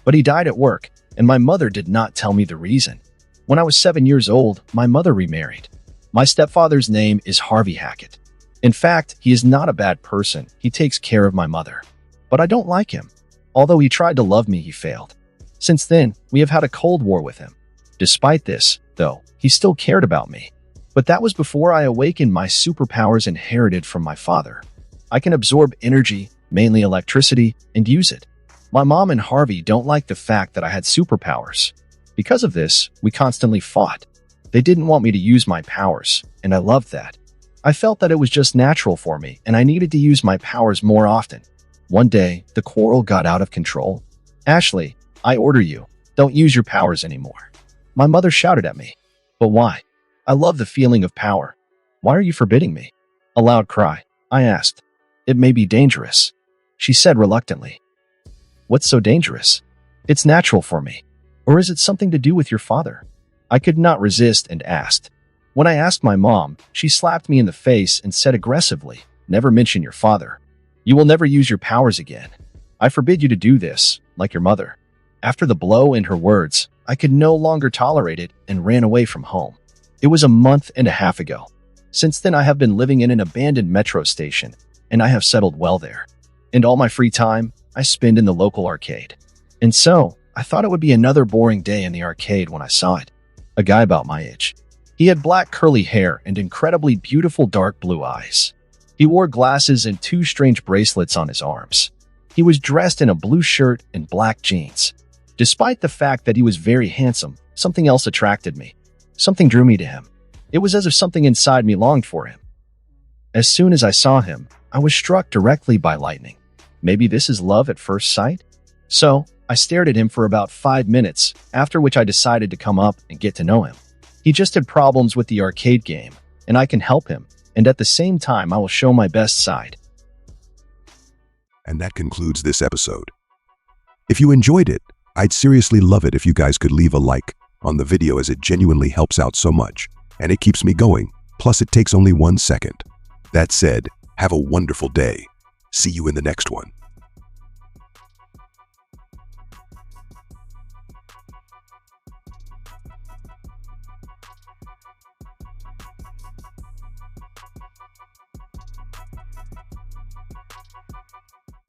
But he died at work, and my mother did not tell me the reason. When I was 7 years old, my mother remarried. My stepfather's name is Harvey Hackett. In fact, he is not a bad person. He takes care of my mother. But I don't like him. Although he tried to love me, he failed. Since then, we have had a cold war with him. Despite this, though, he still cared about me. But that was before I awakened my superpowers inherited from my father. I can absorb energy, mainly electricity, and use it. My mom and Harvey don't like the fact that I had superpowers. Because of this, we constantly fought. They didn't want me to use my powers, and I loved that. I felt that it was just natural for me, and I needed to use my powers more often. One day, the quarrel got out of control. Ashley, I order you, don't use your powers anymore. My mother shouted at me. But why? I love the feeling of power. Why are you forbidding me? A loud cry. I asked. It may be dangerous, she said reluctantly. What's so dangerous? It's natural for me. Or is it something to do with your father? I could not resist and asked. When I asked my mom, she slapped me in the face and said aggressively, never mention your father. You will never use your powers again. I forbid you to do this, like your mother. After the blow in her words, I could no longer tolerate it and ran away from home. It was a month and a half ago. Since then I have been living in an abandoned metro station, and I have settled well there. And all my free time, I spend in the local arcade. And so, I thought it would be another boring day in the arcade when I saw it. A guy about my age. He had black curly hair and incredibly beautiful dark blue eyes. He wore glasses and 2 strange bracelets on his arms. He was dressed in a blue shirt and black jeans. Despite the fact that he was very handsome, something else attracted me. Something drew me to him. It was as if something inside me longed for him. As soon as I saw him, I was struck directly by lightning. Maybe this is love at first sight? So, I stared at him for about 5 minutes, after which I decided to come up and get to know him. He just had problems with the arcade game, and I can help him, and at the same time I will show my best side. And that concludes this episode. If you enjoyed it, I'd seriously love it if you guys could leave a like on the video, as it genuinely helps out so much, and it keeps me going, plus it takes only 1 second. That said, have a wonderful day. See you in the next one.